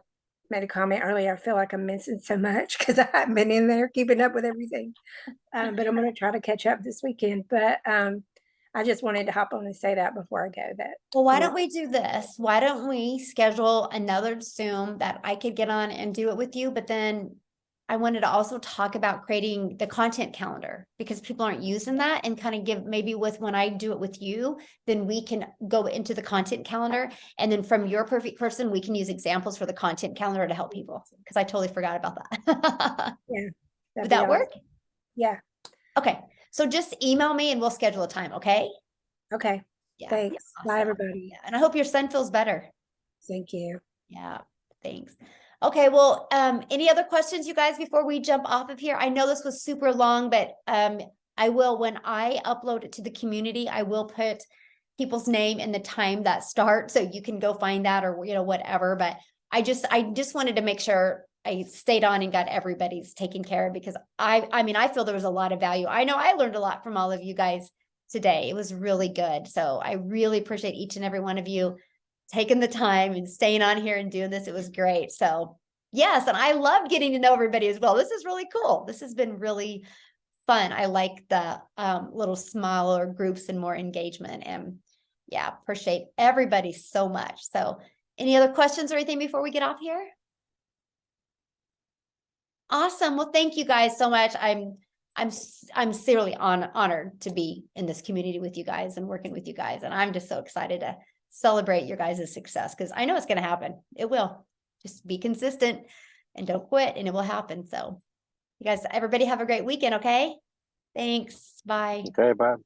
made a comment earlier, I feel like I'm missing so much because I haven't been in there keeping up with everything. But I'm going to try to catch up this weekend. But I just wanted to hop on and say that before I go. Well, why don't we do this? Why don't we schedule another Zoom that I could get on and do it with you? But then I wanted to also talk about creating the content calendar, because people aren't using that, and kind of give, maybe when I do it with you, then we can go into the content calendar. And then from your perfect person, we can use examples for the content calendar to help people, because I totally forgot about that. Yeah. Would that work? Yeah. Okay. So just email me and we'll schedule a time. Okay. Okay. Yeah. Thanks. Awesome. Bye, everybody. Yeah. And I hope your son feels better. Thank you. Yeah. Thanks. Okay. Well, any other questions, you guys, before we jump off of here? I know this was super long, but I will, when I upload it to the community, I will put people's name and the time that starts, so you can go find that, or whatever. But I just wanted to make sure I stayed on and got everybody's taken care of, because I mean, I feel there was a lot of value. I know I learned a lot from all of you guys today. It was really good. So I really appreciate each and every one of you taking the time and staying on here and doing this. It was great. So yes, and I love getting to know everybody as well. This is really cool. This has been really fun. I like the little smaller groups and more engagement, and yeah, appreciate everybody so much. So any other questions or anything before we get off here? Awesome. Well, thank you guys so much. I'm sincerely honored to be in this community with you guys and working with you guys. And I'm just so excited to celebrate your guys' success, because I know it's going to happen. It will. Just be consistent and don't quit, and it will happen. So you guys, everybody have a great weekend. Okay. Thanks. Bye. Okay, bye.